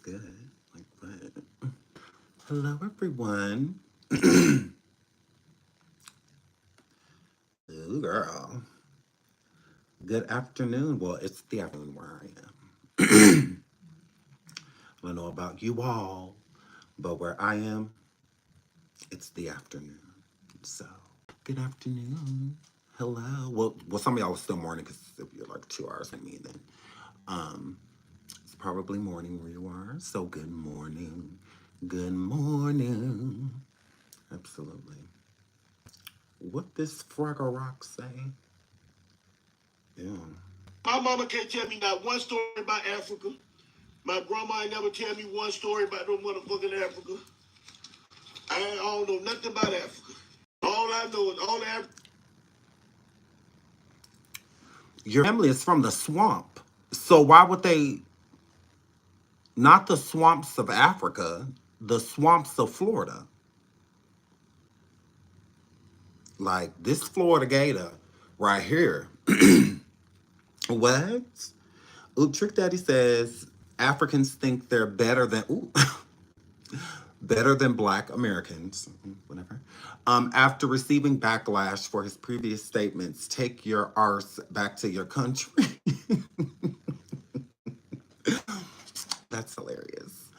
good. Like what? Hello, everyone. Ooh, girl. Good afternoon. Well, it's the afternoon where I am. I don't know about you all, but where I am, it's the afternoon. So, good afternoon. Hello. Well, some of y'all are still morning because if you're like 2 hours like me, then it's probably morning where you are. So, good morning. Good morning. Absolutely. What this Fraggle Rock say? Yeah. My mama can't tell me not one story about Africa. My grandma ain't never tell me one story about no motherfucking Africa. I don't know nothing about Africa. All I know is all Africa. Your family is from the swamp. So why would they, not the swamps of Africa, the swamps of Florida? Like this Florida gator right here. What? Ooh, Trick Daddy says Africans think they're better than, ooh, better than Black Americans, whatever. After receiving backlash for his previous statements, take your arse back to your country. That's hilarious.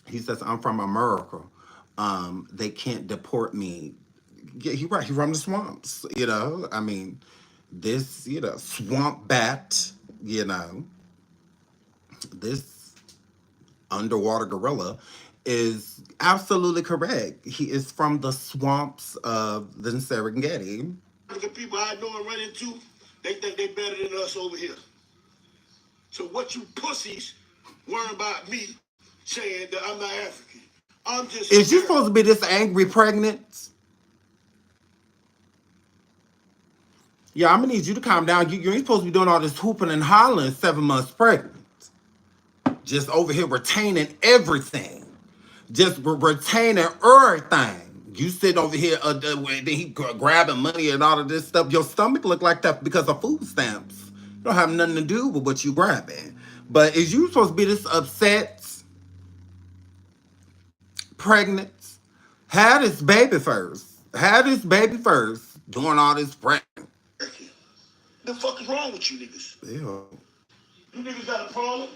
He says, I'm from America. They can't deport me. Yeah, he's right. He's from the swamps, you know? I mean, this, swamp bat, this underwater gorilla is absolutely correct. He is from the swamps of the Serengeti. The people I know and run into, they think they better than us over here. So what you pussies worry about me saying that I'm not African? I'm just. Is you supposed to be this angry pregnant? Yeah, I'm gonna need you to calm down. You ain't supposed to be doing all this hooping and hollering 7 months pregnant. Just over here retaining everything. Just retaining everything. You sitting over here, then he grabbing money and all of this stuff. Your stomach look like that because of food stamps. You don't have nothing to do with what you grabbing. But is you supposed to be this upset, pregnant? Had this baby first. Had this baby first. Doing all this pregnant. The fuck is wrong with you niggas? Ew. You niggas got a problem?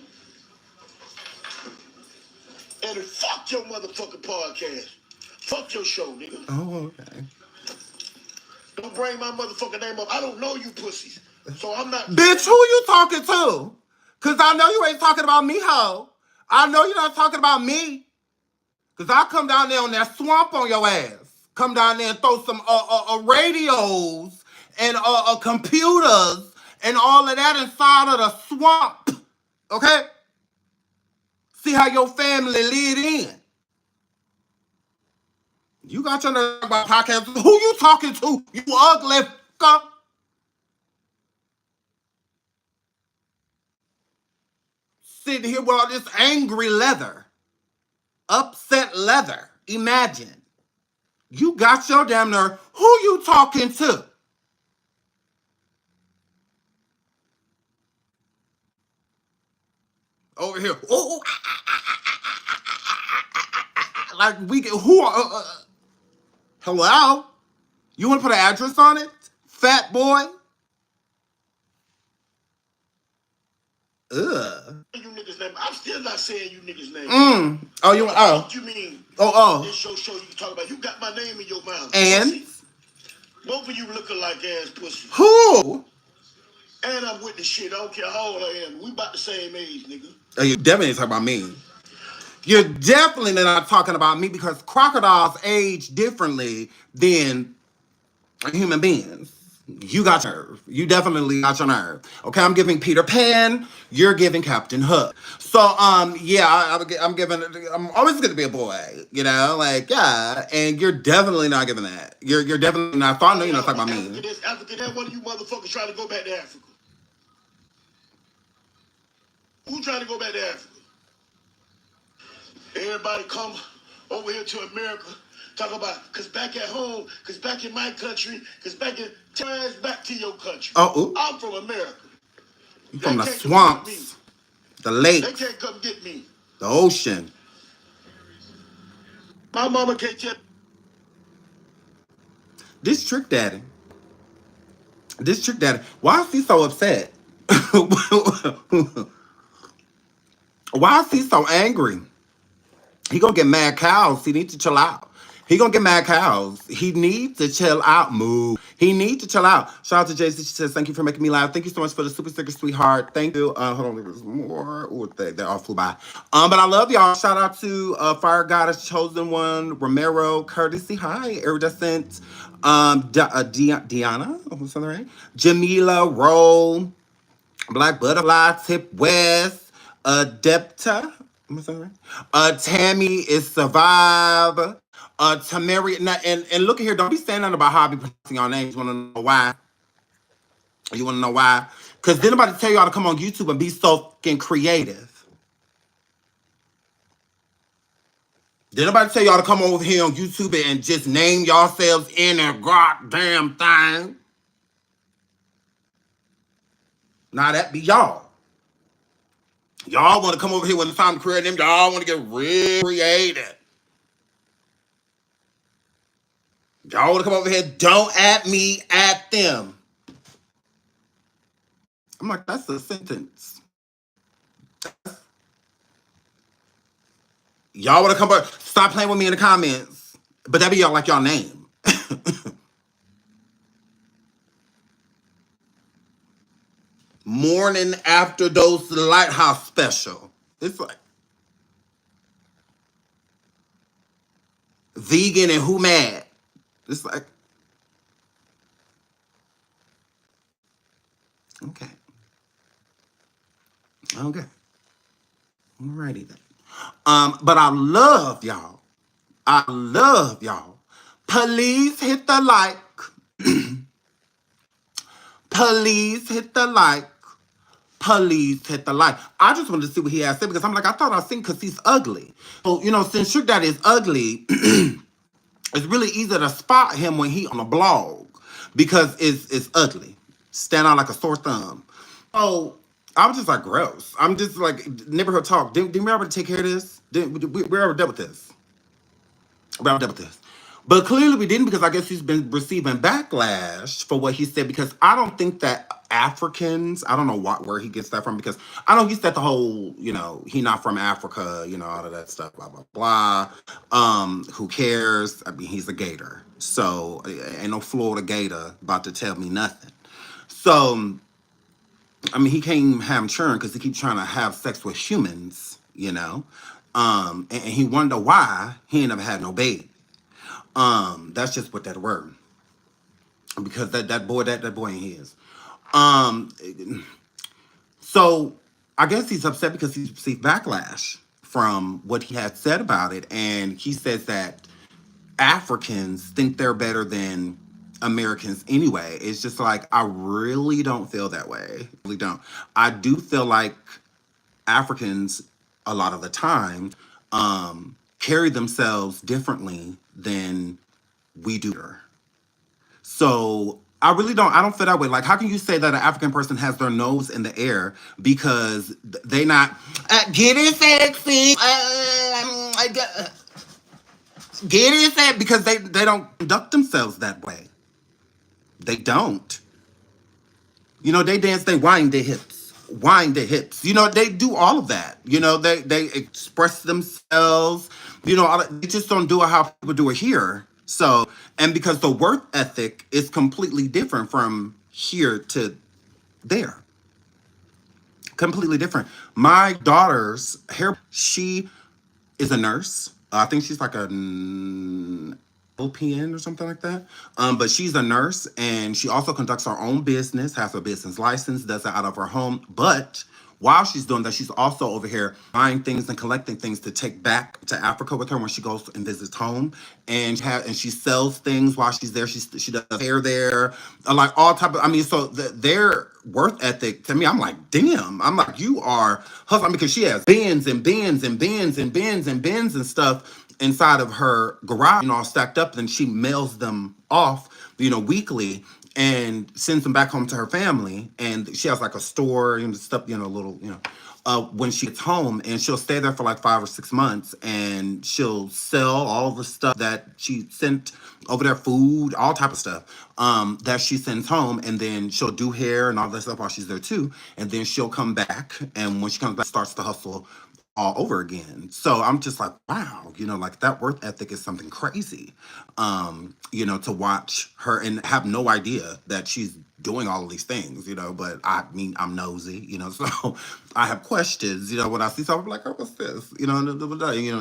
And fuck your motherfucking podcast. Fuck your show, nigga. Oh, okay. Don't bring my motherfucking name up. I don't know you pussies. So I'm not. Bitch, who you talking to? Because I know you ain't talking about me, ho. I know you're not talking about me. Because I'll come down there on that swamp on your ass. Come down there and throw some radios and computers and all of that inside of the swamp. Okay? See how your family lead in. You got your nerve about podcast. Who you talking to? You ugly fucker. Sitting here with all this angry leather. Upset leather. Imagine. You got your damn nerve. Who you talking to? Over here. Oh, like we get who are hello? You want to put an address on it? Fat boy? Ugh. You niggas name. I'm still not saying you niggas name. Oh, you What you mean? This show you talk about. You got my name in your mouth. And pussy. Both of you looking like ass pussy. Who? And I'm with the shit. I don't care how old I am. We about the same age, nigga. Oh, you definitely ain't talking about me. You're definitely not talking about me because crocodiles age differently than human beings. You got your nerve. You definitely got your nerve. Okay, I'm giving Peter Pan. You're giving Captain Hook. So, yeah, I'm always going to be a boy, you know? Like, yeah, and you're definitely not giving that. You're definitely not. I know you're not talking about me. Africa, that one of you motherfuckers trying to go back to Africa. Who trying to go back to Africa? Everybody come over here to America. Talk about, because back at home, because back in my country, because back to your country. Oh, ooh. I'm from America. You from the swamps. The They lakes, can't come get me. the ocean. My mama can't tell. This Trick Daddy. This Trick Daddy. Why is he so upset? Why is he so angry? He gonna get mad cows. He needs to chill out. He gonna get mad cows. He needs to chill out. Move. He needs to chill out. Shout out to JC. She says, "Thank you for making me laugh. Thank you so much for the super sticker, sweetheart. Thank you." Hold on, there's more. Ooh, they all flew by. But I love y'all. Shout out to Fire Goddess, Chosen One, Romero, Courtesy. Hi, Iridescent. Diana. Oh, who's on the right? Jamila, Roll. Black Butterfly, Tip West, Adepta, am I saying right? Tammy is Survive, Tamari, and look at here, don't be saying nothing about how I be pronouncing your names. You wanna know why? You wanna know why? Because then nobody tell y'all to come on YouTube and be so fucking creative. Did nobody tell y'all to come over here on YouTube and just name yourselves in a goddamn thing? Now that be y'all. Y'all want to come over here when it's time to create them. Y'all want to get real creative. Y'all want to come over here. Don't at me, at them. I'm like, that's a sentence. Y'all want to come over. Stop playing with me in the comments. But that be y'all like y'all name. Morning after dose lighthouse special. It's like vegan and who mad. It's like, okay. Okay. Alrighty then. But I love y'all. I love y'all. Please hit the like. Please hit the like. Please hit the like. I just wanted to see what he had said because I'm like, I thought I seen because he's ugly. So, since Sugar Daddy is ugly, it's really easy to spot him when he on a blog because it's ugly. Stand out like a sore thumb. So I was just like, gross. I'm just like, neighborhood talk. Didn't we already take care of this? We already dealt with this. We already dealt with this. But clearly we didn't because I guess he's been receiving backlash for what he said because I don't think that Africans, I don't know where he gets that from because I know he said the whole, he not from Africa, all of that stuff, blah, blah, blah. Who cares? I mean, he's a gator. So ain't no Florida gator about to tell me nothing. So, I mean, he can't even have children because he keeps trying to have sex with humans, and he wonder why he ain't never had no baby. That's just what that word. Because that boy ain't his. Um, so I guess he's upset because he's received backlash from what he had said about it, and he says that Africans think they're better than Americans anyway. It's just like I really don't feel that way. I really don't. I do feel like Africans a lot of the time carry themselves differently than we do. So I don't feel that way. Like, how can you say that an African person has their nose in the air because they not get it sexy, get it sexy because they don't conduct themselves that way. They don't. They dance, they wind their hips. They do all of that. They express themselves. They just don't do it how people do it here. So, and because the work ethic is completely different from here to there, completely different. My daughter's hair, she is a nurse. I think she's like a LPN or something like that. But she's a nurse and she also conducts her own business, has her business license, does it out of her home. But while she's doing that, she's also over here buying things and collecting things to take back to Africa with her when she goes and visits home. And she sells things while she's there. She does hair there, like all type of. I mean, so their worth ethic to me, I'm like, damn. I'm like, you are hustling because she has bins and bins and bins and bins and bins and stuff inside of her garage, all stacked up, and she mails them off, weekly and sends them back home to her family. And she has like a store and stuff, little. when she gets home, and she'll stay there for like 5 or 6 months, and she'll sell all the stuff that she sent over there, food, all type of stuff, that she sends home, and then she'll do hair and all that stuff while she's there too, and then she'll come back, and when she comes back, starts to hustle all over again. So I'm just like, wow, like that work ethic is something crazy. To watch her and have no idea that she's doing all of these things, but I mean, I'm nosy, so I have questions, when I see something like, oh, what's this?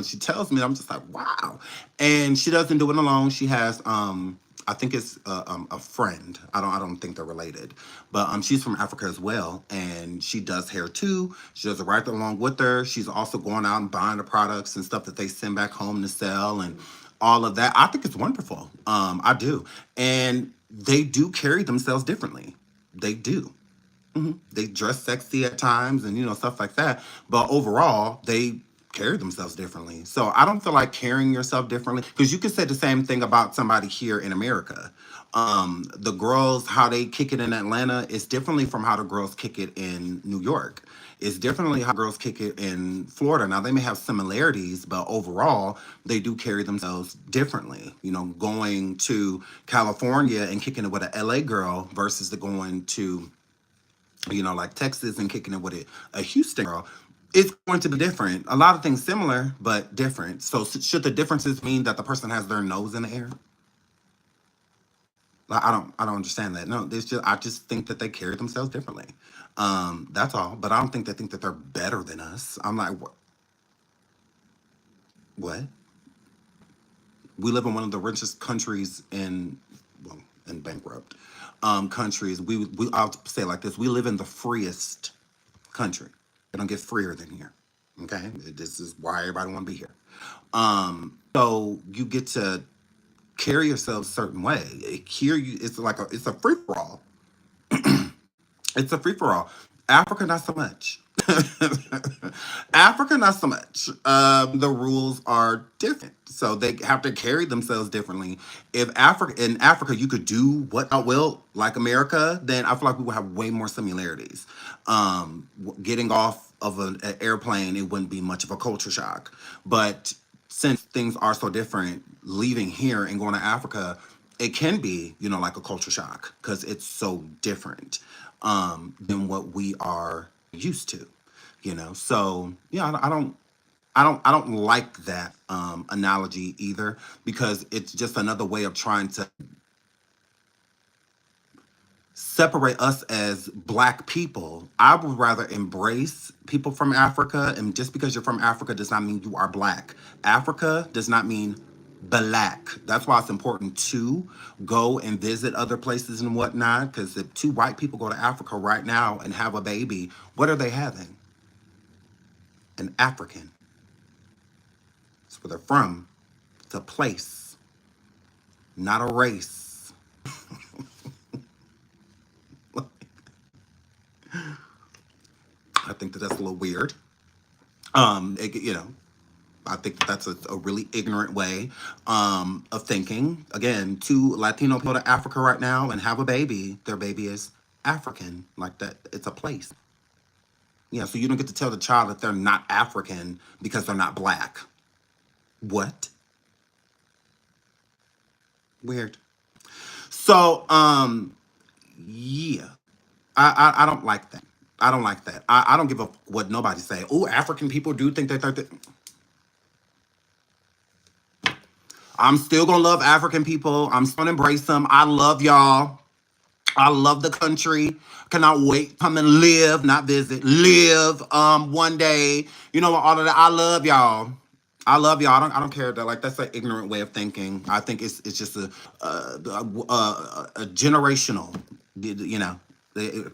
She tells me, I'm just like, wow. And she doesn't do it alone. She has, I think it's a friend. I don't think they're related, but she's from Africa as well, and she does hair too. She does it right along with her. She's also going out and buying the products and stuff that they send back home to sell and all of that. I think it's wonderful. I do, and they do carry themselves differently. They do. They dress sexy at times and stuff like that, but overall they carry themselves differently. So I don't feel like carrying yourself differently, because you could say the same thing about somebody here in America. The girls, how they kick it in Atlanta is differently from how the girls kick it in New York. It's differently how girls kick it in Florida. Now they may have similarities, but overall they do carry themselves differently. Going to California and kicking it with an LA girl versus the going to like Texas and kicking it with a Houston girl, it's going to be different. A lot of things similar, but different. So should the differences mean that the person has their nose in the air? Like, I don't understand that. No, I just think that they carry themselves differently. That's all. But I don't think they think that they're better than us. I'm like, what? What? We live in one of the richest countries in bankrupt countries. I'll say it like this: we live in the freest country. It don't get freer than here. Okay, this is why everybody want to be here. So you get to carry yourself a certain way. Here, it's a free for all. It's a free for all. Africa, not so much. Africa, not so much. The rules are different, so they have to carry themselves differently. If in Africa you could do what I will like America, then I feel like we would have way more similarities. Getting off of an airplane, it wouldn't be much of a culture shock. But since things are so different, leaving here and going to Africa, it can be, like a culture shock because it's so different than what we are used to, So yeah, I don't like that analogy either, because it's just another way of trying to separate us as black people. I would rather embrace people from Africa, and just because you're from Africa does not mean you are black. Africa does not mean black. That's why it's important to go and visit other places and whatnot, because if two white people go to Africa right now and have a baby, what are they having? An African. That's where they're from. It's a place, not a race. I think that that's a little weird. I think that's a really ignorant way of thinking. Again, two Latino people to Africa right now and have a baby. Their baby is African, like that. It's a place. Yeah, so you don't get to tell the child that they're not African because they're not black. What? Weird. So, yeah, I don't like that. I don't like that. I don't give a what nobody say. Oh, African people do think that they're. I'm still gonna love African people. I'm still gonna embrace them. I love y'all. I love the country. Cannot wait to come and live, not visit, live one day. All of that. I love y'all. I love y'all. I don't care that, like, that's an ignorant way of thinking. I think it's just a generational,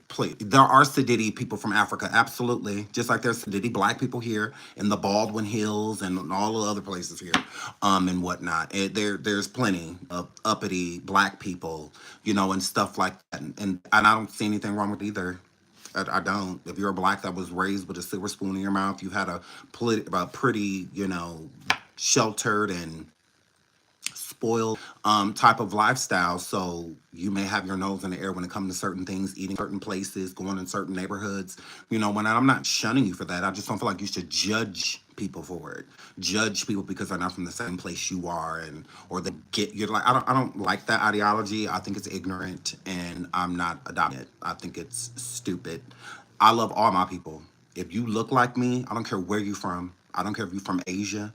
Please. There are Sadiddy people from Africa, absolutely. Just like there's Sadiddy black people here in the Baldwin Hills and all the other places here, and whatnot. There's plenty of uppity black people, and stuff like that. And I don't see anything wrong with either. I don't. If you're a black that was raised with a silver spoon in your mouth, you've had a pretty, sheltered and spoiled type of lifestyle. So you may have your nose in the air when it comes to certain things, eating certain places, going in certain neighborhoods. You know, when I'm not shunning you for that, I just don't feel like you should judge people for it. Judge people because they're not from the same place you are, and or they get you're like I don't like that ideology. I think it's ignorant, and I'm not adopting it. I think it's stupid. I love all my people. If you look like me, I don't care where you're from. I don't care if you're from Asia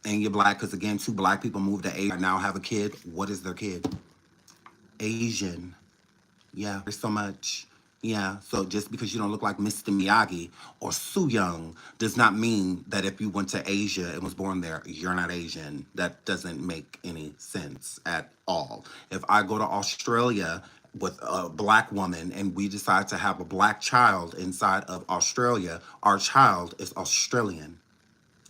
and you're black, because again, two black people moved to Asia and now have a kid. What is their kid? Asian. Yeah, there's so much. Yeah, so just because you don't look like Mr. Miyagi or Su Young does not mean that if you went to Asia and was born there, you're not Asian. That doesn't make any sense at all. If I go to Australia with a black woman and we decide to have a black child inside of Australia, our child is Australian.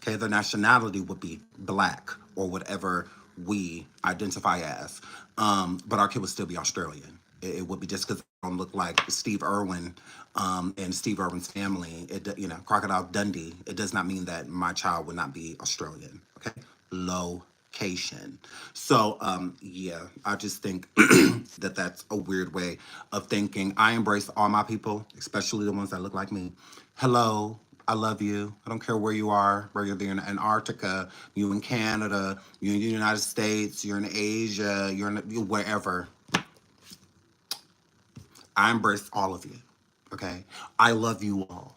Okay, the nationality would be black or whatever we identify as. But our kid would still be Australian. It would be just because I don't look like Steve Irwin and Steve Irwin's family, Crocodile Dundee. It does not mean that my child would not be Australian. Okay, location. So, yeah, I just think that that's a weird way of thinking. I embrace all my people, especially the ones that look like me. Hello, I love you. I don't care where you are, whether you're in Antarctica, you in Canada, you're in the United States, you're in Asia, you're wherever. I embrace all of you. Okay? I love you all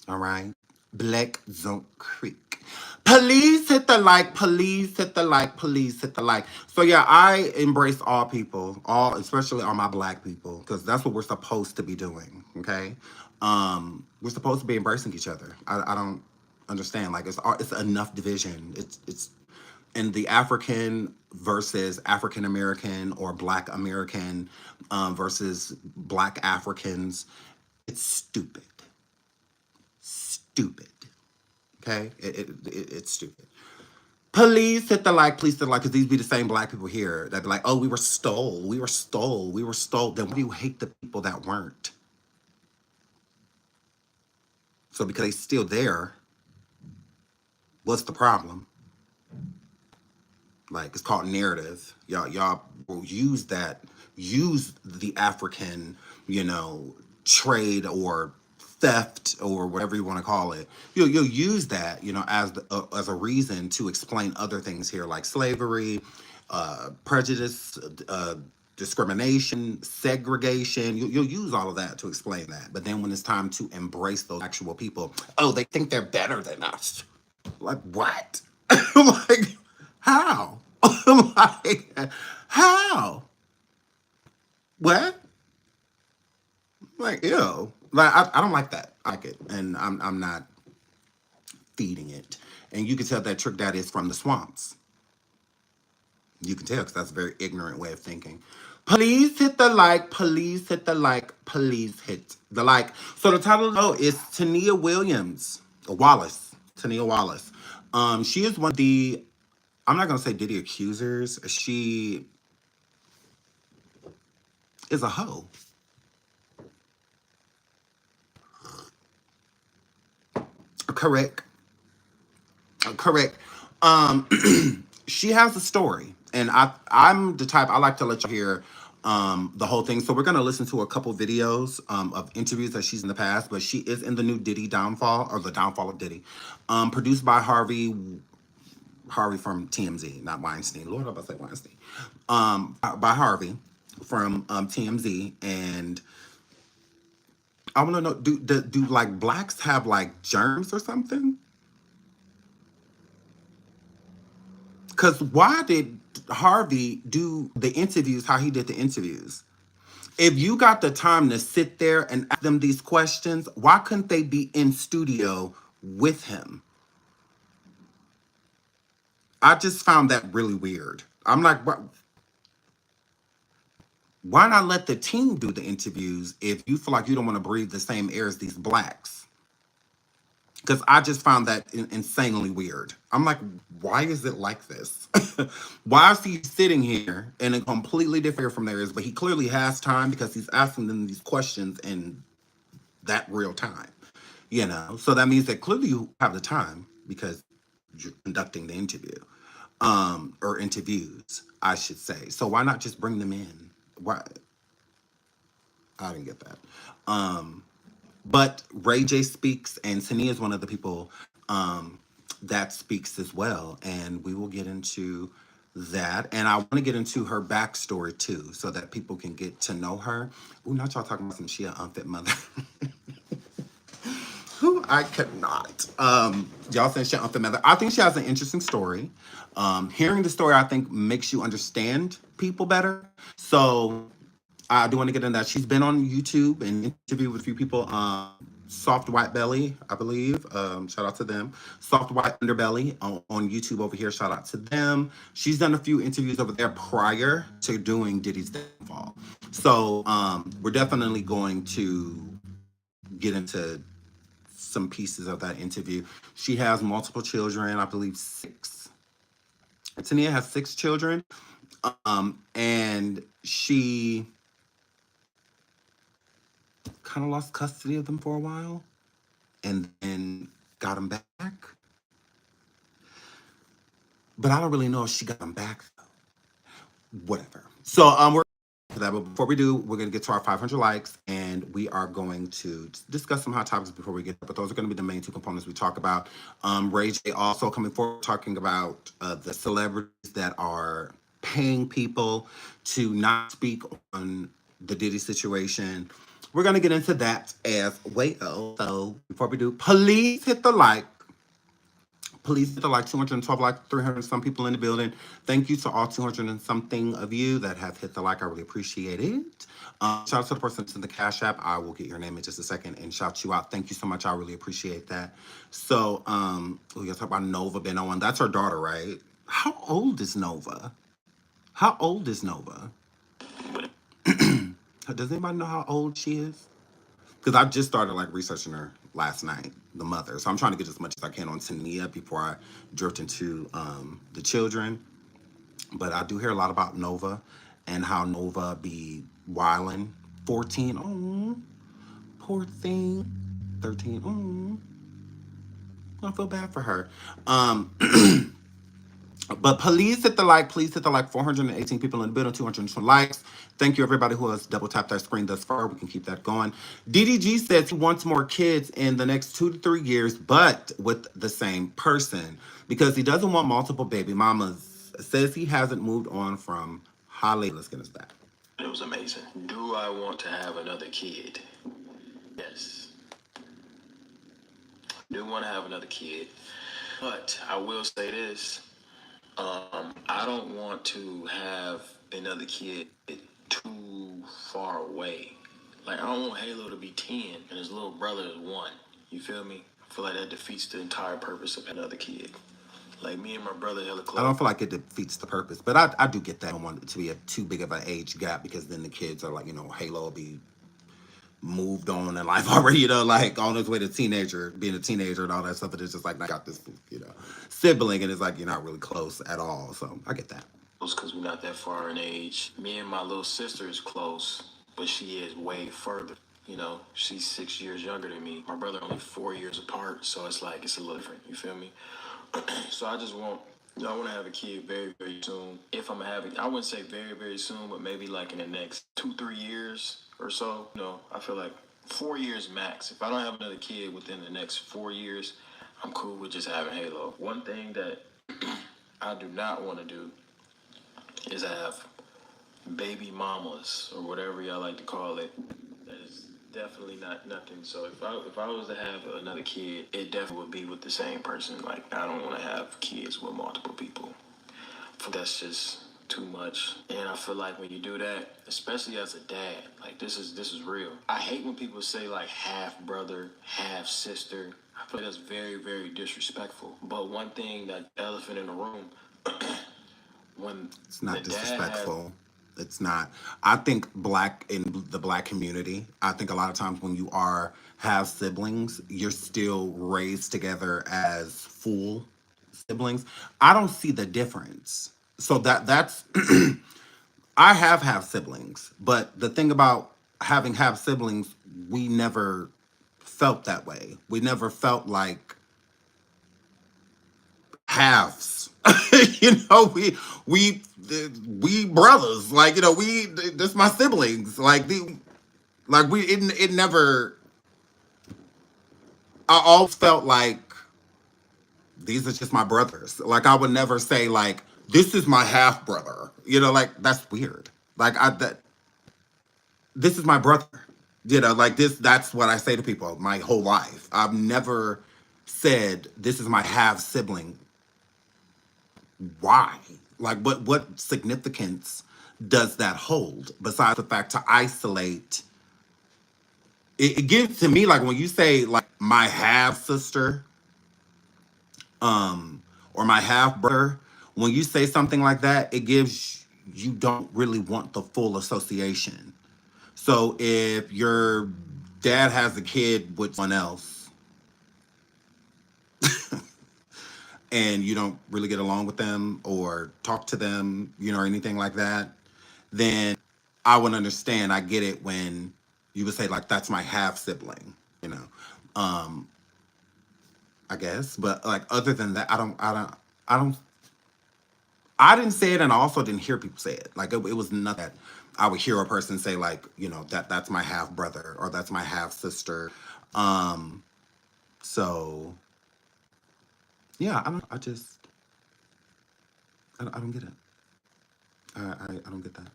right? Black Zone Creek. Please hit the like, please hit the like, please hit the like. So yeah, I embrace all people, all especially all my black people, because that's what we're supposed to be doing. Okay, we're supposed to be embracing each other. I don't understand. Like it's enough division. It's in the African versus African American or Black American versus Black Africans. It's stupid. Stupid. Okay? It's stupid. Please hit the like, please hit the like, because these be the same black people here that be like, oh, we were stole, we were stole, we were stole. Then why do you hate the people that weren't? So because they still there, what's the problem? Like, it's called narrative. Y'all will use that, use the African, trade or theft or whatever you want to call it. You'll use that, as a reason to explain other things here, like slavery, prejudice, discrimination, segregation. You'll use all of that to explain that. But then when it's time to embrace those actual people, oh, they think they're better than us. Like, what? Like, how? Like, how? What? Like, ew. Like, I don't like that. I like it. And I'm not feeding it. And you can tell that Trick Daddy is from the swamps. You can tell because that's a very ignorant way of thinking. Please hit the like. Please hit the like. Please hit the like. So the title of the show is Tanea Williams. Wallace. Tanea Wallace. She is one of the, I'm not going to say Diddy accusers. She is a hoe. Correct. Correct. Um, she has a story, and I'm the type I like to let you hear the whole thing. So we're gonna listen to a couple videos of interviews that she's in the past, but she is in the new Diddy Downfall or the Downfall of Diddy, produced by Harvey from TMZ, not Weinstein. Lord, I'm about to say Weinstein. By Harvey from TMZ, and I want to know, do like blacks have like germs or something? Because why did Harvey do the interviews how he did the interviews? If you got the time to sit there and ask them these questions, why couldn't they be in studio with him? I just found that really weird. I'm like, why not let the team do the interviews if you feel like you don't want to breathe the same air as these blacks? Because I just found that insanely weird. I'm like, why is it like this? Why is he sitting here in a completely different from theirs? But he clearly has time because he's asking them these questions in that real time. So that means that clearly you have the time because you're conducting the interview. or interviews, I should say. So why not just bring them in? Why? I didn't get that. But Ray J speaks, and Tanea is one of the people that speaks as well. And we will get into that. And I want to get into her backstory too, so that people can get to know her. Ooh, not y'all talking about some she an unfit mother. Who I cannot. Y'all saying she an unfit mother. I think she has an interesting story. Hearing the story, I think, makes you understand people better. So I do want to get into that. She's been on YouTube and interviewed with a few people. Soft White Belly, I believe. Shout out to them. Soft White Underbelly on YouTube over here. Shout out to them. She's done a few interviews over there prior to doing Diddy's downfall. So we're definitely going to get into some pieces of that interview. She has multiple children, I believe 6. Tanea has 6 children. And she kind of lost custody of them for a while and then got them back. But I don't really know if she got them back though. Whatever. So we're for that, but before we do, we're gonna get to our 500 likes, and we are going to discuss some hot topics before we get there. But those are gonna be the main 2 components we talk about. Ray J also coming forward talking about the celebrities that are paying people to not speak on the Diddy situation. We're gonna get into that as well. So before we do, please hit the like. Please hit the like, 212 like, 300 some people in the building. Thank you to all 200 and something of you that have hit the like. I really appreciate it. Shout out to the person that's in the Cash App. I will get your name in just a second and shout you out. Thank you so much. I really appreciate that. So, we're gonna talk about Nova being on. That's her daughter, right? How old is Nova? How old is Nova? Does anybody know how old she is? Because I just started like researching her last night, the mother. So I'm trying to get as much as I can on Tanea before I drift into the children. But I do hear a lot about Nova and how Nova be wilding. 14, oh, poor thing. 13, I feel bad for her. But please hit the like, 418 people in the building, 220 likes. Thank you everybody who has double tapped that screen thus far. We can keep that going. DDG says he wants more kids in the next 2 to 3 years, but with the same person because he doesn't want multiple baby mamas. Says he hasn't moved on from Holly. Let's get us that. It was amazing. Do I want to have another kid? Yes. Do want to have another kid. But I will say this. I don't want to have another kid too far away. Like, I don't want Halo to be 10 and his little brother is 1. You feel me? I feel like that defeats the entire purpose of another kid. Like, me and my brother hella close. I don't feel like it defeats the purpose, but I do get that. I don't want it to be a too big of an age gap because then the kids are like, Halo will be moved on in life already, like on his way to teenager, being a teenager and all that stuff. But it's just like, I got this, sibling, and it's like you're not really close at all. So I get that. Because we're not that far in age. Me and my little sister is close, but she is way further. She's 6 years younger than me. My brother only 4 years apart, so it's like it's a little different. You feel me? So I just want. I want to have a kid very, very soon. If I'm having, I wouldn't say very, very soon, but maybe like in the next 2-3 years or so. I feel like 4 years max. If I don't have another kid within the next 4 years, I'm cool with just having Halo. One thing that I do not want to do is have baby mamas or whatever y'all like to call it. That is definitely not nothing. So if I was to have another kid, it definitely would be with the same person. Like, I don't want to have kids with multiple people. That's just too much. And I feel like when you do that, especially as a dad, like this is real. I hate when people say like half brother, half sister. I feel like that's very, very disrespectful. But one thing, that elephant in the room, when It's not the dad has, disrespectful. It's not. I think in the black community, I think a lot of times when you have siblings, you're still raised together as full siblings. I don't see the difference. So that's I have siblings, but the thing about have siblings, we never felt that way. We never felt like halves. You know, we brothers. Like, you know, this my siblings. Like it never. I always felt like these are just my brothers. Like I would never say like this is my half brother. You know, like that's weird. Like this is my brother. You know, like this. That's what I say to people my whole life. I've never said this is my half sibling. Why? Like what significance does that hold besides the fact to isolate? It gives to me like when you say like my half sister, or my half brother, when you say something like that, it gives you don't really want the full association. So if your dad has a kid with someone else and you don't really get along with them or talk to them, you know, or anything like that, then I would understand. I get it when you would say like that's my half sibling, you know. Um, I guess, but like other than that, I didn't say it, and I also didn't hear people say it. Like it was not that I would hear a person say like, you know, that's my half brother or that's my half sister. Um, so yeah, I don't. I just I don't get it. I don't get that.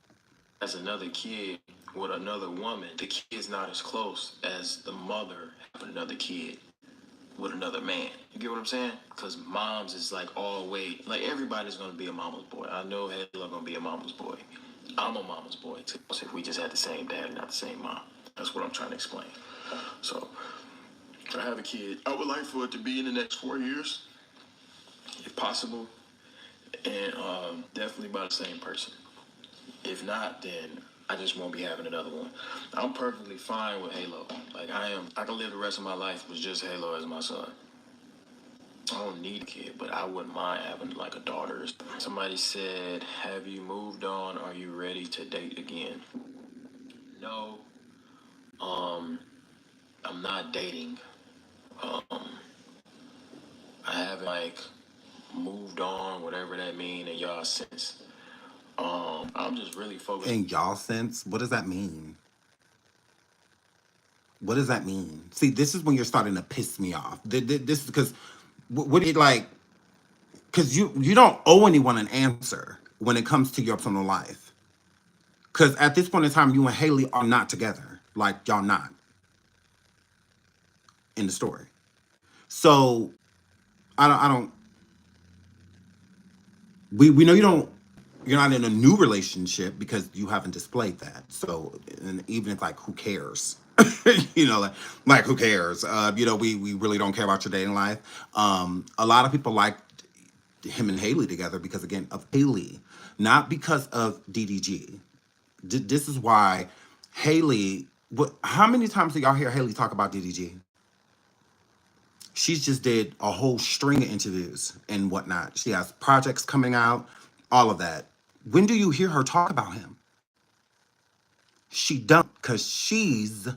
As another kid with another woman, the kid's not as close as the mother having another kid with another man. You get what I'm saying? Because moms is like always, like everybody's gonna be a mama's boy. I know Halo gonna be a mama's boy. I'm a mama's boy too. So if we just had the same dad and not the same mom. That's what I'm trying to explain. So I have a kid. I would like for it to be in the next 4 years, if possible, and definitely by the same person. If not, then I just won't be having another one. I'm perfectly fine with Halo. Like I am. I can live the rest of my life with just Halo as my son. I don't need a kid, but I wouldn't mind having like a daughter. Somebody said, "Have you moved on? Are you ready to date again?" No. I'm not dating. Um, I haven't like moved on, whatever that mean in y'all sense. I'm just really focused. In y'all sense, what does that mean? What does that mean? See, this is when you're starting to piss me off. This is because what it like? Because you don't owe anyone an answer when it comes to your personal life. Because at this point in time, you and Haley are not together. Like y'all not in the story. So I don't. We know you don't. You're not in a new relationship because you haven't displayed that. So and even if like who cares? You know, like who cares? You know, we really don't care about your dating life. A lot of people like him and Haley together because again of Haley, not because of DDG. This is why Haley. What? How many times do y'all hear Haley talk about DDG? She's just did a whole string of interviews and whatnot. She has projects coming out, all of that. When do you hear her talk about him? She don't, because she's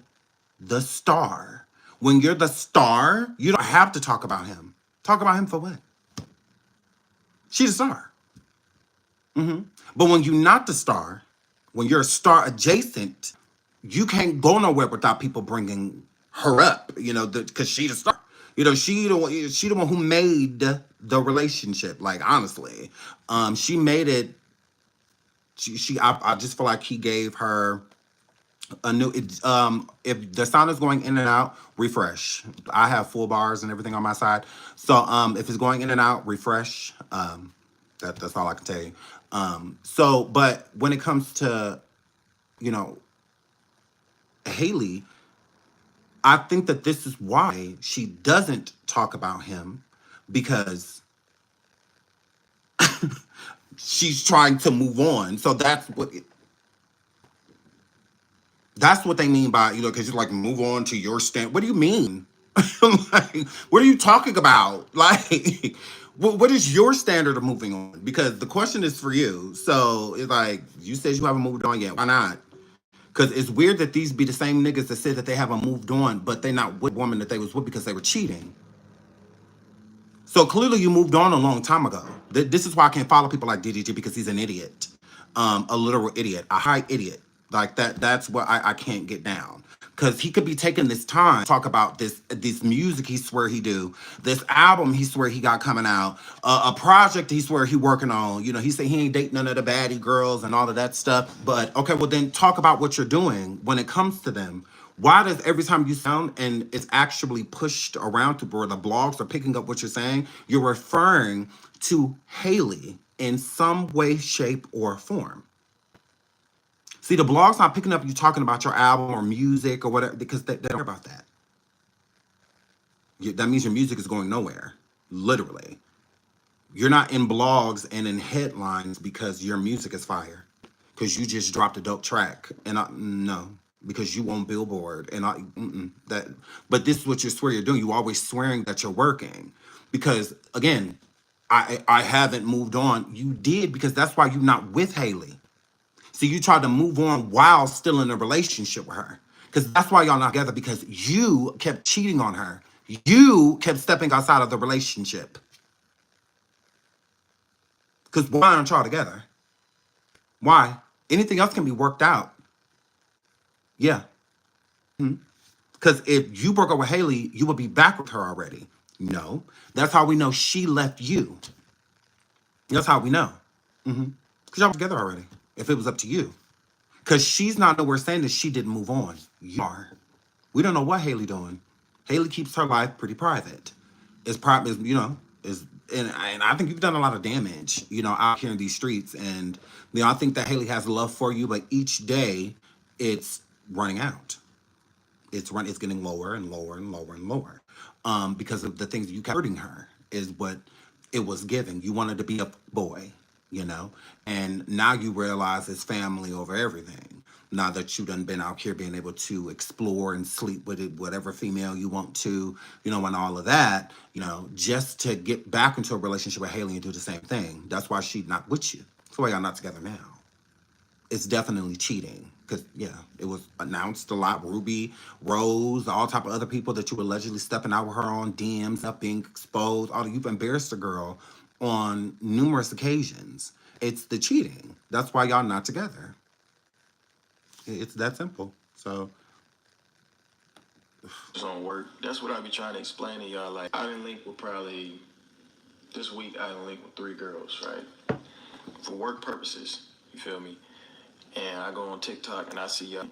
the star. When you're the star, you don't have to talk about him. Talk about him for what? She's a star. But when you're not the star, when you're a star adjacent, you can't go nowhere without people bringing her up. You know, because she's the star. You know, she the one who made the relationship. Like honestly, she made it. I just feel like he gave her a new. If the sound is going in and out, refresh. I have full bars and everything on my side, so if it's going in and out, refresh. That's all I can tell you. So, but when it comes to, you know, Haley, I think that this is why she doesn't talk about him because she's trying to move on. So that's what they mean by, you know, because you're like move on to your stand. What do you mean? Like, what are you talking about? Like, what is your standard of moving on? Because the question is for you. So it's like you said you haven't moved on yet. Why not? Because it's weird that these be the same niggas that said that they haven't moved on, but they're not with the woman that they was with because they were cheating. So clearly you moved on a long time ago. This is why I can't follow people like DDG, because he's an idiot, a literal idiot, a high idiot. Like that. That's what I can't get down. Because he could be taking this time to talk about this music he swear he do, this album he swear he got coming out, a project he swear he working on. You know, he say he ain't dating none of the baddie girls and all of that stuff. But okay, well then talk about what you're doing when it comes to them. Why does every time you sound and it's actually pushed around to where the blogs are picking up what you're saying, you're referring to Haley in some way, shape, or form? See, the blog's not picking up you talking about your album or music or whatever, because they don't care about that. That means your music is going nowhere, literally. You're not in blogs and in headlines because your music is fire, because you just dropped a dope track, and no, because you on Billboard, and that. But this is what you swear you're doing. You always swearing that you're working, because again, I haven't moved on. You did, because that's why you're not with Haley. So you tried to move on while still in a relationship with her. Because that's why y'all not together, because you kept cheating on her. You kept stepping outside of the relationship. Because why aren't y'all together? Why? Anything else can be worked out. Yeah. Because if you broke up with Haley, you would be back with her already. No. That's how we know she left you. That's how we know. Because y'all were together already. If it was up to you. Because she's not nowhere saying that she didn't move on. You are. We don't know what Haley doing. Haley keeps her life pretty private. It's private, you know, and I think you've done a lot of damage, you know, out here in these streets. And you know, I think that Haley has love for you, but each day it's running out. It's getting lower and lower and lower and lower. Because of the things you kept hurting her is what it was giving. You wanted to be a boy, you know, and now you realize it's family over everything. Now that you done been out here being able to explore and sleep with it, whatever female you want to, you know, and all of that, you know, just to get back into a relationship with Haley and do the same thing. That's why she's not with you. That's why y'all not together now. It's definitely cheating, because yeah, it was announced a lot. Ruby, Rose, all type of other people that you were allegedly stepping out with her on DMs, up being exposed. All you've embarrassed a girl on numerous occasions. It's the cheating. That's why y'all not together. It's that simple. So It's on work. That's what I be trying to explain to y'all. Like, I didn't link with probably this week. I didn't link with 3 girls, right? For work purposes, you feel me? And I go on TikTok and I see y'all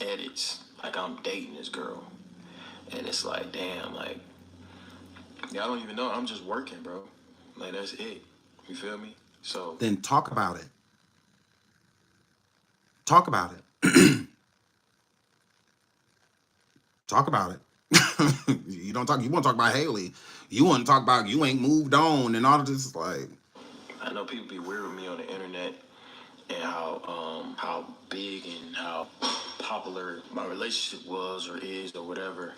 edits like I'm dating this girl, and it's like, damn, like y'all don't even know I'm just working, bro. Like that's it. You feel me? So then talk about it. Talk about it. Talk about it. You don't talk. You want to talk about Haley. You want to talk about you ain't moved on and all of this. Like, I know people be weird with me on the internet and how big and how popular my relationship was or is or whatever,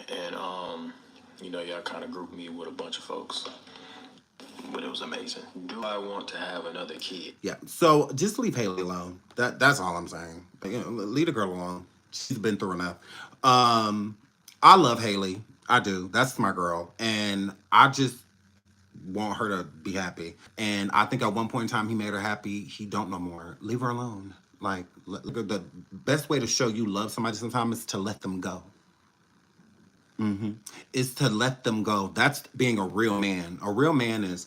and you know, y'all kind of grouped me with a bunch of folks, but it was amazing. Do I want to have another kid? yeah. So just leave Haley alone. That's all I'm saying. You know, leave the girl alone. She's been through enough. I love Haley. I do. That's my girl, and I just want her to be happy. And I think at one point in time he made her happy. He don't no more. Leave her alone. Like, the best way to show you love somebody sometimes is to let them go. Is to let them go. That's being a real man. A real man is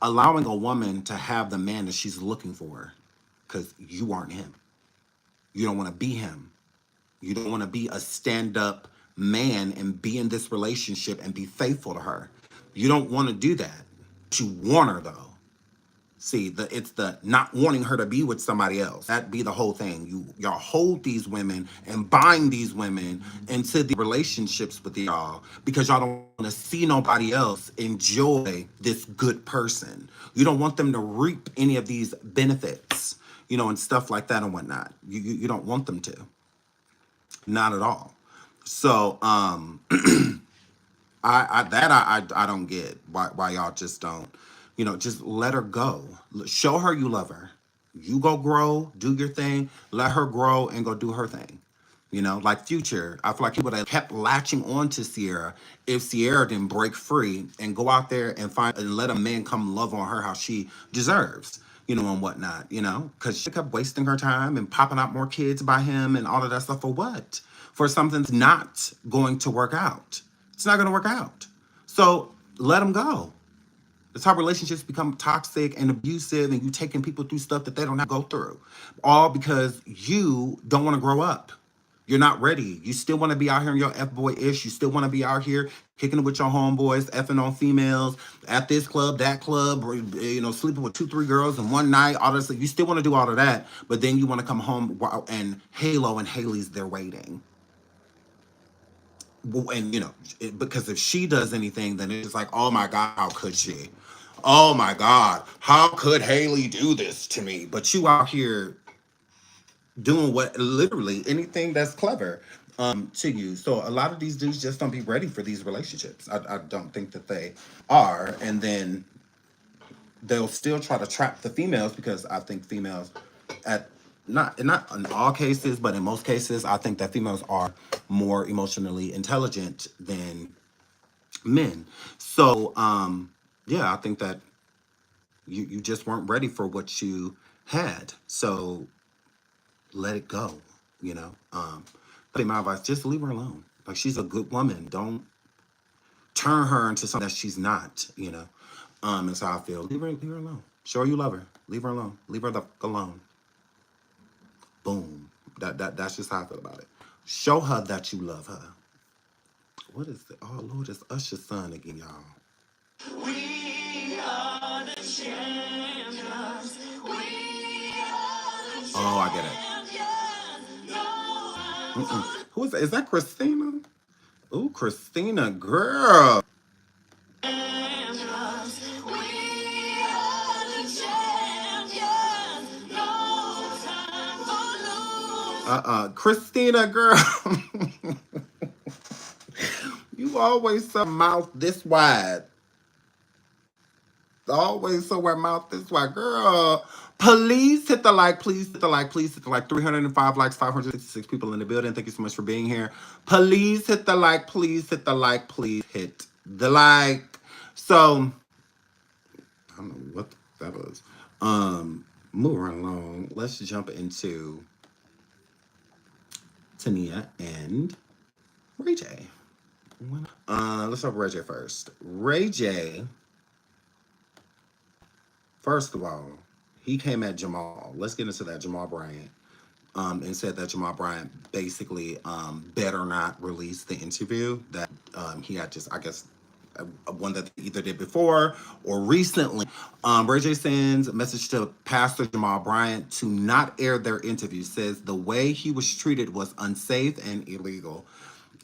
allowing a woman to have the man that she's looking for, because you aren't him. You don't want to be him. You don't want to be a stand-up man and be in this relationship and be faithful to her. You don't want to do that. You want her though. See, it's the not wanting her to be with somebody else. That be the whole thing. Y'all hold these women and bind these women into the relationships with y'all because y'all don't want to see nobody else enjoy this good person. You don't want them to reap any of these benefits, you know, and stuff like that and whatnot. You don't want them to. Not at all. So I don't get why y'all just don't, you know, just let her go. Show her you love her. You go grow, do your thing, let her grow and go do her thing. You know, like Future. I feel like he would have kept latching on to Sierra if Sierra didn't break free and go out there and find and let a man come love on her how she deserves, you know, and whatnot, you know, because she kept wasting her time and popping out more kids by him and all of that stuff for what? For something that's not going to work out. It's not going to work out. So let him go. That's how relationships become toxic and abusive, and you taking people through stuff that they don't have to go through. All because you don't want to grow up. You're not ready. You still want to be out here in your F-boy ish. You still want to be out here kicking it with your homeboys, effing on females at this club, that club, or, you know, sleeping with 2, 3 girls in one night. All this. You still want to do all of that, but then you want to come home and Halo and Haley's there waiting. And you know, because if she does anything, then it's like, oh my god, how could she? Oh my god, how could Haley do this to me? But you out here doing what literally anything that's clever to you. So a lot of these dudes just don't be ready for these relationships. I don't think that they are, and then they'll still try to trap the females because I think females at not in all cases, but in most cases, I think that females are more emotionally intelligent than men. So yeah, I think that you just weren't ready for what you had. So let it go, you know. My advice, just leave her alone. Like she's a good woman. Don't turn her into something that she's not, you know. That's how I feel. Leave her alone. Show her you love her. Leave her alone. Leave her the fuck alone. Boom. That's just how I feel about it. Show her that you love her. What is it? Oh Lord, it's Usher's son again, y'all. We are the champions. We are the oh, I get it. Who is that? Is that Christina? Ooh, Christina, girl. Christina, girl. You always some mouth this wide. Always somewhere mouth this wide. Girl, please hit the like. Please hit the like. Please hit the like. 305 likes, 566 people in the building. Thank you so much for being here. Please hit the like. Please hit the like. Please hit the like. So, I don't know what that was. Moving right along. Let's jump into Tanea and Ray J. Let's talk Ray J first. Ray J, first of all, he came at Jamal. Let's get into that, Jamal Bryant. And said that Jamal Bryant basically better not release the interview that he had just, I guess, one that they either did before or recently. Ray J sends a message to Pastor Jamal Bryant to not air their interview. Says the way he was treated was unsafe and illegal.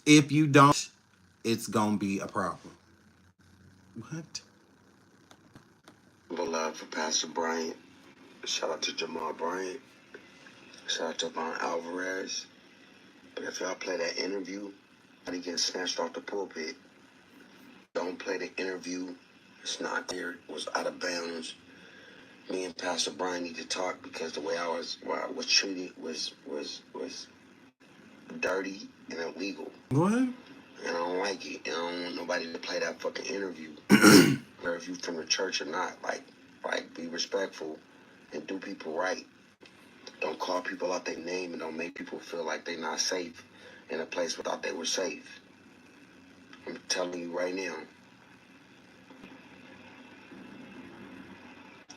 If you don't, it's gonna be a problem. What? Love for Pastor Bryant. Shout out to Jamal Bryant. Shout out to Von Alvarez. But if y'all play that interview, he gets snatched off the pulpit. Don't play the interview. It's not clear. It was out of bounds. Me and Pastor Bryant need to talk because the way I was treated was dirty and illegal. What? And I don't like it. And I don't want nobody to play that fucking interview. Or if you from the church or not, like be respectful and do people right. Don't call people out their name and don't make people feel like they're not safe in a place without they were safe. I'm telling you right now.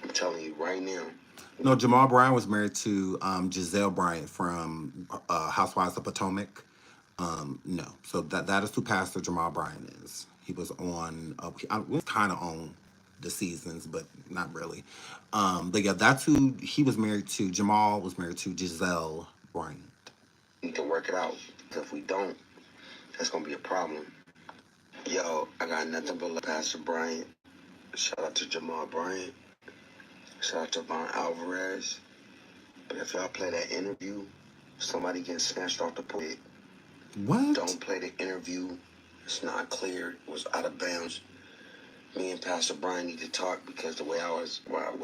I'm telling you right now. No, Jamal Bryant was married to Giselle Bryant from Housewives of Potomac. No, so that is who Pastor Jamal Bryant is. He was on, was kind of on the seasons, but not really. But yeah, that's who he was married to. Jamal was married to Giselle Bryant. We need to work it out. If we don't, that's gonna be a problem. Yo, I got nothing but love, Pastor Bryant. Shout out to Jamal Bryant. Shout out to Von Alvarez. But if y'all play that interview, somebody gets snatched off the pulpit. What? Don't play the interview. It's not clear. It was out of bounds. Me and Pastor Bryant need to talk because the way I was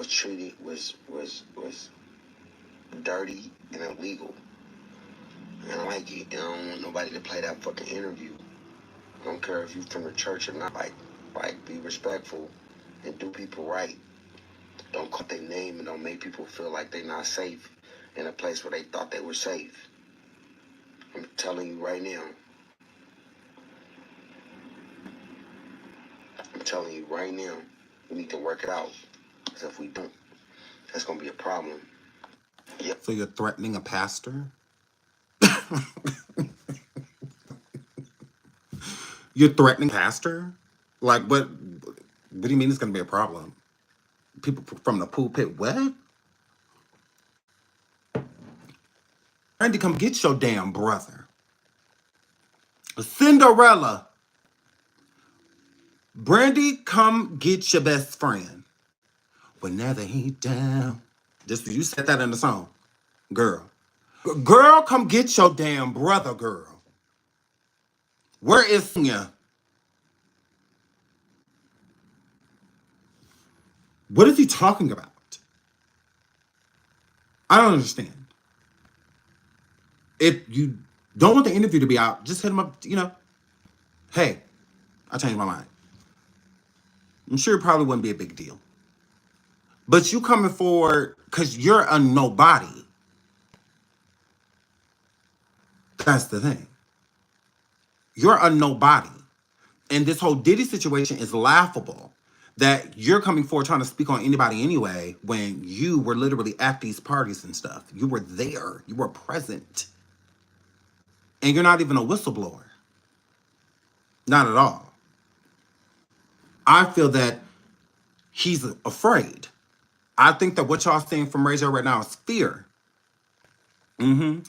treated was dirty and illegal. And I like it. And I don't want nobody to play that fucking interview. I don't care if you from the church or not. Like, be respectful and do people right. Don't call their name and don't make people feel like they're not safe in a place where they thought they were safe. I'm telling you right now. I'm telling you right now. We need to work it out. Because if we don't, that's going to be a problem. Yep. So you're threatening a pastor? You're threatening a pastor? Like, what do you mean it's going to be a problem? People from the pulpit, what? Randy, come get your damn brother. Cinderella. Brandy, come get your best friend. Whenever he down. Just you said that in the song. Girl. Girl, come get your damn brother, girl. Where is Sonia? What is he talking about? I don't understand. If you don't want the interview to be out, just hit him up, Hey, I changed my mind. I'm sure it probably wouldn't be a big deal. But you coming forward because you're a nobody. That's the thing. You're a nobody. And this whole Diddy situation is laughable. That you're coming forward trying to speak on anybody anyway when you were literally at these parties and stuff. You were there. You were present. And you're not even a whistleblower. Not at all. I feel that he's afraid. I think that what y'all seeing from Ray J right now is fear. Him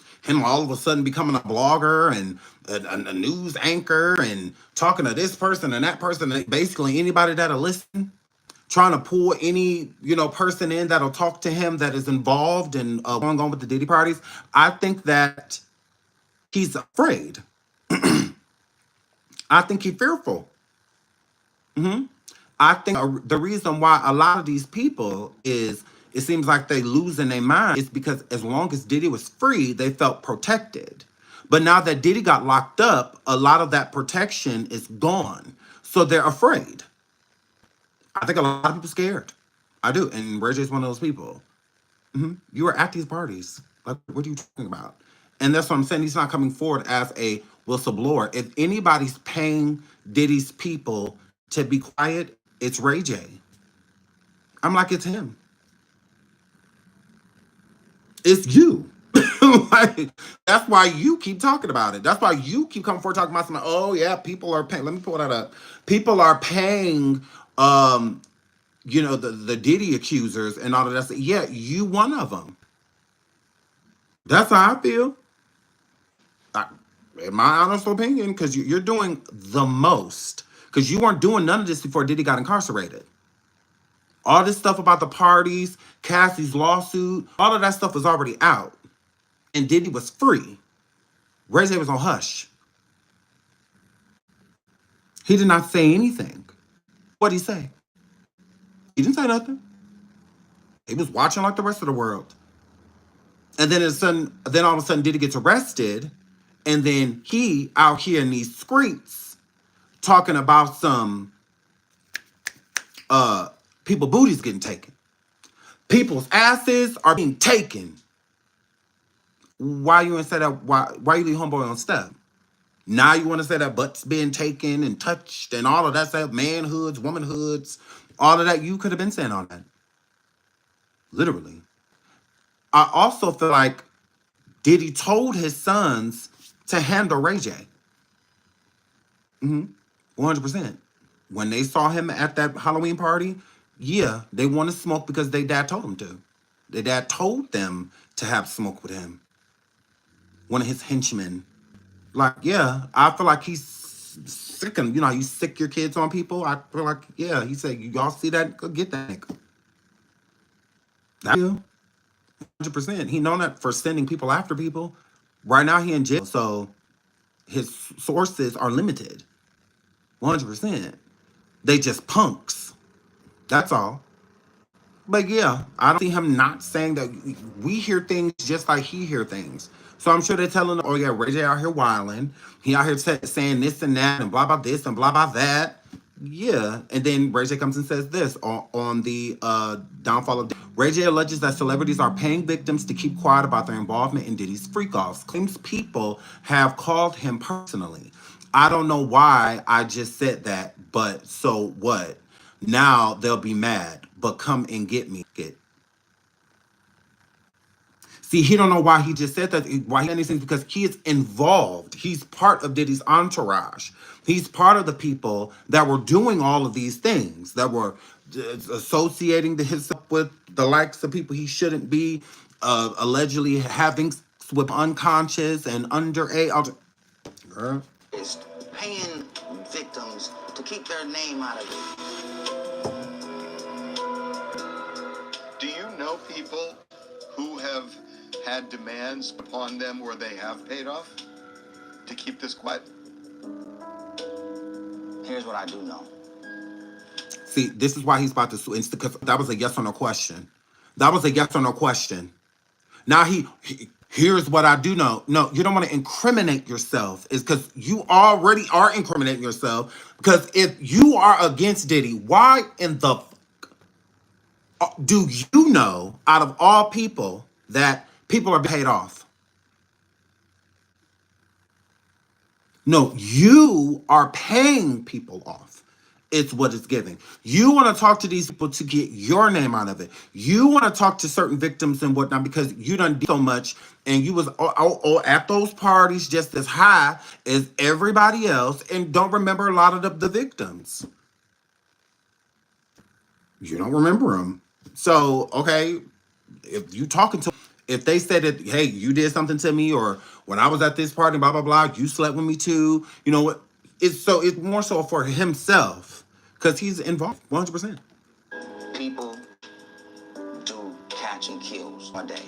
all of a sudden becoming a blogger and a news anchor and talking to this person and that person, and basically anybody that'll listen, trying to pull any person in that'll talk to him that is involved in going on with the Diddy parties. I think that he's afraid. I think he's fearful. I think the reason why a lot of these people is it seems like they losing their mind is because as long as Diddy was free, they felt protected. But now that Diddy got locked up, a lot of that protection is gone. So they're afraid. I think a lot of people scared. I do. And Ray J's one of those people. You were at these parties. Like, what are you talking about? And that's what I'm saying. He's not coming forward as a whistleblower. If anybody's paying Diddy's people to be quiet, it's Ray J. I'm like, it's him. It's you. Like, that's why you keep talking about it. That's why you keep coming forward talking about something. Oh yeah, people are paying. Let me pull that up. People are paying the Diddy accusers and all of that. Yeah, you one of them. That's how I feel. In my honest opinion, because you're doing the most. Because you weren't doing none of this before Diddy got incarcerated. All this stuff about the parties, Cassie's lawsuit, all of that stuff was already out. And Diddy was free. Ray J was on hush. He did not say anything. What did he say? He didn't say nothing. He was watching like the rest of the world. And then all of a sudden Diddy gets arrested. And then he out here in these streets talking about some people booties getting taken. People's asses are being taken. Why you want to say that? Why you leave homeboy on step? Now you want to say that butt's being taken and touched and all of that stuff, manhoods, womanhoods, all of that. You could have been saying all that. Literally. I also feel like Diddy told his sons to handle Ray J. 100%. When they saw him at that Halloween party, yeah, they want to smoke because their dad told them to. Their dad told them to have smoke with him. One of his henchmen. Like, yeah, I feel like he's sick. You sick your kids on people. I feel like, yeah, he said, y'all see that? Go get that nigga. That 100%. He known that for sending people after people. Right now he in jail, so his sources are limited. 100%. They just punks. That's all. But yeah, I don't see him not saying that. We hear things just like he hear things. So I'm sure they're telling, oh yeah, Ray J out here wilding. He out here saying this and that and blah blah this and blah blah that. Yeah, and then Ray J comes and says this on the downfall of Ray J alleges that celebrities are paying victims to keep quiet about their involvement in Diddy's freak-offs. Claims people have called him personally. I don't know why I just said that, but so what? Now they'll be mad, but come and get me. See, he don't know why he just said that. Why he said these things, because he is involved. He's part of Diddy's entourage. He's part of the people that were doing all of these things, that were associating himself with the likes of people he shouldn't be, allegedly having sex with unconscious and underage. Girl. Is paying victims to keep their name out of it. Do you know people who have had demands upon them where they have paid off to keep this quiet? Here's what I do know. See, this is why he's about to sue. Because that was a yes or no question. That was a yes or no question. Now here's what I do know. No, you don't want to incriminate yourself. Is because you already are incriminating yourself. Because if you are against Diddy, why in the do you know, out of all people, that people are paid off? No, you are paying people off. It's what it's giving. You want to talk to these people to get your name out of it. You want to talk to certain victims and whatnot because you done did so much and you was at those parties just as high as everybody else and don't remember a lot of the victims. You don't remember them. So, okay, if you talking to, if they said that, hey, you did something to me, or when I was at this party, blah, blah, blah, you slept with me too, you know what? It's more so for himself because he's involved 100%. People do catch and kills a day.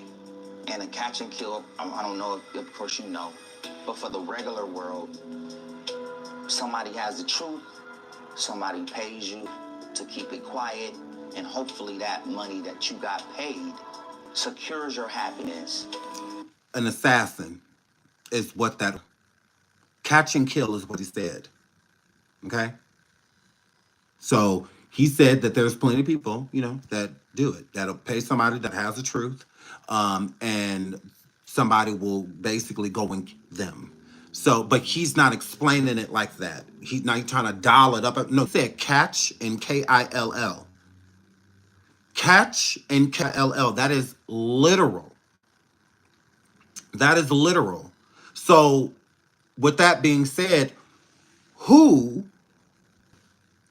And a catch and kill, I don't know if, of course you know, but for the regular world, somebody has the truth, somebody pays you to keep it quiet, and hopefully that money that you got paid secures your happiness. An assassin is what that catch and kill is what he said. Okay? So he said that there's plenty of people, you know, that do it, that'll pay somebody that has the truth, and somebody will basically go and kill them. So, but he's not explaining it like that. He's not trying to dial it up. No, he said catch and Kill. Catch and Kill. That is literal. That is literal. So, with that being said, who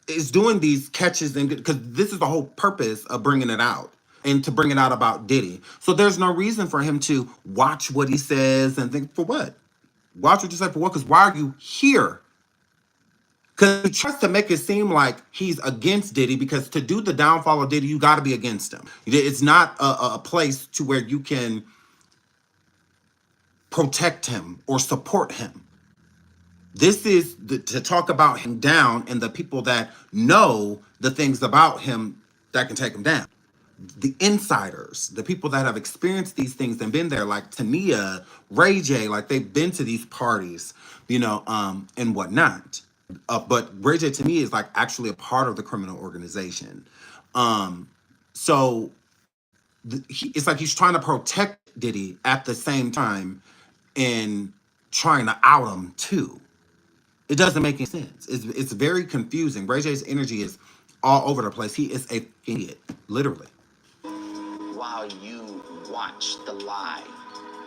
is doing these catches? And because this is the whole purpose of bringing it out and to bring it out about Diddy. So there's no reason for him to watch what he says and think, for what? Watch what you say for what? Because why are you here? Because he tries to make it seem like he's against Diddy, because to do the downfall of Diddy, you got to be against him. It's not a place to where you can protect him or support him. This is to talk about him down and the people that know the things about him that can take him down. The insiders, the people that have experienced these things and been there, like Tanea, Ray J, like they've been to these parties, you know, and whatnot. But Ray J to me is like actually a part of the criminal organization. So it's like he's trying to protect Diddy at the same time and trying to out him too. It doesn't make any sense. It's very confusing. Ray J's energy is all over the place. He is a idiot, literally. While you watch the lie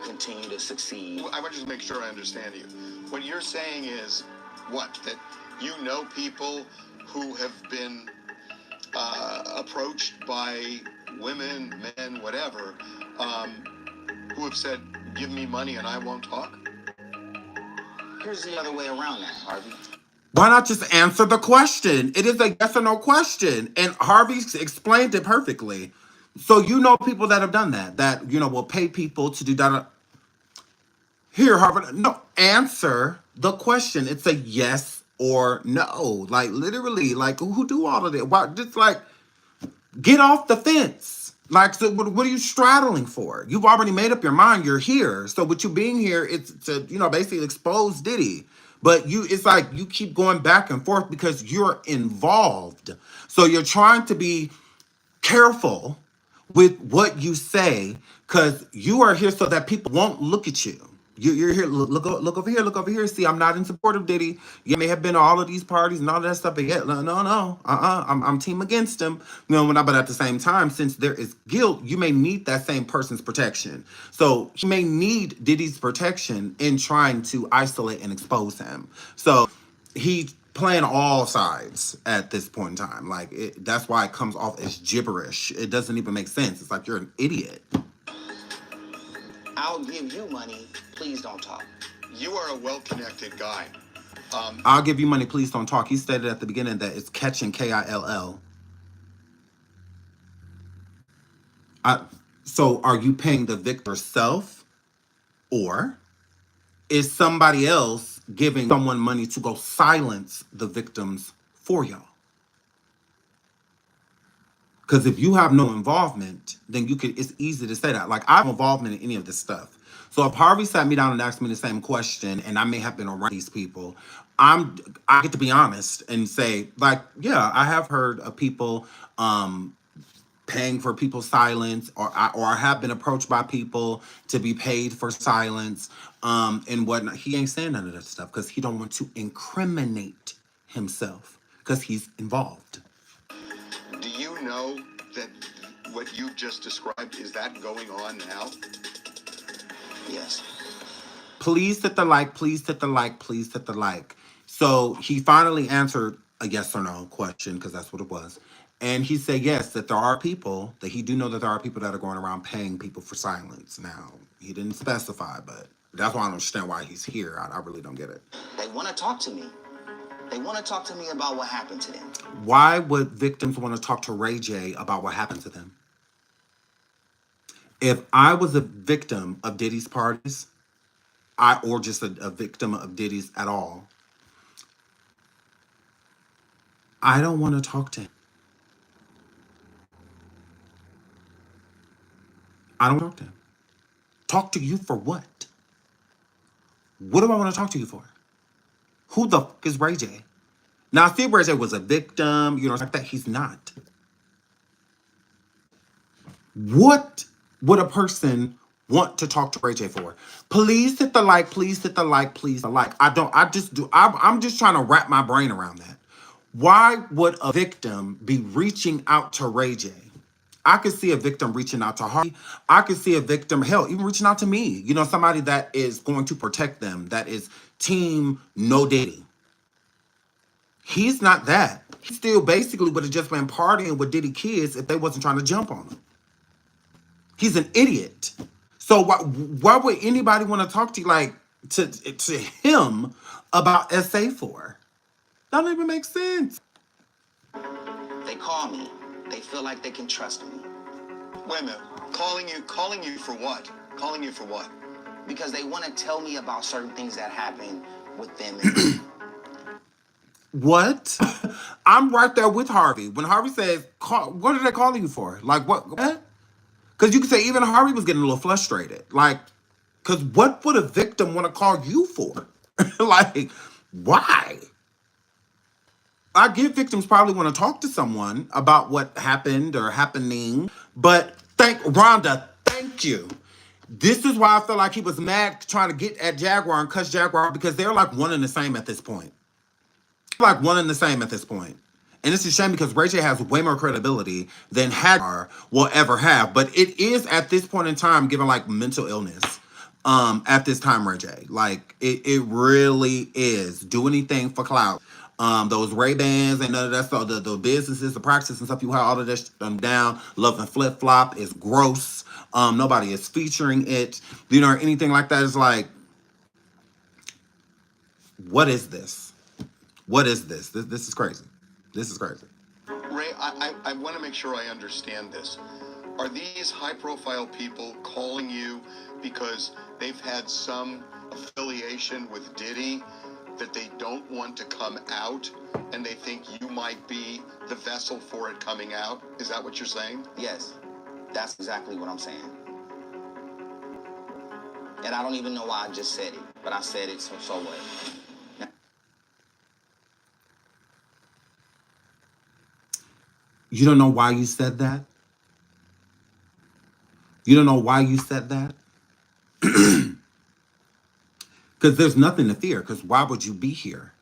continue to succeed. I want you to make sure I understand you. What you're saying is what? That you know people who have been approached by women, men, whatever, who have said, give me money and I won't talk? Here's the other way around that, Harvey. Why not just answer the question? It is a yes or no question. And Harvey explained it perfectly. So you know people that have done that, you know, will pay people to do that. Here, Harvey, no, answer the question. It's a yes or no. Like, literally, like, who do all of that? Why, just like, get off the fence. Like, so what are you straddling for? You've already made up your mind. You're here. So with you being here, it's to, basically expose Diddy. But it's like you keep going back and forth because you're involved. So you're trying to be careful with what you say because you are here so that people won't look at you. You're here. Look over here. Look over here. See, I'm not in support of Diddy. You may have been to all of these parties and all that stuff, but yeah, no. I'm team against him. But at the same time, since there is guilt, you may need that same person's protection. So he may need Diddy's protection in trying to isolate and expose him. So he's playing all sides at this point in time. Like that's why it comes off as gibberish. It doesn't even make sense. It's like you're an idiot. I'll give you money. Please don't talk. You are a well-connected guy. I'll give you money. Please don't talk. He stated at the beginning that it's catching KILL. So are you paying the victor self, or is somebody else giving someone money to go silence the victims for y'all? Because if you have no involvement, then it's easy to say that. Like, I have involvement in any of this stuff. So if Harvey sat me down and asked me the same question, and I may have been around these people, I get to be honest and say, like, yeah, I have heard of people paying for people's silence, or I have been approached by people to be paid for silence, and whatnot. He ain't saying none of that stuff because he don't want to incriminate himself because he's involved. Do you know that what you just described, is that going on now? Yes. Please hit the like, please hit the like, please hit the like. So he finally answered a yes or no question, because that's what it was. And he said yes, that there are people, that he do know that there are people that are going around paying people for silence. Now, he didn't specify, but that's why I don't understand why he's here. I really don't get it. They want to talk to me. They want to talk to me about what happened to them. Why would victims want to talk to Ray J about what happened to them? If I was a victim of Diddy's parties, or just a victim of Diddy's at all, I don't want to talk to him. I don't talk to him. Talk to you for what? What do I want to talk to you for? Who the fuck is Ray J? Now, I see Ray J was a victim, like that. He's not. What would a person want to talk to Ray J for? Please hit the like, please hit the like, please the like. I'm just trying to wrap my brain around that. Why would a victim be reaching out to Ray J? I could see a victim reaching out to Harvey. I could see a victim, hell, even reaching out to me. Somebody that is going to protect them, that is team no Diddy. He's not that. He still basically would have just been partying with Diddy kids if they wasn't trying to jump on him. He's an idiot. So why would anybody want to talk to you like to him about SA for? That don't even make sense. They call me. They feel like they can trust me. Wait a minute. Calling you for what? Calling you for what? Because they want to tell me about certain things that happen with them and me. What? I'm right there with Harvey. When Harvey says, what are they calling you for? Like, what? Because you could say even Harvey was getting a little frustrated. Like, because what would a victim want to call you for? Like, why? I get victims probably want to talk to someone about what happened or happening, but Rhonda, thank you. This is why I feel like he was mad trying to get at Jaguar and cuss Jaguar, because they're like one and the same at this point. Like one and the same at this point. And it's a shame because Ray J has way more credibility than Jaguar will ever have. But it is at this point in time, given like mental illness, at this time, Ray J. Like it really is. Do anything for clout. Those Ray-Bans and none of that stuff, the businesses, the practices and stuff, you have all of this down. Love and Flip Flop is gross. Nobody is featuring it. Anything like that is like, what is this? What is this? This is crazy. This is crazy. Ray, I want to make sure I understand this. Are these high-profile people calling you because they've had some affiliation with Diddy that they don't want to come out, and they think you might be the vessel for it coming out? Is that what you're saying? Yes. That's exactly what I'm saying. And I don't even know why I just said it, but I said it, so what? You don't know why you said that? You don't know why you said that? Because there's nothing to fear, because why would you be here?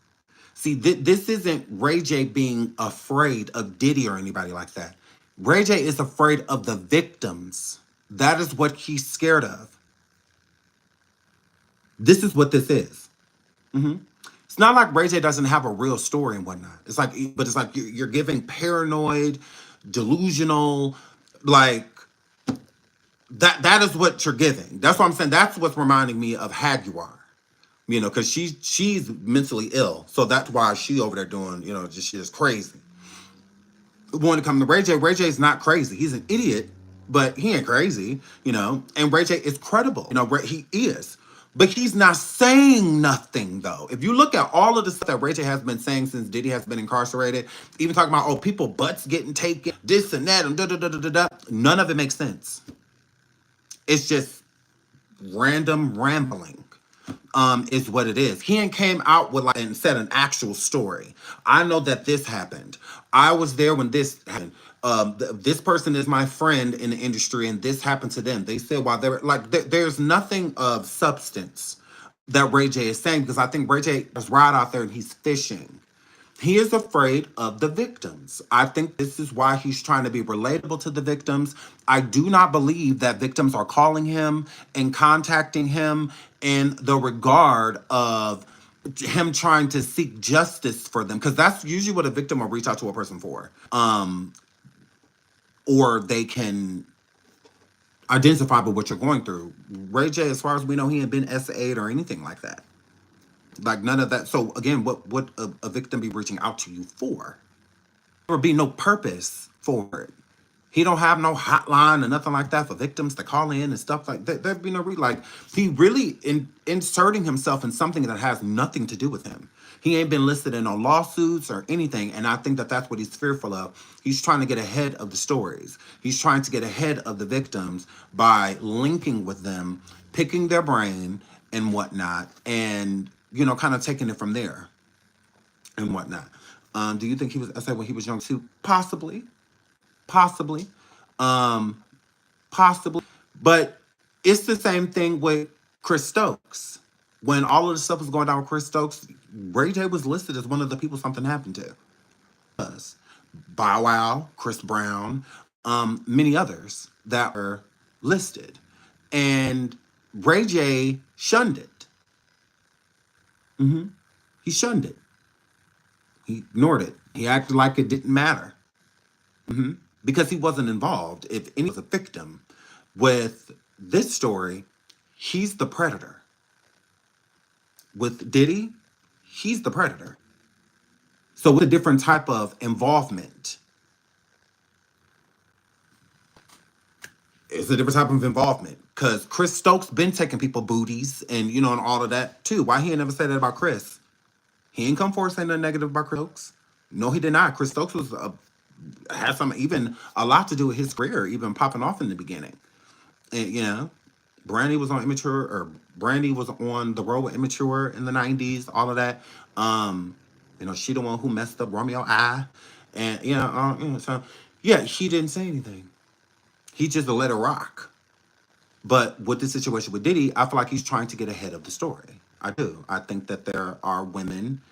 See, this isn't Ray J being afraid of Diddy or anybody like that. Ray J is afraid of the victims. That is what he's scared of. This is what this is. It's not like Ray J doesn't have a real story and whatnot. It's like, but it's like you're giving paranoid, delusional, like that is what you're giving. That's what I'm saying. That's what's reminding me of Jaguar. You know, because she's mentally ill, so that's why she over there doing, you know, just shit is crazy. When it comes to Ray J is not crazy. He's an idiot, but he ain't crazy, you know. And Ray J is credible, you know. He is, but he's not saying nothing though. If you look at all of the stuff that Ray J has been saying since Diddy has been incarcerated, even talking about people butts getting taken, this and that, and da da da da da da, none of it makes sense. It's just random rambling. Is what it is. He ain't came out with like and said an actual story. I know that this happened. I was there when this happened. This person is my friend in the industry, and this happened to them. They said while they're like, there's nothing of substance that Ray J is saying, because I think Ray J is right out there and he's fishing. He is afraid of the victims. I think this is why he's trying to be relatable to the victims. I do not believe that victims are calling him and contacting him in the regard of him trying to seek justice for them, because that's usually what a victim will reach out to a person for. Or they can identify with what you're going through. Ray J, as far as we know, he ain't been S8 or anything like that. Like none of that. So again, what would a victim be reaching out to you for? There would be no purpose for it. He don't have no hotline or nothing like that for victims to call in and stuff like that. There'd be no like he really inserting himself in something that has nothing to do with him. He ain't been listed in no lawsuits or anything, and I think that that's what he's fearful of. He's trying to get ahead of the stories. He's trying to get ahead of the victims by linking with them, picking their brain and whatnot, and you know, kind of taking it from there and whatnot. Do you think he was? I said when he was young too, possibly, possibly, um, possibly. But it's the same thing with Chris Stokes. When all of the stuff was going down with Chris Stokes, Ray J was listed as one of the people something happened to. Us, Bow Wow, Chris Brown, many others that were listed, and Ray J shunned it. He shunned it. He ignored it. He acted like it didn't matter because he wasn't involved. If any was a victim with this story, he's the predator. With Diddy, he's the predator. So with a different type of involvement. It's a different type of involvement. Because Chris Stokes been taking people booties and you know and all of that too. Why he ain't never said that about Chris? He ain't come forward saying nothing negative about Chris Stokes. No, he did not. Chris Stokes was had some even a lot to do with his career, even popping off in the beginning. And you know, Brandy was on Immature, or Brandy was on the road with Immature in the '90s. All of that. You know, she the one who messed up Romeo I, and you know, so yeah, he didn't say anything. He just let it rock. But with the situation with Diddy, I feel like he's trying to get ahead of the story. I do. I think that there are women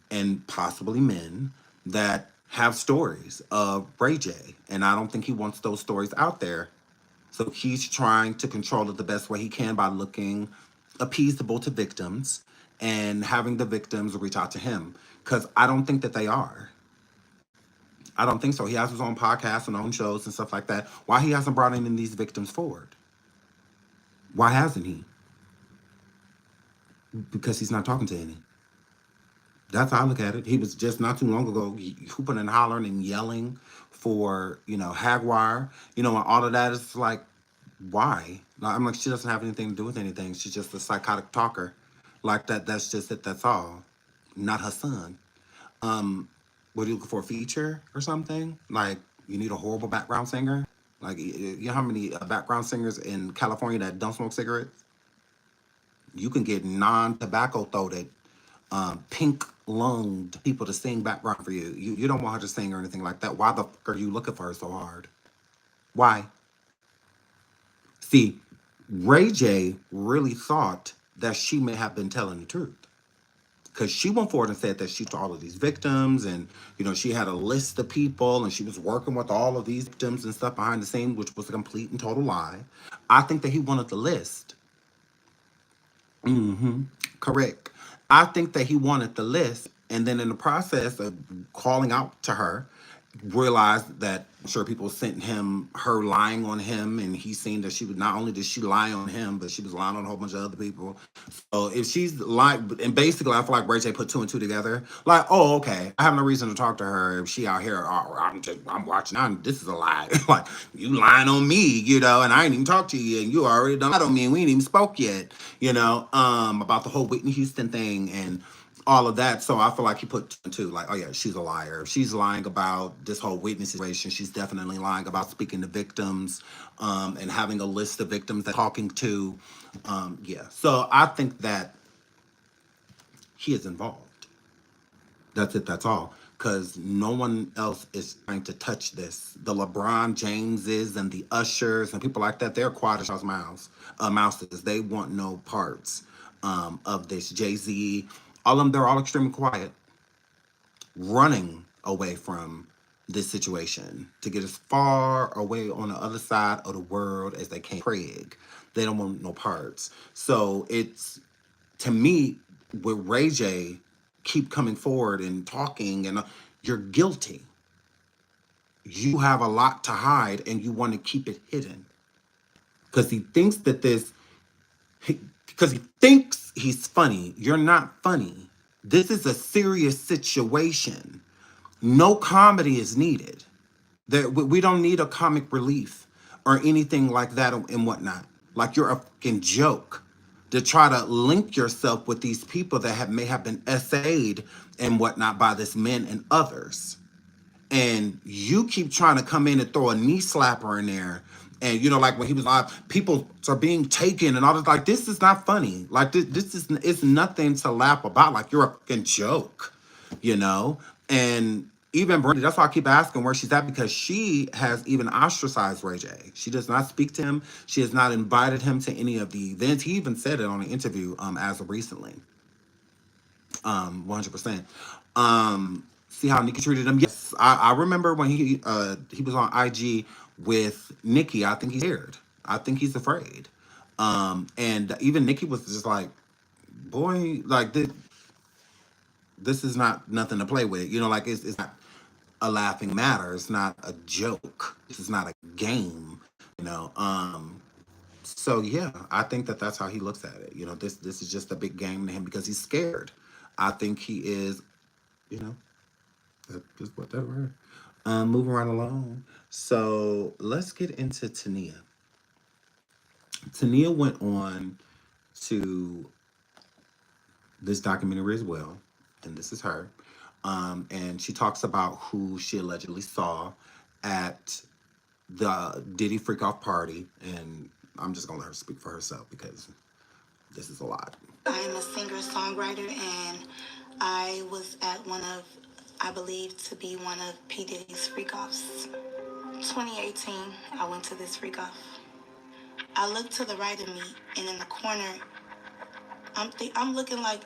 and possibly men that have stories of Ray J, and I don't think he wants those stories out there. So he's trying to control it the best way he can by looking appeasable to victims and having the victims reach out to him. Because I don't think that they are. I don't think so. He has his own podcast and own shows and stuff like that. Why he hasn't brought any of these victims forward? Why hasn't he? Because he's not talking to any. That's how I look at it. He was just not too long ago hooping and hollering and yelling for, you know, Jaguar, you know, and all of that is like, why? I'm like, she doesn't have anything to do with anything. She's just a psychotic talker. Like that, that's just it, that's all. Not her son. What are you looking for, a feature or something? Like, you need a horrible background singer? Like, you know how many background singers in California that don't smoke cigarettes? You can get non-tobacco throated, pink lunged people to sing background for you. You don't want her to sing or anything like that. Why the fuck are you looking for her so hard? Why? See, Ray J really thought that she may have been telling the truth. Because she went forward and said that she saw all of these victims, and she had a list of people, and she was working with all of these victims and stuff behind the scenes, which was a complete and total lie. I think that he wanted the list. Correct. I think that he wanted the list, and then in the process of calling out to her, realized that sure people sent him her lying on him, and he seen that she was not only did she lie on him, but she was lying on a whole bunch of other people. So if she's like, and basically, I feel like Ray J put two and two together. Like, oh, okay, I have no reason to talk to her if she out here. Oh, I'm watching. This is a lie. Like, you lying on me, and I ain't even talked to you, and you already done lied on me, and we ain't even spoke yet. About the whole Whitney Houston thing and all of that. So I feel like he put two and two, like, oh yeah, she's a liar. If she's lying about this whole Whitney situation, she's definitely lying about speaking to victims, and having a list of victims that talking to. Yeah. So I think that he is involved. That's it. That's all. Because no one else is trying to touch this. The LeBron Jameses and the Ushers and people like that, they're quiet as mouses. They want no parts of this. Jay-Z, all of them, they're all extremely quiet, running away from this situation to get as far away on the other side of the world as they can. Craig, they don't want no parts. So it's, to me, with Ray J keep coming forward and talking, and you're guilty. You have a lot to hide, and you want to keep it hidden because he thinks that because he thinks he's funny. You're not funny. This is a serious situation. No comedy is needed. We don't need a comic relief or anything like that and whatnot. Like, you're a fucking joke to try to link yourself with these people that may have been SA'd and whatnot by this men and others. And you keep trying to come in and throw a knee slapper in there. And like when he was live, people are being taken and all this. Like, this is not funny. Like, this is, it's nothing to laugh about. Like, you're a fucking joke, And even Brandy, that's why I keep asking where she's at, because she has even ostracized Ray J. She does not speak to him. She has not invited him to any of the events. He even said it on an interview as of recently. 100%. See how Nikki treated him? Yes, I remember when he was on IG with Nikki. I think he's scared. I think he's afraid. And even Nikki was just like, boy, like this is not nothing to play with. Like, it's not a laughing matter. It's not a joke. This is not a game. You know. So yeah, I think that that's how he looks at it. This is just a big game to him because he's scared. I think he is. You know, just whatever. Moving right along. So let's get into Tanea. Tanea went on to this documentary as well, and this is her. And she talks about who she allegedly saw at the Diddy freak off party, and I'm just gonna let her speak for herself because this is a lot. I am a singer-songwriter, and I was at I believe to be one of P. Diddy's freak-offs. 2018, I went to this freak-off. I looked to the right of me, and in the corner, I'm looking like,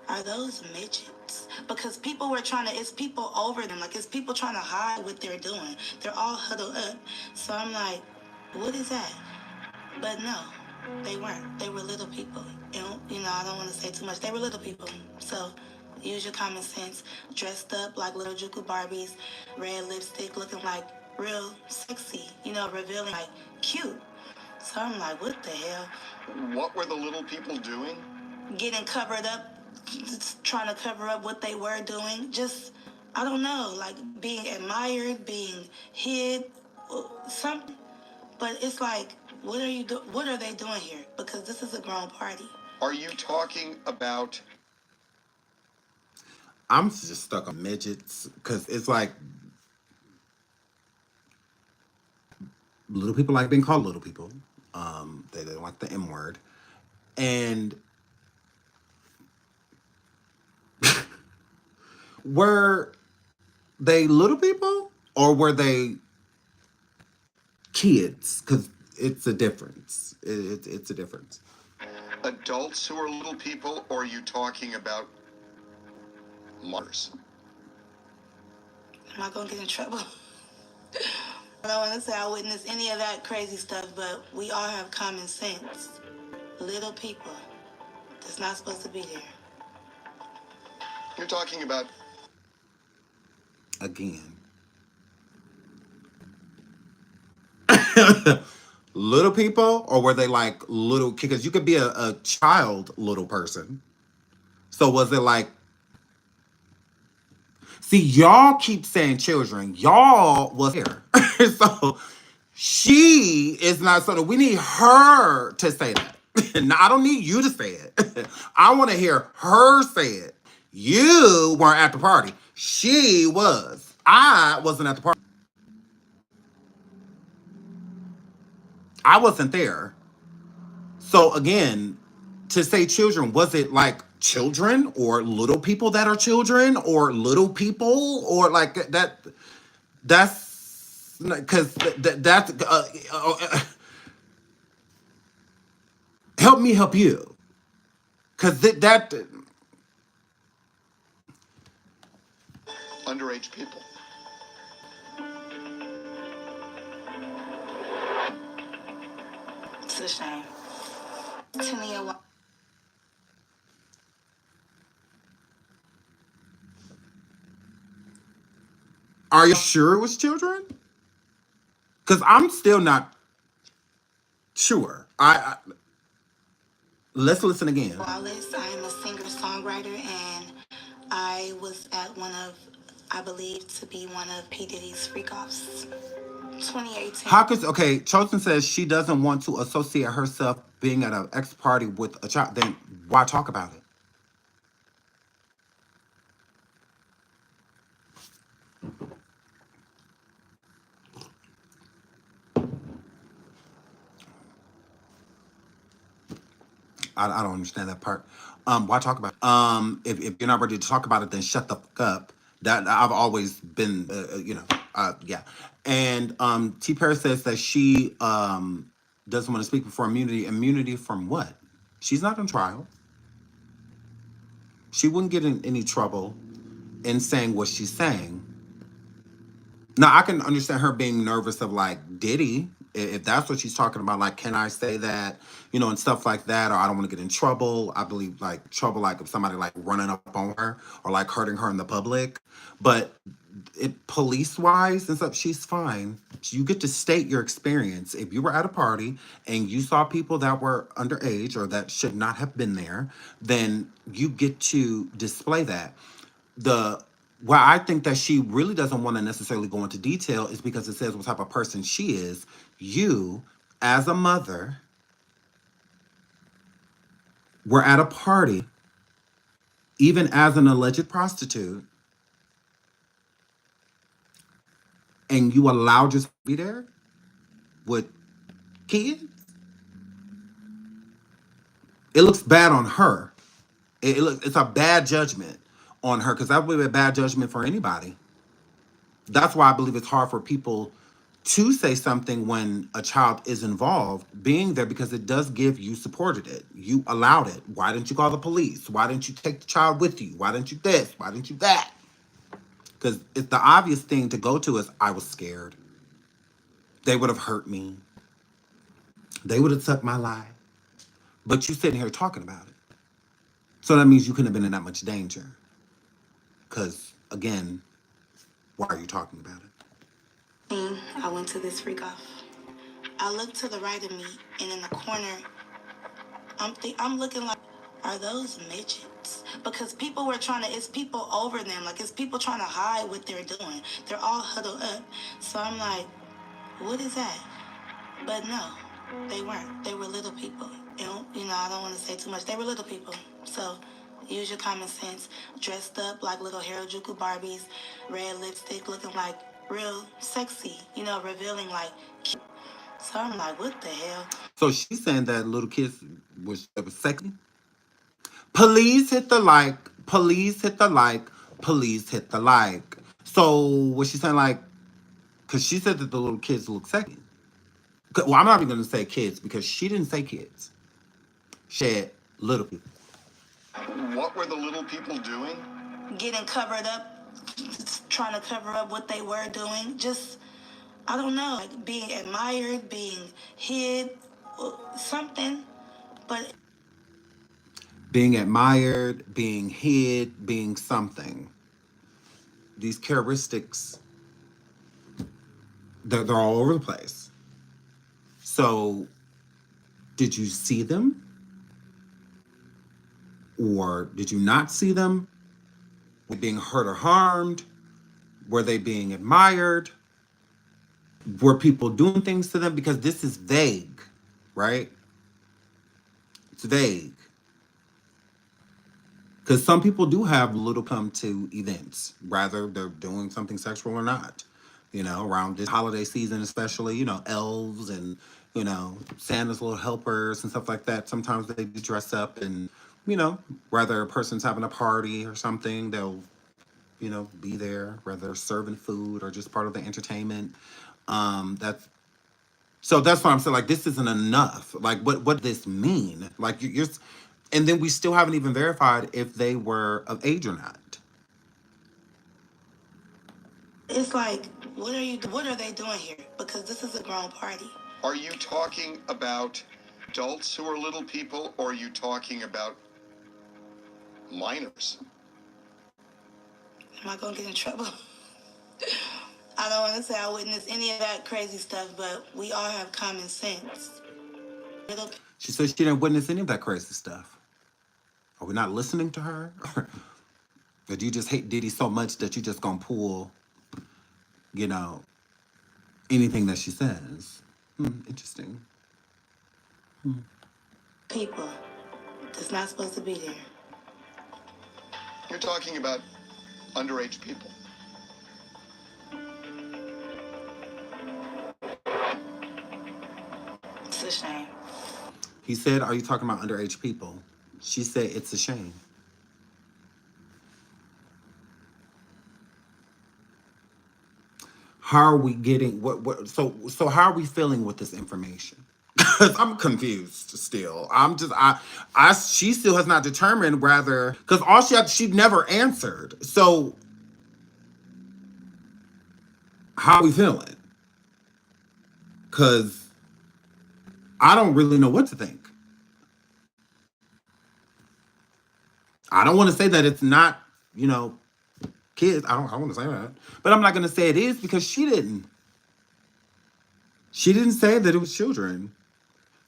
are those midgets? Because it's people over them. Like, it's people trying to hide what they're doing. They're all huddled up. So I'm like, what is that? But no, they weren't. They were little people. And, I don't want to say too much. They were little people. So use your common sense. Dressed up like little Juku Barbies, red lipstick, looking like real sexy, revealing, like, cute. So I'm like, what the hell? What were the little people doing? Getting covered up, just trying to cover up what they were doing. Just, I don't know, like being admired, being hid, something. But it's like, what are they doing here? Because this is a grown party. Are you talking about? I'm just stuck on midgets because it's like Little people like being called little people. They don't like the M word. And were they little people or were they kids? Because it's a difference. It's a difference. Adults who are little people, or are you talking about mothers? Am I gonna get in trouble? I don't want to say I witnessed any of that crazy stuff, but we all have common sense. Little people that's not supposed to be there. You're talking about Again. Little people, or were they like little? Because you could be a child little person. So was it like? See, y'all keep saying children. Y'all was here, so she is not something. We need her to say that. Now, I don't need you to say it. I want to hear her say it. You weren't at the party. She was. I wasn't at the party. I wasn't there. So again, to say children, was it like children or little people that are children or little people or like that? That's because that's help me help you because that underage people. It's a shame. Tanea. are you sure it was children? Because I'm still not sure. I let's listen again. Wallace. I am a singer-songwriter, and I was at one of, I believe to be one of P. Diddy's freak-offs. 2018. How could okay? Chosen says she doesn't want to associate herself being at an ex party with a child. Then why talk about it? I don't understand that part. Why talk about it? If you're not ready to talk about it, then shut the fuck up. That I've always been, yeah. And T. Paris says that she doesn't want to speak before immunity. Immunity from what? She's not on trial. She wouldn't get in any trouble in saying what she's saying. Now I can understand her being nervous of like Diddy, if that's what she's talking about. Like, can I say that, and stuff like that, or I don't want to get in trouble. I believe like trouble, like if somebody like running up on her or like hurting her in the public. But police wise and stuff, she's fine. You get to state your experience. If you were at a party and you saw people that were underage or that should not have been there, then you get to display that. The Why I think that she really doesn't want to necessarily go into detail is because it says what type of person she is. You, as a mother, were at a party, even as an alleged prostitute, and you allowed yourself to be there with kids. It looks bad on her. It's a bad judgment on her because that would be a bad judgment for anybody. That's why I believe it's hard for people to say something when a child is involved being there because it does give you supported it. You allowed it. Why didn't you call the police? Why didn't you take the child with you? Why didn't you this? Why didn't you that? Because it's the obvious thing to go to is I was scared. They would have hurt me. They would have took my life. But you sitting here talking about it. So that means you couldn't have been in that much danger. Because again, why are you talking about it? I went to this freak off. I looked to the right of me, and in the corner, I'm looking like, are those midgets? Because people were it's people over them. Like, it's people trying to hide what they're doing. They're all huddled up. So I'm like, what is that? But no, they weren't. They were little people. I don't want to say too much. They were little people. So use your common sense. Dressed up like little Harajuku Barbies, red lipstick, looking like real sexy, revealing like. So I'm like, what the hell? So she's saying that little kids was sexy. Please hit the like. Please hit the like. Please hit the like. So was she saying like? Because she said that the little kids look sexy. Well, I'm not even going to say kids because she didn't say kids. She said little people. What were the little people doing? Getting covered up, trying to cover up what they were doing. Just, I don't know, like being admired, being hid, something. But Being admired, being hid, being something. These characteristics, they're all over the place. So, did you see them? Or did you not see them? Were they being hurt or harmed? Were they being admired? Were people doing things to them? Because this is vague, right? It's vague. Because some people do have little come to events, rather they're doing something sexual or not. You know, around this holiday season, especially, you know, elves and, you know, Santa's little helpers and stuff like that. Sometimes they dress up and, you know, whether a person's having a party or something, they'll, you know, be there, whether serving food or just part of the entertainment. That's so that's why I'm saying like this isn't enough. Like what does this mean? Like you're and then we still haven't even verified if they were of age or not. it's like, what are they doing here? Because this is a grown party. Are you talking about adults who are little people, or are you talking about minors? Am I gonna get in trouble? I don't want to say I witnessed any of that crazy stuff, but we all have common sense. She said she didn't witness any of that crazy stuff. Are we not listening to her? Or do you just hate Diddy so much that you just gonna pull, you know, anything that she says? Interesting. People that's not supposed to be there. You're talking about underage people. It's a shame. He said, are you talking about underage people? She said, it's a shame. How are we getting so how are we feeling with this information? Because I'm confused still. She still has not determined whether, because all she never answered. So how are we feeling? Because I don't really know what to think. I don't want to say that it's not, you know, kids. I don't want to say that. But I'm not going to say it is because she didn't. She didn't say that it was children.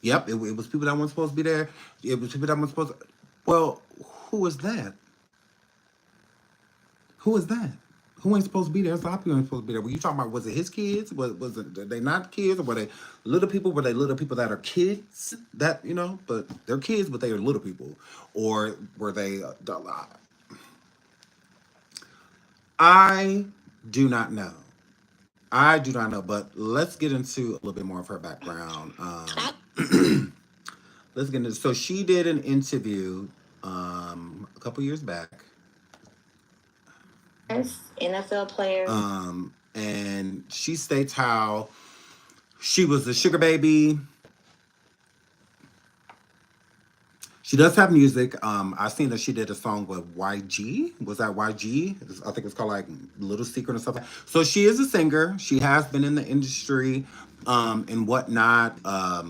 Yep, it was people that weren't supposed to be there. It was people that weren't supposed to. Well, who was that? Who was that? Who ain't supposed to be there? There's a lot of people ain't supposed to be there. Were you talking about, was it his kids? Was it, are they not kids? Or were they little people? Were they little people that are kids? That, you know, but they're kids, but they are little people. Or were they... I do not know. I do not know, but let's get into a little bit more of her background. Let's get into, so she did an interview a couple years back. NFL player. And she states how she was a sugar baby. She does have music. I seen that she did a song with YG. Was that YG? I think it's called like Little Secret or something. So she is a singer. She has been in the industry and whatnot. I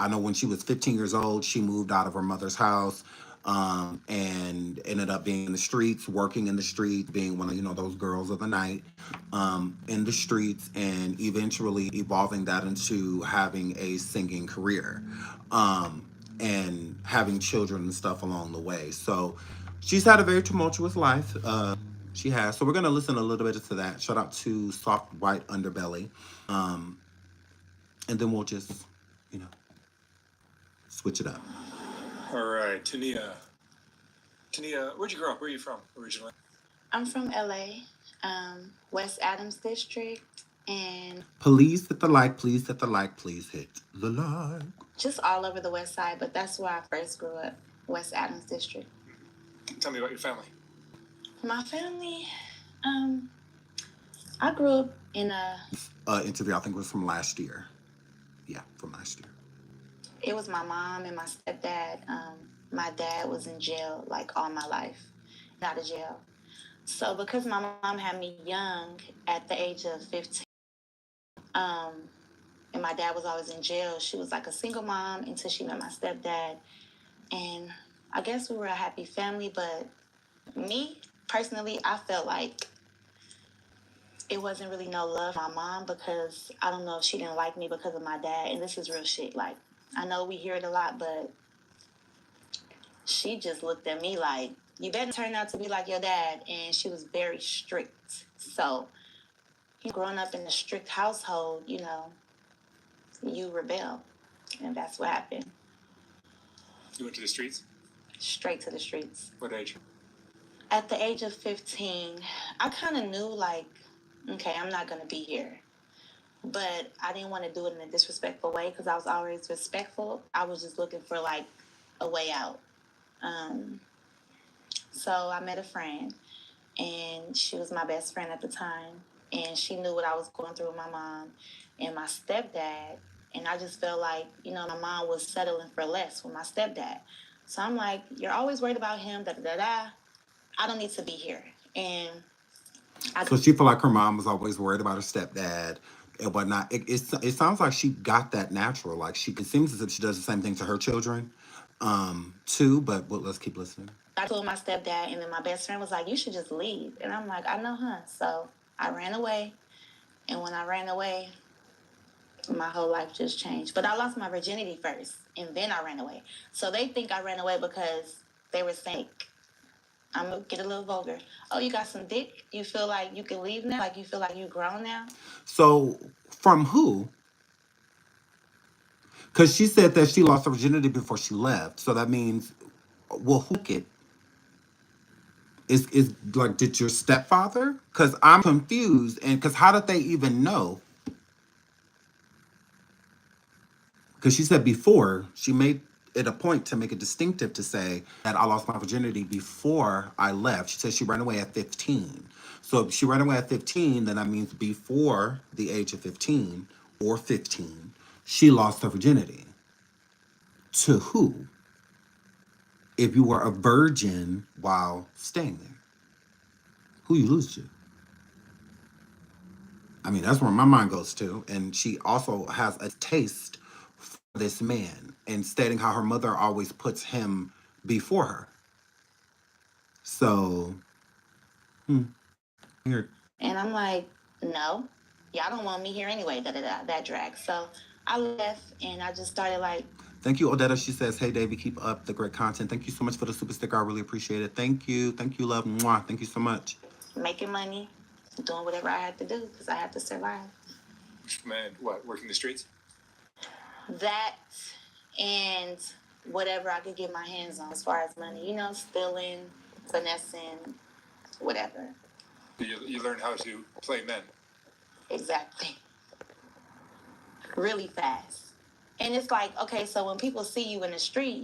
know when she was 15 years old, she moved out of her mother's house and ended up being in the streets, working in the streets, being one of, you know, those girls of the night in the streets, and eventually evolving that into having a singing career and having children and stuff along the way. So she's had a very tumultuous life. She has. So we're going to listen a little bit to that. Shout out to Soft White Underbelly. And then we'll just, you know, switch it up. All right, Tanea. Tanea, where'd you grow up? Where are you from originally? I'm from LA, West Adams District. And Please hit the like, please hit the like, please hit the like. just all over the West Side, but that's where I first grew up, West Adams District. Tell me about your family. My family, I grew up in a... Interview, I think it was from last year. Yeah, from last year. It was my mom and my stepdad. My dad was in jail like all my life, out of jail. So because my mom had me young at the age of 15, and my dad was always in jail, she was like a single mom until she met my stepdad. And I guess we were a happy family, but me, personally, I felt like it wasn't really no love for my mom because I don't know if she didn't like me because of my dad. And this is real shit. Like, I know we hear it a lot, but she just looked at me like, you better turn out to be like your dad. And she was very strict. So, growing up in a strict household, you rebel. And that's what happened. You went to the streets? Straight to the streets. What age? At the age of 15, I kind of knew, like, okay, I'm not going to be here. But I didn't want to do it in a disrespectful way because I was always respectful. I was just looking for, like, a way out. So I met a friend, and she was my best friend at the time. And she knew what I was going through with my mom and my stepdad. And I just felt like, my mom was settling for less with my stepdad. So I'm like, you're always worried about him, da-da-da-da. I don't need to be here. And So she felt like her mom was always worried about her stepdad and whatnot. It sounds like she got that natural. Like it seems as if she does the same thing to her children, too. But let's keep listening. I told my stepdad, and then my best friend was like, you should just leave. And I'm like, I know, huh? So I ran away. And when I ran away, my whole life just changed. But I lost my virginity first, and then I ran away. So they think I ran away because they were saying, I'm going to get a little vulgar. Oh, you got some dick? You feel like you can leave now? Like you feel like you grown now? So from who? Because she said that she lost her virginity before she left. So that means, well, who it? Is like, did your stepfather? Because I'm confused. And because how did they even know? Because she said before, she made it a point to make it distinctive to say that I lost my virginity before I left. She said she ran away at 15. So if she ran away at 15, then that means before the age of 15 or 15, she lost her virginity. To who? If you were a virgin while staying there, who you lose to? I mean, that's where my mind goes to. And she also has a taste for this man and stating how her mother always puts him before her. So, here. And I'm like, no, y'all don't want me here anyway, that drag. So I left, and I just started like... Thank you, Odetta. She says, hey, Davey, keep up the great content. Thank you so much for the super sticker. I really appreciate it. Thank you. Thank you, love. Mwah. Thank you so much. Making money, doing whatever I had to do because I had to survive. Man, what, working the streets? That and whatever I could get my hands on as far as money, stealing, finessing, whatever. You learn how to play men. Exactly. Really fast. And it's like, okay, so when people see you in the street,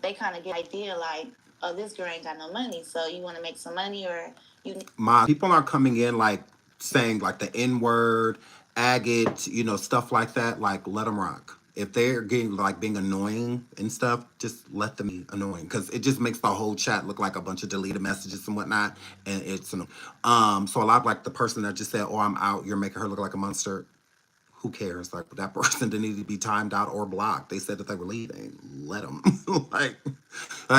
they kind of get an idea like, oh, this girl ain't got no money, so you want to make some money, or you... My people are coming in like saying like the N-word, agate, stuff like that. Like, let them rock. If they're getting like being annoying and stuff, just let them be annoying because it just makes the whole chat look like a bunch of deleted messages and whatnot. And it's so a lot like the person that just said, "Oh, I'm out. You're making her look like a monster." Who cares? Like, that person didn't need to be timed out or blocked. They said that they were leaving. Let them.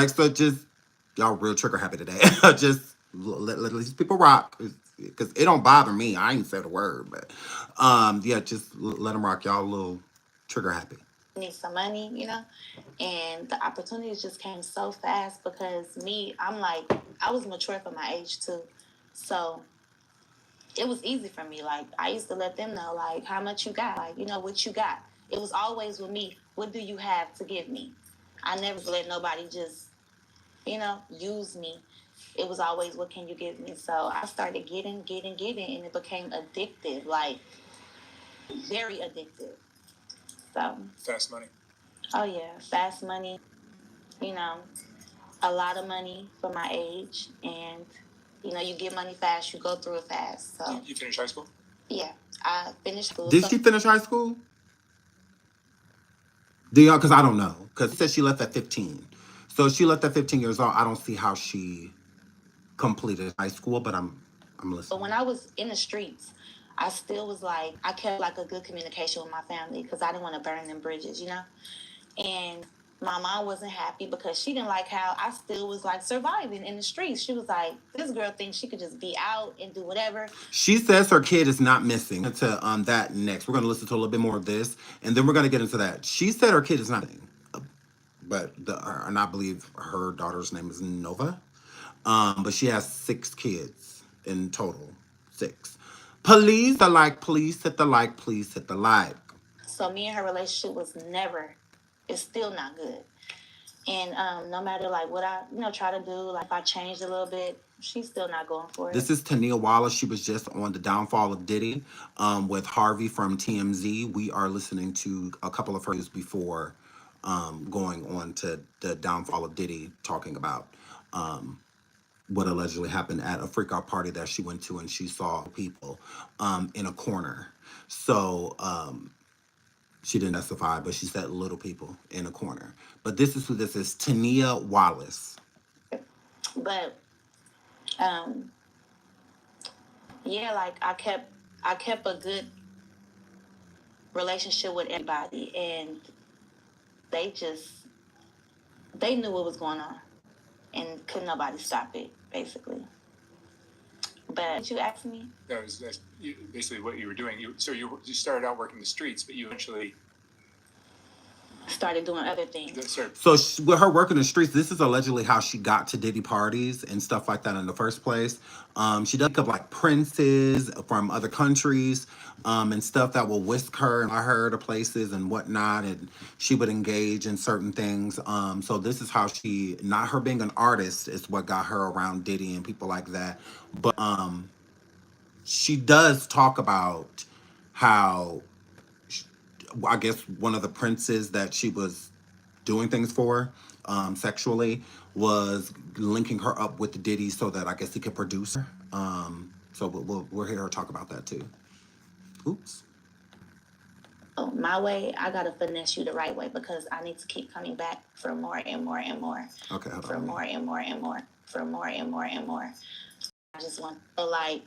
So just y'all real trigger happy today. Just let these people rock because it don't bother me. I ain't said a word, but yeah, just let them rock. Y'all a little trigger happy. Need some money, and the opportunities just came so fast because I'm like, I was mature for my age too, so it was easy for me. Like, I used to let them know, like, how much you got, like, what you got. It was always with me, what do you have to give me? I never let nobody just, use me. It was always, what can you give me? So I started getting, and it became addictive. Like, Very addictive. So, Fast money. oh yeah, fast money, you know, a lot of money for my age. And, you know, you get money fast, you go through it fast. So, You finished high school? yeah, I finished school. Did she finish high school? Do y'all? Because I don't know. Because it says she left at 15. So she left at 15 years old. I don't see how she completed high school, but I'm listening. But when I was in the streets, I still was like, I kept like a good communication with my family because I didn't want to burn them bridges, you know? And my mom wasn't happy because she didn't like how I still was like surviving in the streets. She was like, this girl thinks she could just be out and do whatever. She says her kid is not missing. To that next. We're going to listen to a little bit more of this, and then we're going to get into that. She said her kid is not missing. But and I believe her daughter's name is Nova. But she has 6 kids in total. 6. Please the like, please hit the like, please hit the like. So me and her relationship was never, it's still not good. And no matter like what I, you know, try to do, like if I changed a little bit, she's still not going for it. This is Tanea Wallace. She was just on the downfall of Diddy with Harvey from TMZ. We are listening to a couple of her videos before going on to the downfall of Diddy, talking about what allegedly happened at a freak out party that she went to, and she saw people in a corner. So she didn't testify, but she said little people in a corner. But this is who this is, Tanea Wallace. But yeah, like I kept a good relationship with everybody, and they knew what was going on, and couldn't nobody stop it, basically. But you asked me? That's basically what you were doing. You started out working the streets, but you eventually started doing other things. So with her working the streets, this is allegedly how she got to Diddy parties and stuff like that in the first place. She does pick up like princes from other countries and stuff that will whisk her and fly her to places and whatnot, and she would engage in certain things. So this is how she, not her being an artist is what got her around Diddy and people like that, but she does talk about how, I guess, one of the princes that she was doing things for sexually was linking her up with Diddy so that I guess he could produce her. So we'll hear her talk about that too. Oops. Oh, my way, I gotta finesse you the right way because I need to keep coming back for more and more and more. Okay. Hold for on. More and more and more. For more and more and more. I just want, so like,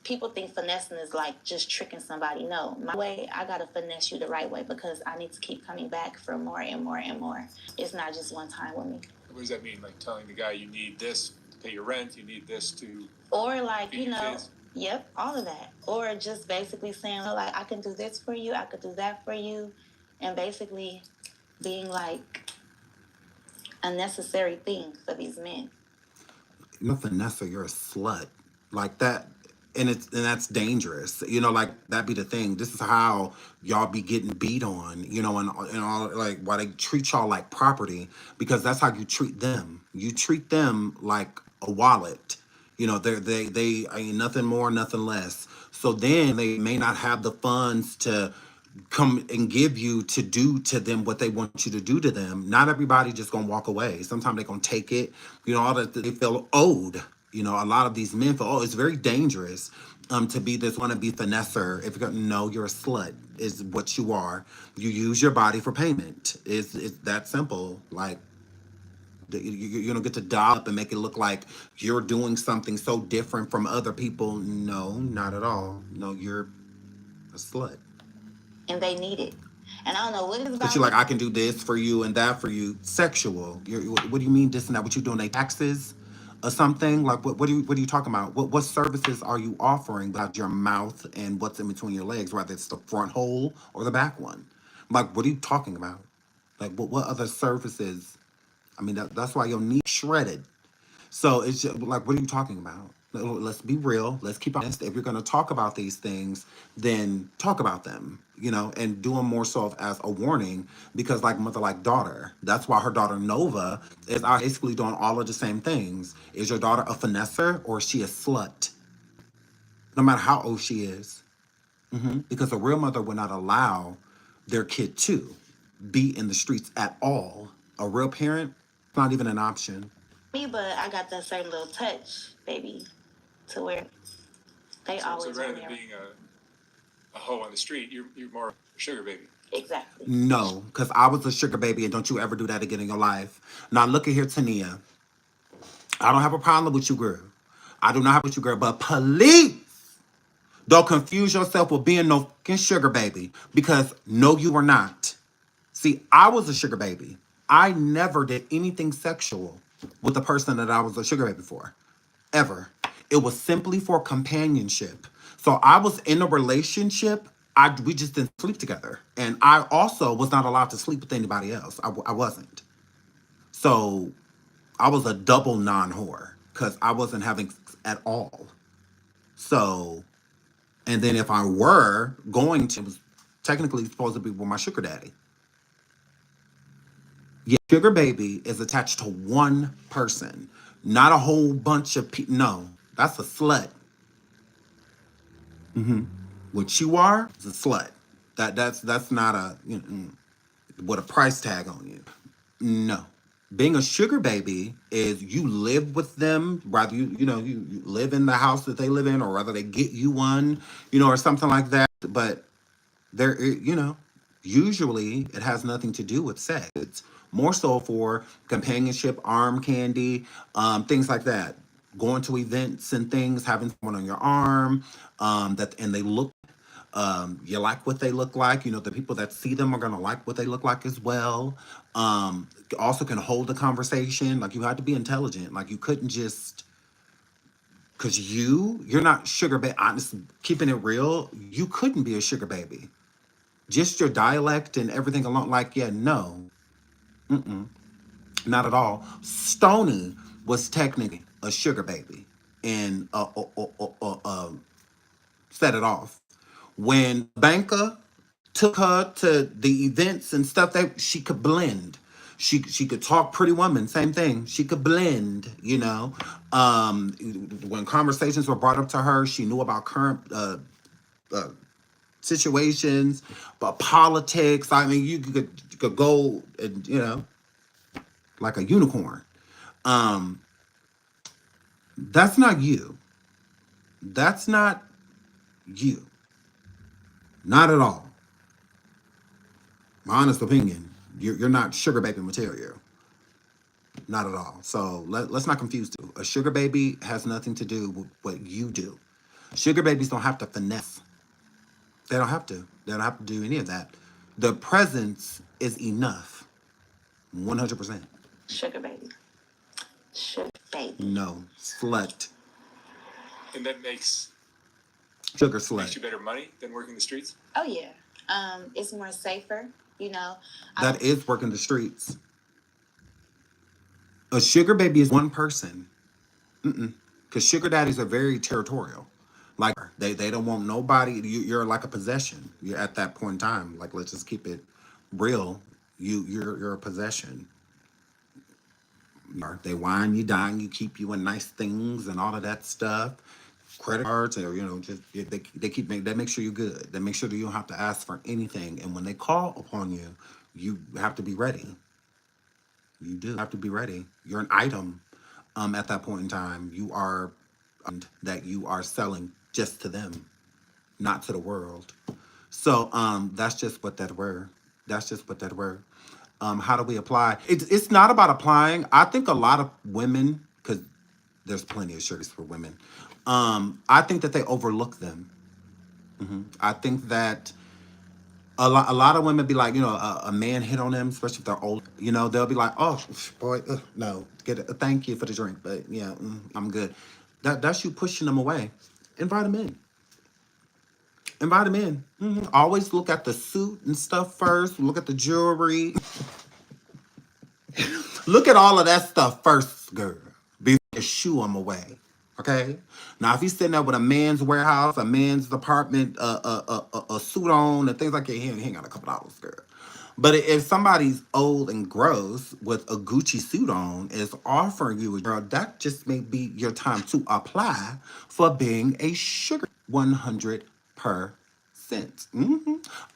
people think finessing is like just tricking somebody. No, my way, I gotta finesse you the right way because I need to keep coming back for more and more and more. It's not just one time with me. What does that mean? Like telling the guy you need this to pay your rent, you need this to, or like, feed you know, kids? Yep, all of that. Or just basically saying, well, like, I can do this for you, I could do that for you, and basically being like a necessary thing for these men. You're Vanessa, you're a slut. Like that. And that's dangerous, you know. Like that be the thing. This is how y'all be getting beat on, you know, and all, like, why they treat y'all like property, because that's how you treat them. You treat them like a wallet, you know. They ain't nothing more, nothing less. So then they may not have the funds to come and give you to do to them what they want you to do to them. Not everybody just gonna walk away. Sometimes they gonna take it, you know, all that they feel owed. You know, a lot of these men feel, oh, it's very dangerous to be this wannabe finesser. If you're gonna know, you're a slut, is what you are. You use your body for payment. It's that simple. Like, you don't get to doll up and make it look like you're doing something so different from other people. No, not at all. No, you're a slut. And they need it. And I don't know what it's about. But you're like, I can do this for you and that for you. Sexual. What do you mean this and that? What you doing? They taxes or something? Like what are you talking about? What services are you offering about your mouth and what's in between your legs, whether it's the front hole or the back one? Like, what are you talking about? Like, what other services? I mean, that's why your knee shredded. So it's just, like, what are you talking about? Let's be real. Let's keep honest. If you're going to talk about these things, then talk about them, you know, and do them more so as a warning, because like mother, like daughter. That's why her daughter Nova is basically doing all of the same things. Is your daughter a finesser or is she a slut? No matter how old she is. Because a real mother would not allow their kid to be in the streets at all. A real parent, not even an option. Me, but I got that certain little touch, baby, to where they So always rather want than me being a hoe on the street, you're more a sugar baby. exactly. No, because I was a sugar baby, and don't you ever do that again in your life. Now, look at here, Tanea. I don't have a problem with you, girl. I do not have with you, girl. But please don't confuse yourself with being no fucking sugar baby. Because no, you are not. See, I was a sugar baby. I never did anything sexual with the person that I was a sugar baby for. Ever. It was simply for companionship. So I was in a relationship. We just didn't sleep together. And I also was not allowed to sleep with anybody else. I wasn't. So I was a double non-whore because I wasn't having sex at all. So, and then if I were going to, it was technically supposed to be with my sugar daddy. Yeah, sugar baby is attached to one person, not a whole bunch of people. No, that's a slut. What you are is a slut. That's not a with a price tag on you. No. Being a sugar baby is you live with them, rather you live in the house that they live in, or rather they get you one, or something like that. But there, usually it has nothing to do with sex. It's more so for companionship, arm candy, things like that. Going to events and things, having someone on your arm, and they look you like what they look like. The people that see them are gonna like what they look like as well. Also can hold a conversation. Like you had to be intelligent. Like you couldn't just because you're not sugar baby. Honestly, keeping it real, you couldn't be a sugar baby. Just your dialect and everything along. Like yeah, no, not at all. Stony was technically a sugar baby, and set it off when banker took her to the events and stuff that she could blend. She could talk pretty woman, same thing. She could blend. When conversations were brought up to her, she knew about current uh, situations, but politics. I mean, you could go and like a unicorn. Um, that's not you. That's not you. Not at all. My honest opinion, you're not sugar baby material. Not at all. So let's not confuse two. A sugar baby has nothing to do with what you do. Sugar babies don't have to finesse. They don't have to. They don't have to do any of that. The presence is enough. 100%. Sugar baby. Sugar baby. No. Slut. And that makes Sugar you slut. better money than working the streets. Oh yeah. It's more safer, That is working the streets. A sugar baby is one person. Because sugar daddies are very territorial. Like they don't want nobody. You're like a possession. You're at that point in time. Like let's just keep it real. You're a possession. They wine you, dine you, keep you in nice things and all of that stuff. Credit cards, or just they make sure you're good. They make sure that you don't have to ask for anything. And when they call upon you, you have to be ready. You do have to be ready. You're an item. At that point in time, you are that you are selling just to them, not to the world. So that's just what that were. That's just what that were. How do we apply? It's not about applying. I think a lot of women, because there's plenty of sugars for women. I think that they overlook them. I think that a lot of women be like, a man hit on them, especially if they're old. They'll be like, oh, boy, no, thank you for the drink, but yeah, I'm good. That's you pushing them away. Invite them in. Invite them in. Always look at the suit and stuff first. Look at the jewelry. Look at all of that stuff first, girl. Before you shoo them away. Okay? Now, if he's sitting there with a man's warehouse, a man's apartment, a suit on, and things like that, he ain't got a couple dollars, girl. But if somebody's old and gross with a Gucci suit on is offering you a girl, that just may be your time to apply for being a sugar 100%. cents.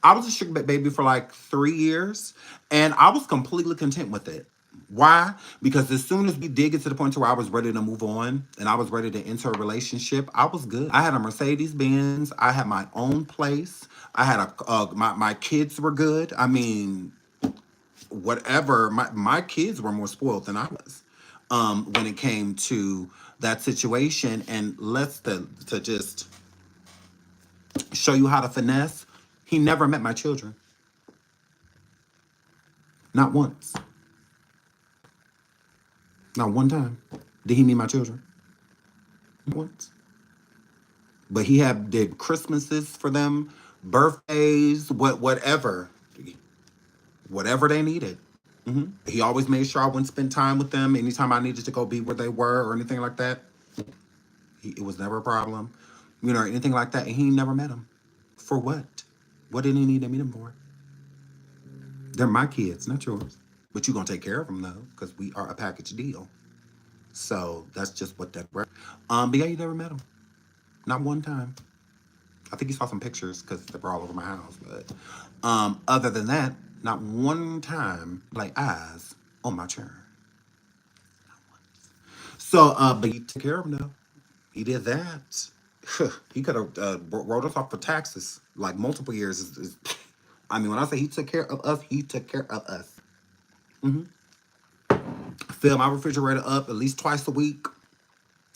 I was a sugar baby for like 3 years, and I was completely content with it. Why? Because as soon as we did get to the point where I was ready to move on and I was ready to enter a relationship, I was good. I had a Mercedes Benz. I had my own place. I had my kids were good. I mean, whatever. My kids were more spoiled than I was when it came to that situation. And to just show you how to finesse. He never met my children. Not once. Not one time did he meet my children. Not once. But he did Christmases for them, birthdays, whatever they needed. He always made sure I wouldn't spend time with them anytime I needed to go be where they were or anything like that. It was never a problem, or anything like that. And he never met them. For what? What did he need to meet them for? They're my kids, not yours. But you're going to take care of them, though, because we are a package deal. So that's just what that was. But yeah, you never met him. Not one time. I think you saw some pictures because they were all over my house. But other than that, not one time lay eyes on my children. So, but he took care of him, though. He did that. He could have wrote us off for taxes like multiple years. I mean, when I say he took care of us, he took care of us. Fill my refrigerator up at least twice a week.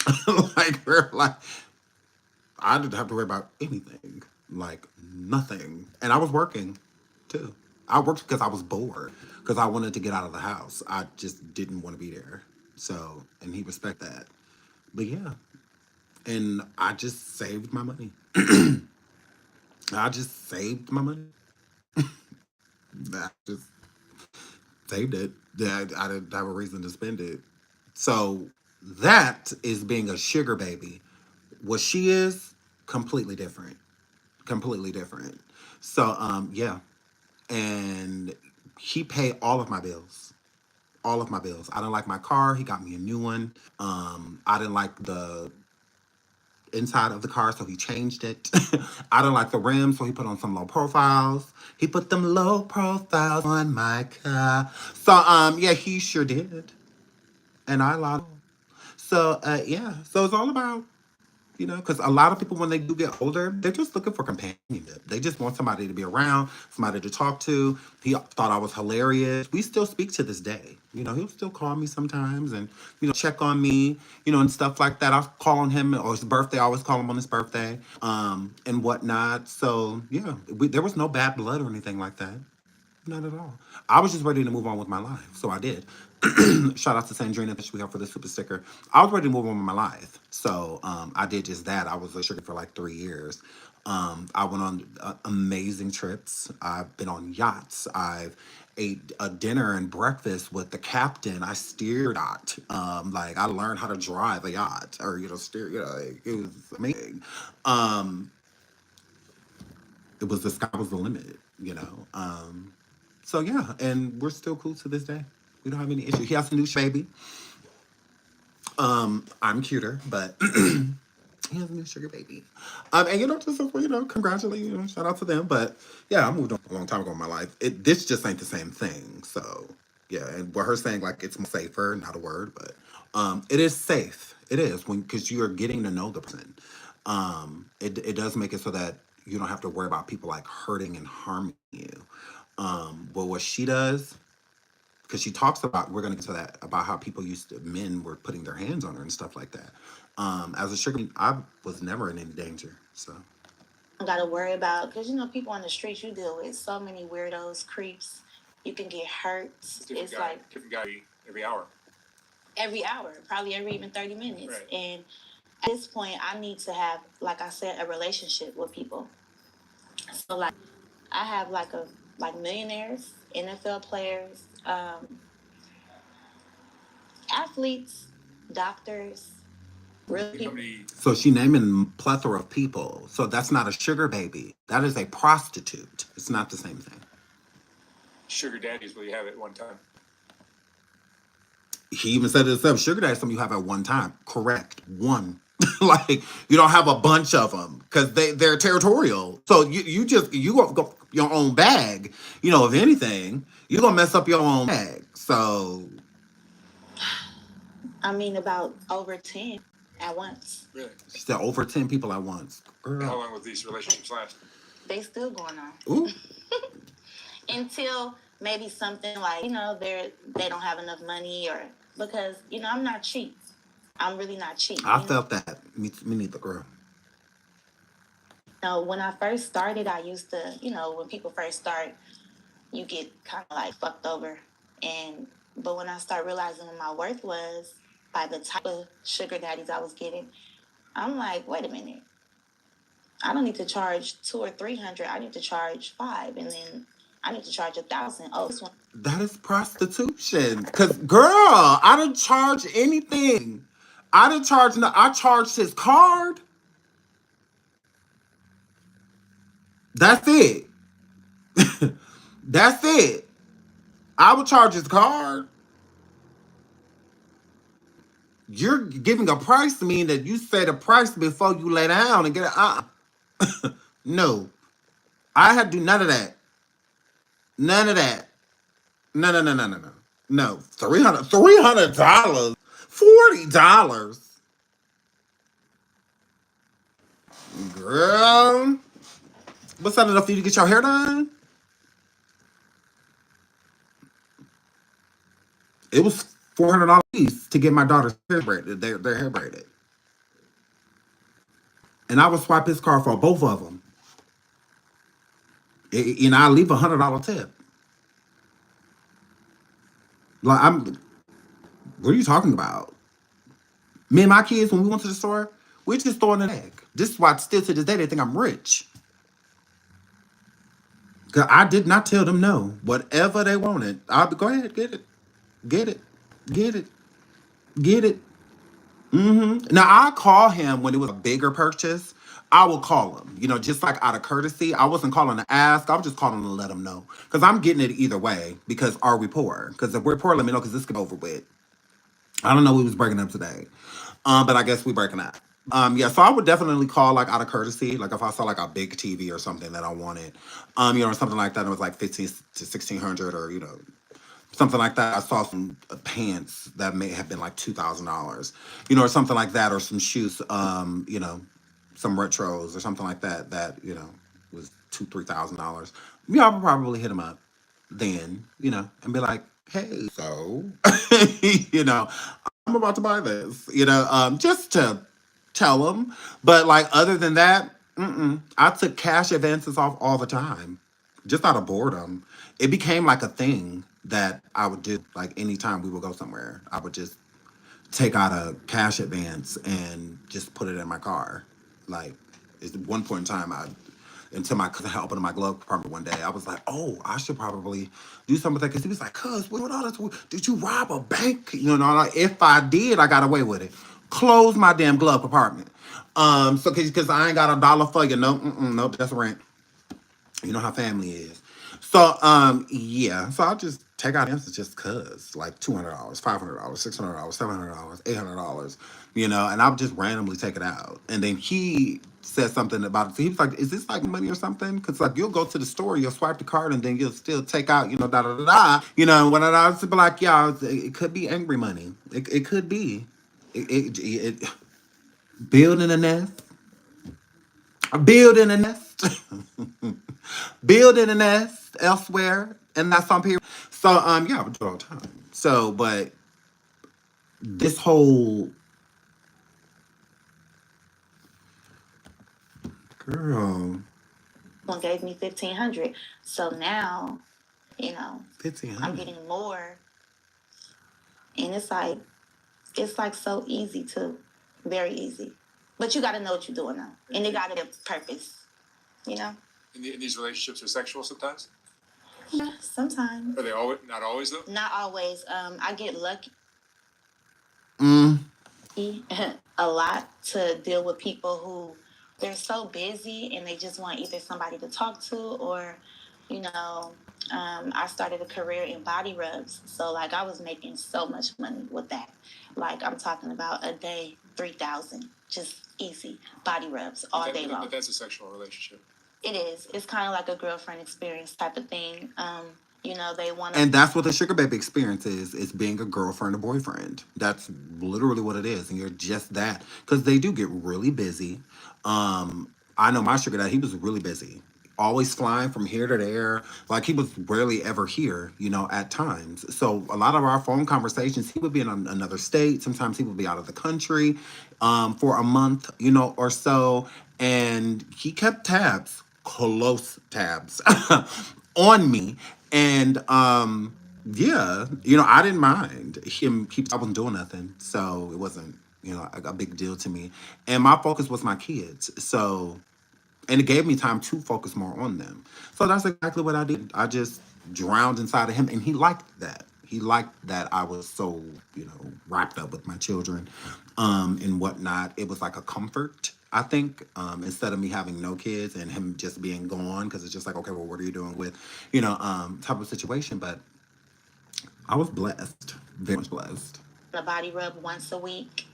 I didn't have to worry about anything, like nothing. And I was working too. I worked because I was bored, because I wanted to get out of the house. I just didn't want to be there. So, and he respect that. But yeah, and I just saved my money. I just saved my money. I just saved it. I didn't have a reason to spend it. So that is being a sugar baby. What she is, completely different. Completely different. So yeah. And he paid all of my bills. All of my bills. I didn't like my car. He got me a new one. I didn't like the inside of the car, so he changed it. I didn't like the rims, so he put on some low profiles. He put them low profiles on my car. So yeah, he sure did. And I lied. So yeah, so it's all about, because a lot of people, when they do get older, they're just looking for companionship. They just want somebody to be around, somebody to talk to. He thought I was hilarious. We still speak to this day. He'll still call me sometimes and, check on me, and stuff like that. I'll call on him, or his birthday. I always call him on his birthday, and whatnot. So, yeah, there was no bad blood or anything like that. Not at all. I was just ready to move on with my life, so I did. Shout out to Sandrina that we have for the super sticker. I was ready to move on with my life, so I did just that. I was a sugar for like 3 years. I went on amazing trips. I've been on yachts. I've ate a dinner and breakfast with the captain. I steered yacht. Like I learned how to drive a yacht, or steer. Like, it was amazing. It was the sky was the limit. So yeah, and we're still cool to this day. We don't have any issue. He has a new baby. I'm cuter, but he has a new sugar baby. And just congratulate, shout out to them. But yeah, I moved on a long time ago in my life. This just ain't the same thing. So yeah, and what her saying, like, it's more safer, not a word, but it is safe. It is, because you are getting to know the person. It does make it so that you don't have to worry about people like hurting and harming you. But what she does, because she talks about, we're gonna get to that, about how men were putting their hands on her and stuff like that. As a sugar, I was never in any danger. So I gotta worry about, because people on the streets, you deal with so many weirdos, creeps. You can get hurt. Different guy every hour. Every hour, probably every even 30 minutes. Right. And at this point, I need to have, like I said, a relationship with people. So like, I have like millionaires, NFL players, athletes, doctors, real people. So she naming a plethora of people. So that's not a sugar baby. That is a prostitute. It's not the same thing. Sugar daddy is what you have at one time. He even said it himself. Sugar daddy is something you have at one time. Correct. One. Like, you don't have a bunch of them because they're territorial. So you go your own bag. You know, if anything, you're gonna mess up your own bag. So I mean, about over 10 at once. Really? she said over 10 people at once. And how Girl. long will these relationships last? They still going on. Ooh. Until maybe something like, they don't have enough money, or because, I'm not cheap. I'm really not cheap. I felt that. Me neither, girl. When I first started, I used to, when people first start, you get kind of like fucked over. But when I start realizing what my worth was by the type of sugar daddies I was getting, I'm like, wait a minute. I don't need to charge 200 or 300. I need to charge 5, and then I need to charge 1,000. Oh, this one. That is prostitution. Cause girl, I didn't charge anything. I charged his card. That's it. That's it. I would charge his card. You're giving a price to me that you say the price before you lay down and get it. No. I had to do none of that. None of that. No, no, no, no, no, no. No. $300. $40. Girl. What's that enough for you to get your hair done? It was $400 piece to get my daughter's hair braided, their hair braided. And I would swipe his card for both of them. And I leave $100 tip. Like, what are you talking about? Me and my kids, when we went to the store, we just throwing an egg. This is why still to this day they think I'm rich. Cause I did not tell them no. Whatever they wanted, I'll be go ahead, get it. Get it. Get it. Get it. Now I call him when it was a bigger purchase. I will call him, just like out of courtesy. I wasn't calling to ask. I was just calling to let him know because I'm getting it either way. Because are we poor? Because if we're poor, let me know because this could be over with. I don't know. We was breaking up today, but I guess we breaking up. Yeah. So I would definitely call like out of courtesy, like if I saw like a big TV or something that I wanted, or something like that. It was like 15 to 1600, or something like that. I saw some pants that may have been like $2,000, or something like that, or some shoes, some retros or something like that. That was $2,000-3,000. Yeah, I would probably hit him up then, and be like, hey, so, I'm about to buy this, just to tell him. But like other than that, I took cash advances off all the time, just out of boredom. It became like a thing that I would do. Like anytime we would go somewhere, I would just take out a cash advance and just put it in my car. Like at one point in time, until my cousin had opened my glove compartment one day, I was like, oh, I should probably do something with that. Because he was like, cuz, what all this? Did you rob a bank? Like, if I did, I got away with it. Close my damn glove compartment. So because I ain't got $1 for you. No, nope, that's rent. You know how family is. So, yeah. So I'll just take out answers just cause, like $200, $500, $600, $700, $800, and I'll just randomly take it out. And then he said something about it. So he was like, "Is this like money or something?" Because like you'll go to the store, you'll swipe the card, and then you'll still take out, da da da da. And when I was be like, "Yeah, it could be angry money. It could be. It building a nest, building a nest." Building a nest elsewhere, and that's on period. So yeah, I would do it all the time. So, but this whole girl, One gave me 1,500. So now, 1500. I'm getting more, and it's like so easy to, very easy. But you got to know what you're doing now, and it got to be a purpose, And these relationships are sexual sometimes? Yeah, sometimes. Are they always, not always though? Not always. I get lucky Mm. a lot to deal with people who they're so busy and they just want either somebody to talk to or, I started a career in body rubs. So like I was making so much money with that. Like I'm talking about a day, $3,000, just easy body rubs all day long. But that's a sexual relationship. It is. It's kind of like a girlfriend experience type of thing. You know, they want to. And that's what the sugar baby experience is. It's being a girlfriend or boyfriend. That's literally what it is. And you're just that. Because they do get really busy. I know my sugar daddy, he was really busy. Always flying from here to there. Like, he was rarely ever here, you know, at times. So a lot of our phone conversations, he would be in another state. Sometimes he would be out of the country for a month, you know, or so. And he kept tabs, close tabs, on me. And yeah, you know, I didn't mind him I wasn't doing nothing. So it wasn't, you know, a big deal to me. And my focus was my kids. So, and it gave me time to focus more on them. So that's exactly what I did. I just drowned inside of him, and he liked that. He liked that I was so, you know, wrapped up with my children and whatnot. It was like a comfort, I think, instead of me having no kids and him just being gone, because it's just like, okay, well, what are you doing with, you know, type of situation. But I was blessed, very much blessed. A body rub once a week,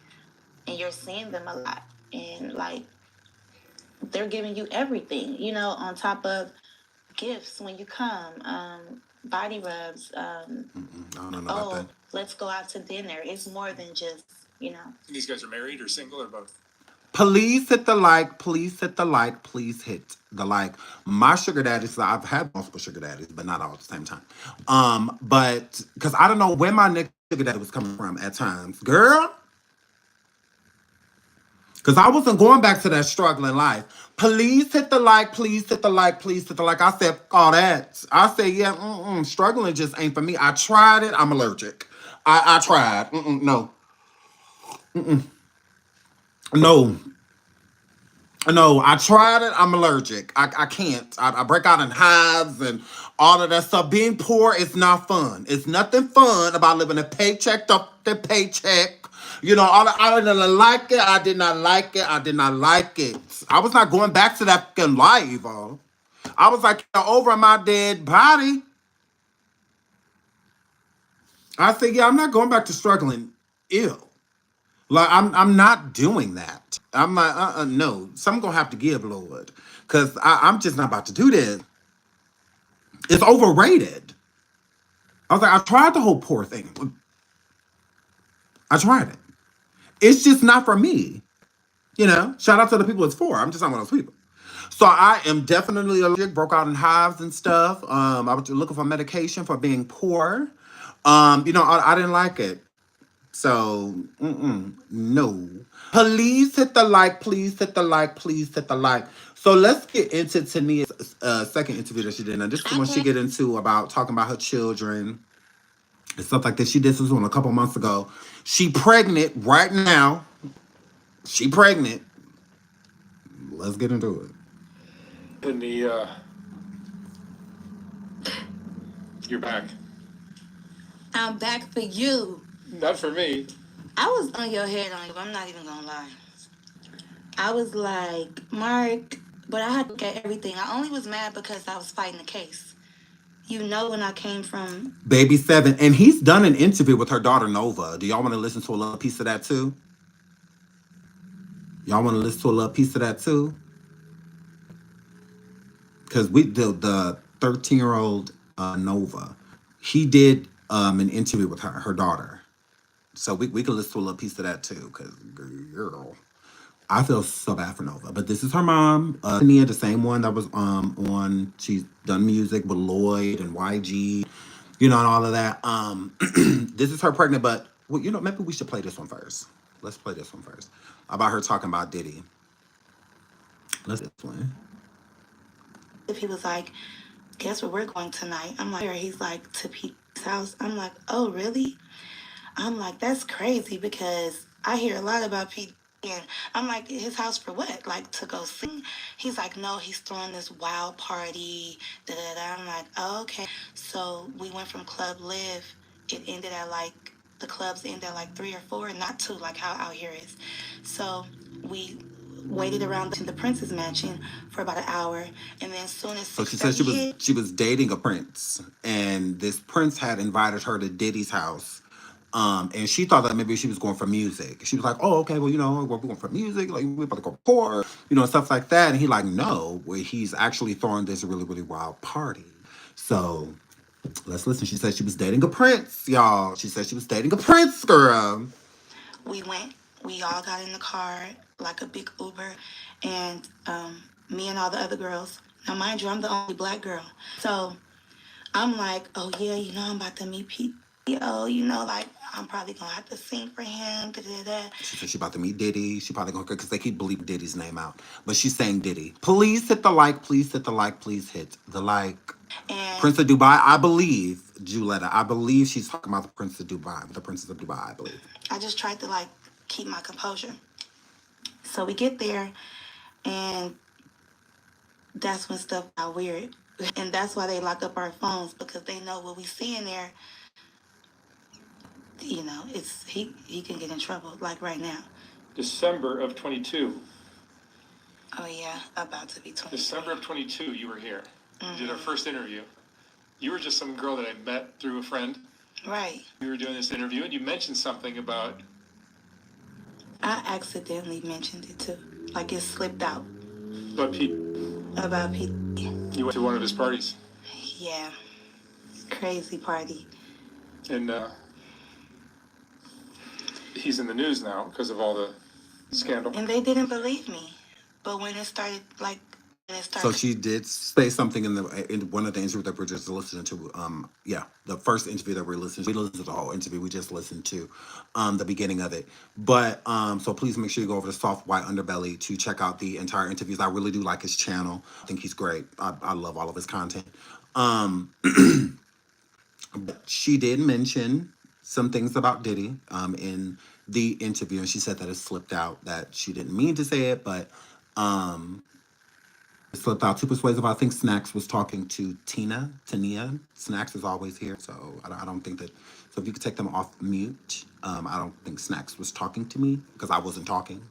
and you're seeing them a lot, and like, they're giving you everything, you know, on top of gifts when you come, body rubs. I don't know about that. Let's go out to dinner. It's more than just, you know. And these guys are married or single or both? Please hit the like. Please hit the like. Please hit the like. My sugar daddies, I've had multiple sugar daddies, but not all at the same time. But because I don't know where my next sugar daddy was coming from at times, girl. Because I wasn't going back to that struggling life. Please hit the like. Please hit the like. Please hit the like. I said, all that. I said, yeah, struggling just ain't for me. I tried it. I'm allergic. I tried. No. No. No, I tried it. I'm allergic. I can't. I break out in hives and all of that stuff. Being poor is not fun. It's nothing fun about living a paycheck to paycheck. You know, I didn't like it. I did not like it. I did not like it. I was not going back to that fucking life. I was like, over my dead body. I said, yeah, I'm not going back to struggling. Ew. Like, I'm not doing that. I'm like, no. Some gonna have to give, Lord. Because I'm just not about to do this. It's overrated. I was like, I tried the whole poor thing. I tried it. It's just not for me. You know, shout out to the people it's for. I'm just not one of those people. So I am definitely allergic, broke out in hives and stuff. I was looking for medication for being poor. You know, I didn't like it. So, no. Please hit the like. Please hit the like. Please hit the like. So let's get into Tanea's second interview that she did. Now, this is the one she get into about talking about her children and stuff like this. She did this one a couple months ago. She pregnant right now. She pregnant. Let's get into it. And you're back. I'm back for you. Not for me. I was on your head on you, but I'm not even gonna lie. I was like, Mark, but I had to look at everything. I only was mad because I was fighting the case. You know, when I came from Baby 7, and he's done an interview with her daughter Nova. Do y'all want to listen to a little piece of that too? Y'all want to listen to a little piece of that too? Because the 13-year-old Nova, he did an interview with her daughter. So we can listen to a little piece of that too. Because, girl, I feel so bad for Nova. But this is her mom, Tanea, the same one that was on. She's done music with Lloyd and YG, you know, and all of that. This is her pregnant, but, well, you know, maybe we should play this one first. Let's play this one first. About her talking about Diddy. Let's do this one. if he was like, guess where we're going tonight? I'm like, he's like, to Pete's house. I'm like, oh, really? I'm like, that's crazy because I hear a lot about Pete. And I'm like, his house for what? Like, to go sing? He's like, no, he's throwing this wild party. Da, da, da. I'm like, oh, okay. So we went from Club Live. It ended at like, the clubs end at like 3 or 4, not 2, like how out here is. So we waited around the Prince's mansion for about an hour, and then as soon as So she said she was dating a prince, and this prince had invited her to Diddy's house And she thought that maybe she was going for music. She was like, "Oh, okay, well, we're going for music, like we're about to go pour, stuff like that." And he like, no, where he's actually throwing this really, really wild party. So let's listen. She said she was dating a prince, y'all. She said she was dating a prince, girl. We went, we all got in the car, like a big Uber, and me and all the other girls. Now, mind you, I'm the only black girl. So I'm like, oh, yeah, I'm about to meet Pete. Like, I'm probably going to have to sing for him. Da, da, da. She said she about to meet Diddy. She probably going to, because they keep bleeping Diddy's name out. But she's saying Diddy. Please hit the like. Please hit the like. Please hit the like. And Prince of Dubai, I believe, Juletta, I believe she's talking about the Prince of Dubai, the Princess of Dubai, I believe. I just tried to, like, keep my composure. So we get there, and that's when stuff got weird. And that's why they lock up our phones, because they know what we see in there, it's he can get in trouble, like right now. December of 22. Oh, yeah, about to be 20. December of 22, you were here. You did our first interview. You were just some girl that I met through a friend. Right. We were doing this interview, and you mentioned something about... I accidentally mentioned it, too. Like, it slipped out. About Pete. About Pete. You went to one of his parties. Yeah. Crazy party. And he's in the news now because of all the scandal. And they didn't believe me. But when it started, So she did say something in one of the interviews that we're just listening to. The first interview that we're listening to. We listened to the whole interview. We just listened to the beginning of it. But so please make sure you go over to Soft White Underbelly to check out the entire interviews. I really do like his channel. I think he's great. I love all of his content. But she did mention some things about Diddy in the interview, and she said that it slipped out, that she didn't mean to say it, but it slipped out. Too persuasive. I think Snacks was talking to Tanea. Snacks is always here, so I don't think that. So if you could take them off mute, I don't think Snacks was talking to me because I wasn't talking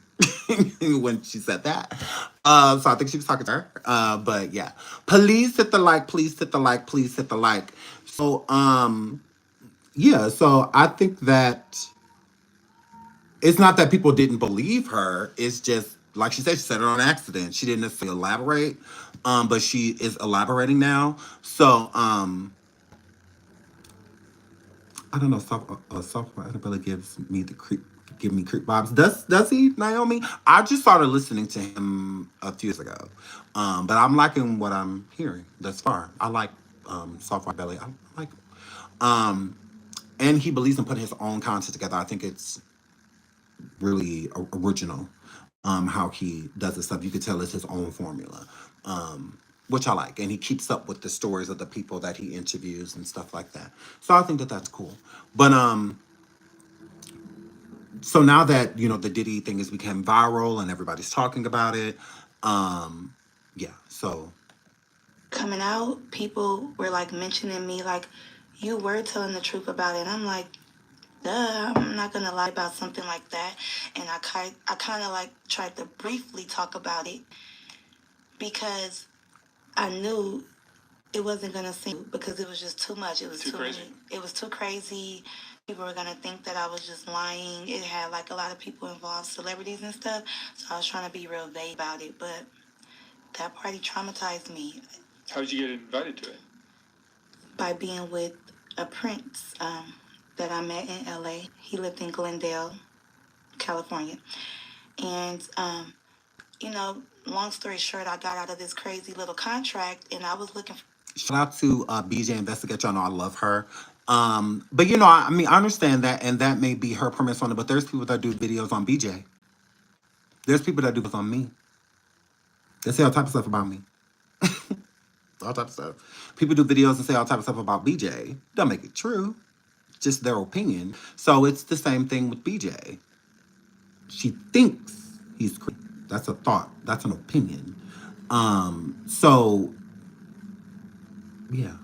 when she said that. So I think she was talking to her. But yeah, please hit the like. Please hit the like. Please hit the like. So yeah. So I think that it's not that people didn't believe her. It's just, like she said it on accident. She didn't necessarily elaborate, but she is elaborating now. So, I don't know. Software really gives me give me creep vibes. Does he, Naomi? I just started listening to him a few years ago, but I'm liking what I'm hearing thus far. I like Software Belly. I like, and he believes in putting his own content together. I think it's really original how he does this stuff. You could tell it's his own formula, which I like. And he keeps up with the stories of the people that he interviews and stuff like that. So I think that that's cool. But so now that the Diddy thing has become viral and everybody's talking about it, yeah. So coming out, people were like mentioning me, like, you were telling the truth about it. And I'm like, duh, I'm not gonna lie about something like that. And I kind of like tried to briefly talk about it because I knew it wasn't gonna seem, because it was just too much. It was too crazy. It was too crazy. People were gonna think that I was just lying. It had like a lot of people involved, celebrities and stuff. So I was trying to be real vague about it. But that party traumatized me. How did you get invited to it? By being with a prince that I met in LA. He lived in Glendale, California. And, long story short, I got out of this crazy little contract and I was looking for. Shout out to BJ Investigate. Y'all know I love her. But I mean, I understand that, and that may be her premise on it, but there's people that do videos on BJ. There's people that do this on me. They say all type of stuff about me. All type of stuff. People do videos and say all type of stuff about BJ. Don't make it true. Just their opinion. So it's the same thing with BJ. She thinks he's crazy. That's a thought. That's an opinion. So yeah,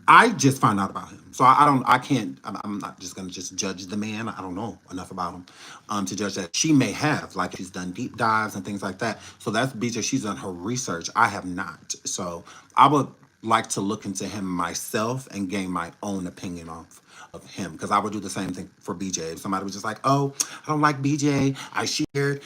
I just found out about him. So I'm not just gonna just judge the man. I don't know enough about him to judge that. She may have, like, she's done deep dives and things like that. So that's BJ. She's done her research. I have not. So I would like to look into him myself and gain my own opinion of him, because I would do the same thing for BJ. If somebody was just like, "Oh, I don't like BJ.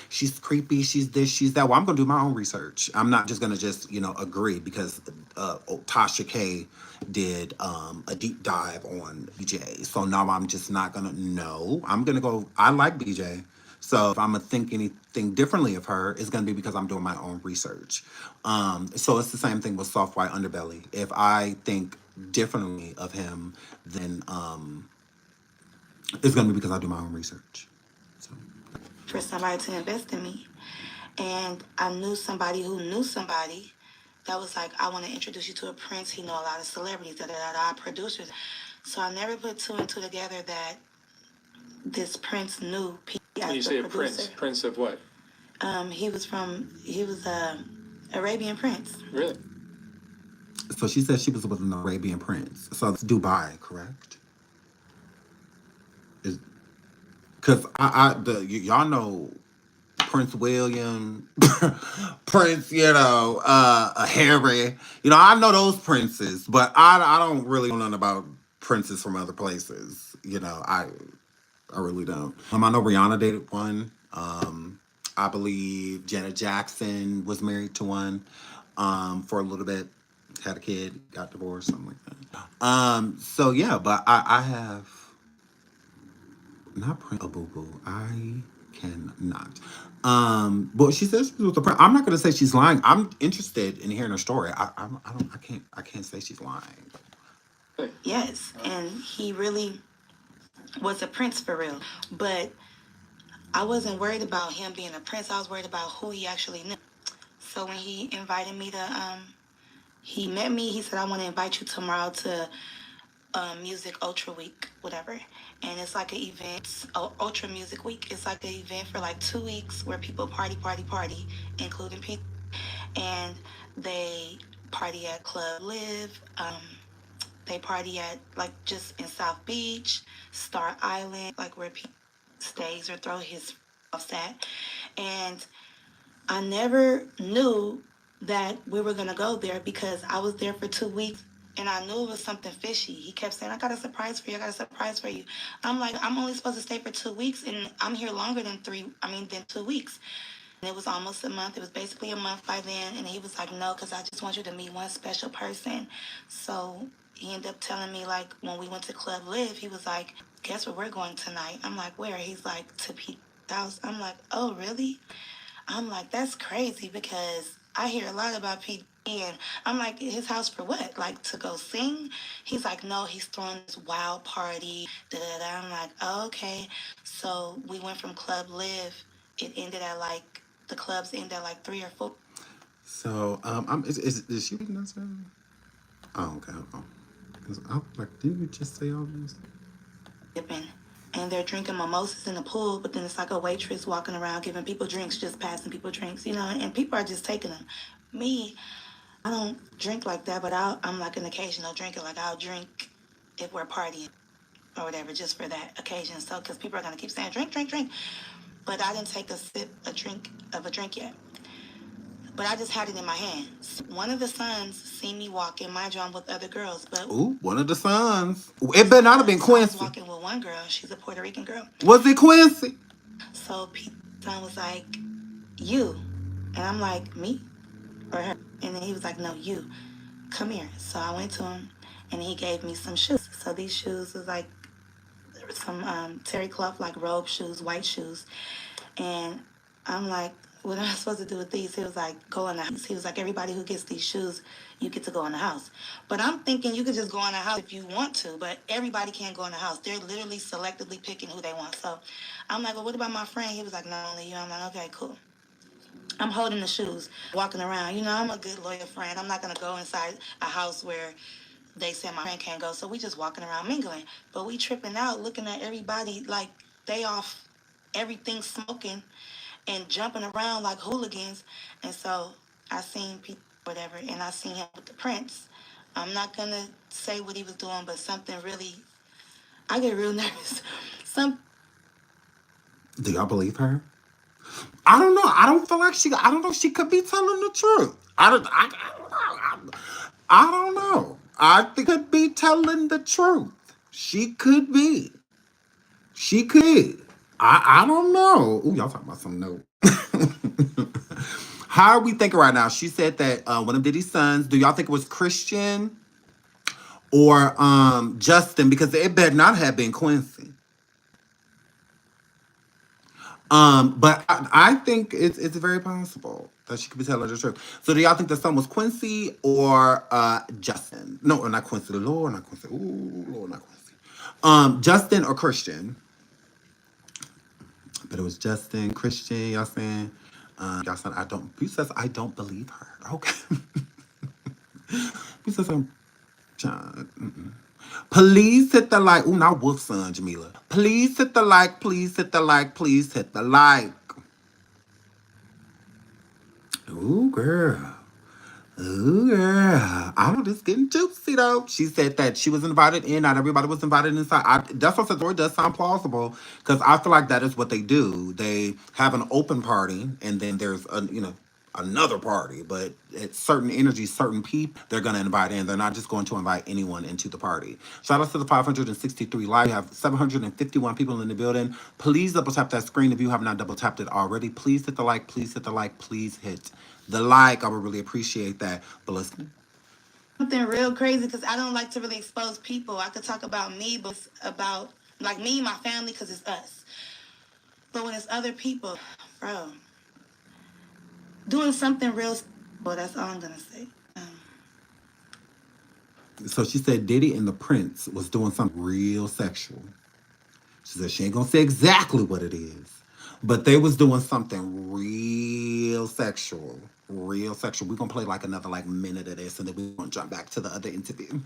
She's creepy. She's this. She's that." Well, I'm gonna do my own research. I'm not just gonna just agree because Tasha K did a deep dive on BJ. So now I'm just not gonna. No, I'm gonna go. I like BJ. So if I'm gonna think anything differently of her, it's gonna be because I'm doing my own research. So it's the same thing with Soft White Underbelly. If I think differently of him, then it's gonna be because I do my own research. So For somebody to invest in me. And I knew somebody who knew somebody that was like, I want to introduce you to a prince. He know a lot of celebrities, producers. So I never put two and two together that this prince knew P When you as say the a prince, producer. prince of what? He was a Arabian prince. Really? so she said she was with an Arabian prince. So it's Dubai, correct? Is because y'all know Prince William, Prince, Harry. I know those princes, but I don't really know nothing about princes from other places. I really don't. I know Rihanna dated one. I believe Janet Jackson was married to one for a little bit, had a kid, got divorced, something like that. So yeah, but I have not Prince Boo Boo. I cannot. But she says she was with the prince. I'm not gonna say she's lying. I'm interested in hearing her story. I can't say she's lying. Yes, and he really was a prince for real. But I wasn't worried about him being a prince. I was worried about who he actually knew. So when he invited me to, he met me. He said, "I want to invite you tomorrow to Music Ultra Week, whatever." And it's like an event, Ultra Music Week. It's like an event for like 2 weeks where people party, party, party, including people. And they party at Club Live. They party at like just in South Beach, Star Island, like where people stays or throw his offs at. And I never knew that we were gonna go there because I was there for 2 weeks and I knew it was something fishy. He kept saying, "I got a surprise for you. I got a surprise for you." I'm like, I'm only supposed to stay for 2 weeks and I'm here longer than than 2 weeks. And it was almost a month. It was basically a month by then. And he was like, "No, because I just want you to meet one special person." So he ended up telling me, like, when we went to Club Live, he was like, "Guess where we're going tonight?" I'm like, "Where?" He's like, "To Pete's house." I'm like, "Oh, really?" I'm like, that's crazy because I hear a lot about P. And I'm like, his house for what? Like to go sing? He's like, no, he's throwing this wild party. Da, da, da. I'm like, oh, okay. So we went from Club Live. It ended at like, the clubs ended at like 3 or 4. So is she reading that? Oh, okay. Hold on. 'Cause I'm like, didn't you just say all this? Dipping. And they're drinking mimosas in the pool, but then it's like a waitress walking around giving people drinks, just passing people drinks, and people are just taking them. Me, I don't drink like that, but I'm like an occasional drinker. Like I'll drink if we're partying or whatever, just for that occasion. So, because people are gonna keep saying drink, drink, drink, but I didn't take a drink yet. But I just had it in my hand. One of the sons seen me walking, mind you, I'm with other girls, but Ooh, one of the sons. It better not have been so I was Quincy. walking with one girl. She's a Puerto Rican girl. Was it Quincy? So Pete's son was like, "You," and I'm like, "Me or her?" And then he was like, "No, you. Come here." So I went to him, and he gave me some shoes. So these shoes was like some terry cloth, like robe shoes, white shoes. And I'm like, "What am I supposed to do with these?" He was like, "Go in the house." He was like, "Everybody who gets these shoes, you get to go in the house." But I'm thinking you could just go in the house if you want to, but everybody can't go in the house. They're literally selectively picking who they want. So I'm like, "Well, what about my friend?" He was like, "Not only you." I'm like, "Okay, cool." I'm holding the shoes, walking around. I'm a good loyal friend. I'm not going to go inside a house where they said my friend can't go. So we just walking around mingling. But we tripping out, looking at everybody like they off everything smoking and jumping around like hooligans. And so I seen people, whatever, and I seen him with the prince. I'm not going to say what he was doing, but something really, I get real nervous. Some Do y'all believe her? I don't know. I don't feel like I don't know if she could be telling the truth. I don't know. I don't know. I think could be telling the truth. She could be. She could. I don't know. Ooh, y'all talking about some note. How are we thinking right now? She said that one of Diddy's sons, do y'all think it was Christian or Justin? Because it better not have been Quincy. But I think it's very possible that she could be telling the truth. So do y'all think the son was Quincy or Justin? No, not Quincy. Lord, not Quincy. Ooh, Lord, not Quincy. Justin or Christian? But it was Justin, Christian. Y'all saying? Y'all saying I don't. You says I don't believe her. Okay. You says I'm John. Mm-mm. Please hit the like. Ooh, not Wolf son, Jamila. Please hit the like. Please hit the like. Please hit the like. Ooh, girl. Ooh, girl. I don't know, this getting juicy though. She said that she was invited in, not everybody was invited inside. That's what the story does sound plausible because I feel like that is what they do. They have an open party and then there's another party, but it's certain energy, certain people they're gonna invite in. They're not just going to invite anyone into the party. Shout out to the 563 live. We have 751 people in the building. Please double tap that screen if you have not double tapped it already. Please hit the like, please hit the like, please hit the like. I would really appreciate that. But listen. Something real crazy because I don't like to really expose people. I could talk about me, but it's about like me and my family because it's us. But when it's other people, bro, doing something real, well, that's all I'm gonna say. So she said Diddy and the Prince was doing something real sexual. She said she ain't gonna say exactly what it is, but they was doing something real sexual. Real sexual. We're gonna play like another like minute of this and then we're gonna jump back to the other interview.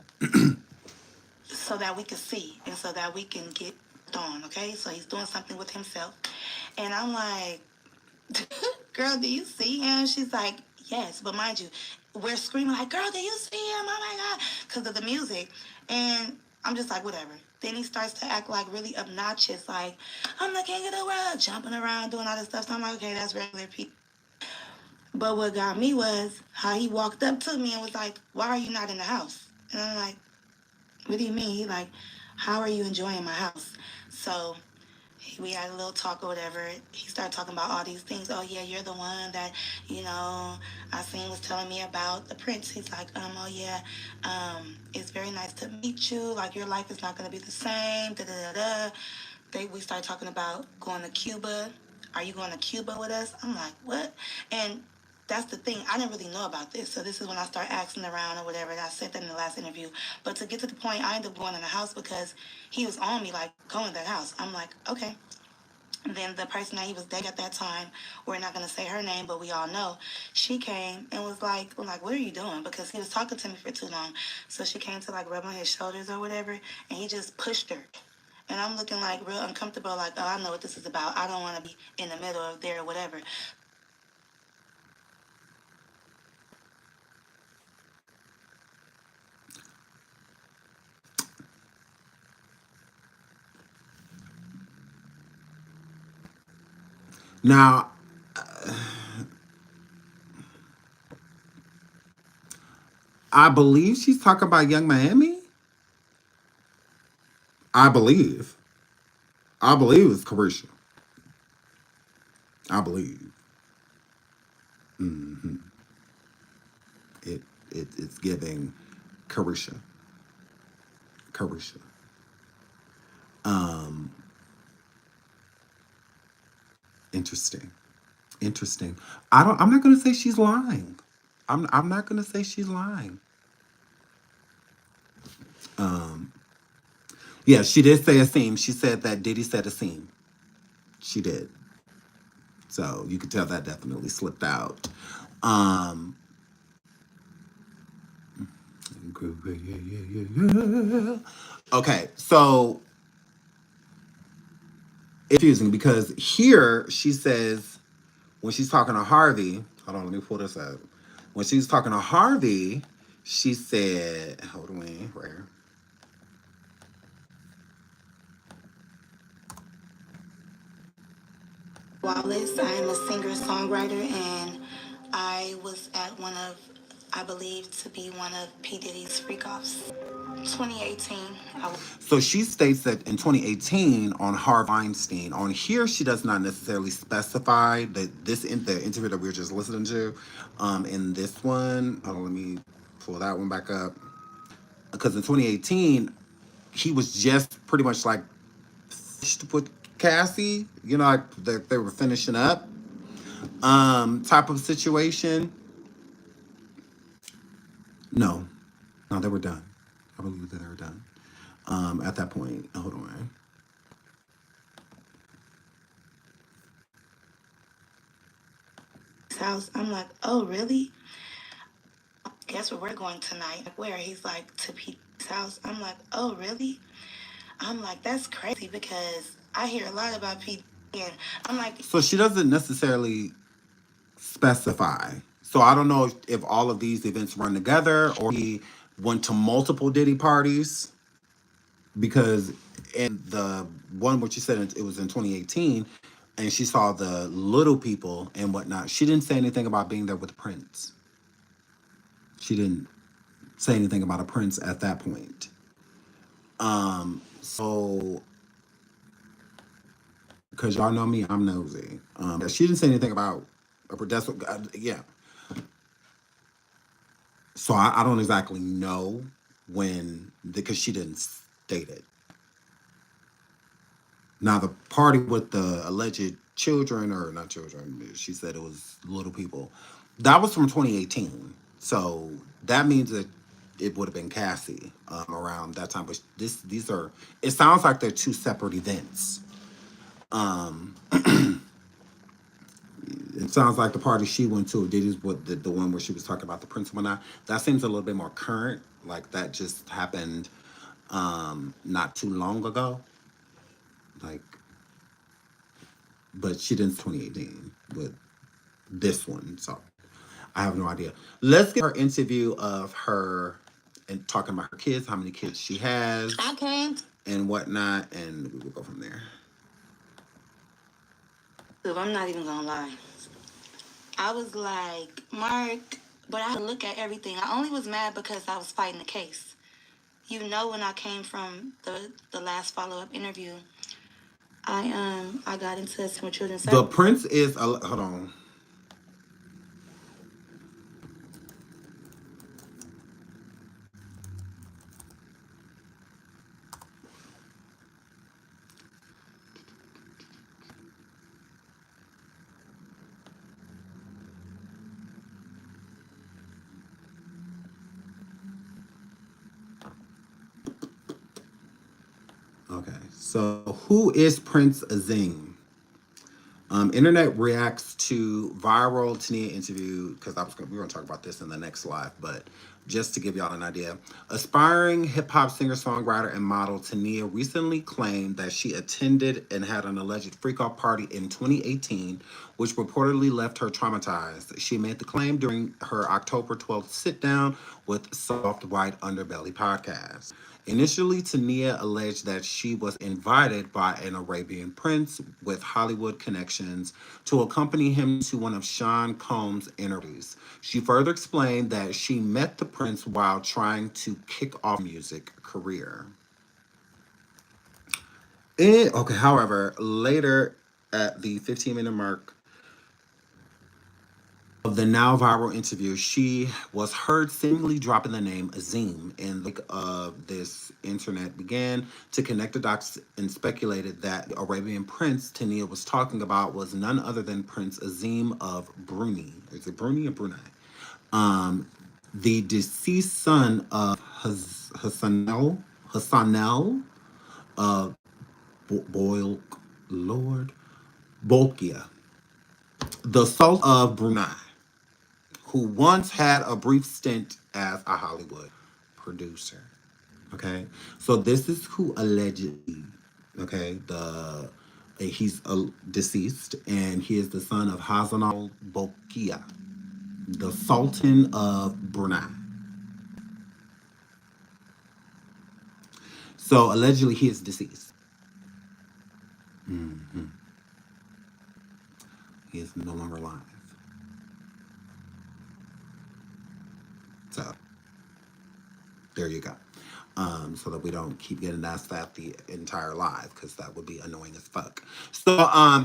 So that we can see and so that we can get on, okay? So he's doing something with himself. And I'm like, girl, do you see him? She's like, yes. But mind you, we're screaming like, girl, do you see him? Oh my God. Because of the music. And I'm just like, whatever. Then he starts to act like really obnoxious, like, I'm the king of the world, jumping around, doing all this stuff. So I'm like, okay, that's regular people. But what got me was how he walked up to me and was like, why are you not in the house? And I'm like, what do you mean? He like, how are you enjoying my house? So we had a little talk or whatever. He started talking about all these things. Oh yeah, you're the one that, I seen was telling me about the prince. He's like, oh yeah, it's very nice to meet you. Like your life is not gonna be the same. Da da da da. We started talking about going to Cuba. Are you going to Cuba with us? I'm like, what? And that's the thing. I didn't really know about this. So this is when I start asking around or whatever. And I said that in the last interview. But to get to the point, I ended up going in the house because he was on me, like, going to that house. I'm like, okay. And then the person that he was dating at that time, we're not going to say her name, but we all know, she came and was like, what are you doing? Because he was talking to me for too long. So she came to, like, rub on his shoulders or whatever, and he just pushed her. And I'm looking, like, real uncomfortable, like, oh, I know what this is about. I don't want to be in the middle of there or whatever. Now, I believe she's talking about Young Miami. I believe. I believe it's Carisha. I believe. Hmm. It's giving Carisha. Carisha. Um, interesting. Interesting. I'm not gonna say she's lying. I'm not gonna say she's lying. Um, yeah, she did say a seam. She said that Diddy said a seam. She did. So you could tell that definitely slipped out. Um, okay, so it's confusing because here she says when she's talking to Harvey, hold on, let me pull this up. When she was talking to Harvey, she said, hold on, where? Wallace. I am a singer-songwriter, and I was at one of I believe to be one of P. Diddy's freak-offs. 2018, So she states that in 2018 on Harvey Weinstein. On here, she does not necessarily specify that the interview that we were just listening to. In this one, let me pull that one back up. Because in 2018, he was just pretty much like with Cassie, like they were finishing up, type of situation. No, no, they were done. I believe that they were done. At that point, hold on. house. I'm like, oh, really? Guess where we're going tonight? Like, where? He's like, to Pete's house. I'm like, oh, really? I'm like, that's crazy because I hear a lot about Pete. And I'm like, so she doesn't necessarily specify. So I don't know if all of these events run together or he went to multiple Diddy parties, because in the one which you said it was in 2018 and she saw the little people and whatnot, she didn't say anything about being there with Prince. She didn't say anything about a Prince at that point. So because y'all know me, I'm nosy. She didn't say anything about that's what, yeah. So I don't exactly know when, because she didn't state it. Now the party with the alleged children, or not children, she said it was little people. That was from 2018. So that means that it would have been Cassie around that time. But these are, it sounds like they're two separate events. It sounds like the party she went to, Diddy's, what the one where she was talking about the Prince and whatnot. That seems a little bit more current. Like that just happened not too long ago. Like, but she didn't 2018 with this one, so I have no idea. Let's get her interview of her and talking about her kids, how many kids she has, I can't. and whatnot, and we will go from there. I'm not even gonna lie. I was like, Mark, but I had to look at everything. I only was mad because I was fighting the case. You know, when I came from the last follow-up interview, I got into it with children's The services. Prince is hold on. Okay, so who is Prince Azim? Internet reacts to viral Tanea interview, because we were going to talk about this in the next live, but just to give y'all an idea, aspiring hip hop singer, songwriter, and model Tanea recently claimed that she attended and had an alleged freak off party in 2018, which reportedly left her traumatized. She made the claim during her October 12th sit down with Soft White Underbelly podcast. Initially, Tanea alleged that she was invited by an Arabian prince with Hollywood connections to accompany him to one of Sean Combs' interviews. She further explained that she met the prince while trying to kick off music career. However, later at the 15-minute mark of the now viral interview, she was heard seemingly dropping the name Azim, and the of this internet began to connect the dots and speculated that the Arabian prince Tanea was talking about was none other than Prince Azim of Brunei. Is it Brunei or Brunei? The deceased son of Hassanel of Boyle Lord Bolkia, the Sultan of Brunei, who once had a brief stint as a Hollywood producer. Okay, so this is who allegedly, okay, he's deceased, and he is the son of Hassan al Bolkiah, the Sultan of Brunei. So allegedly, he is deceased. He is no longer alive. So there you go. So that we don't keep getting asked that the entire live, because that would be annoying as fuck. So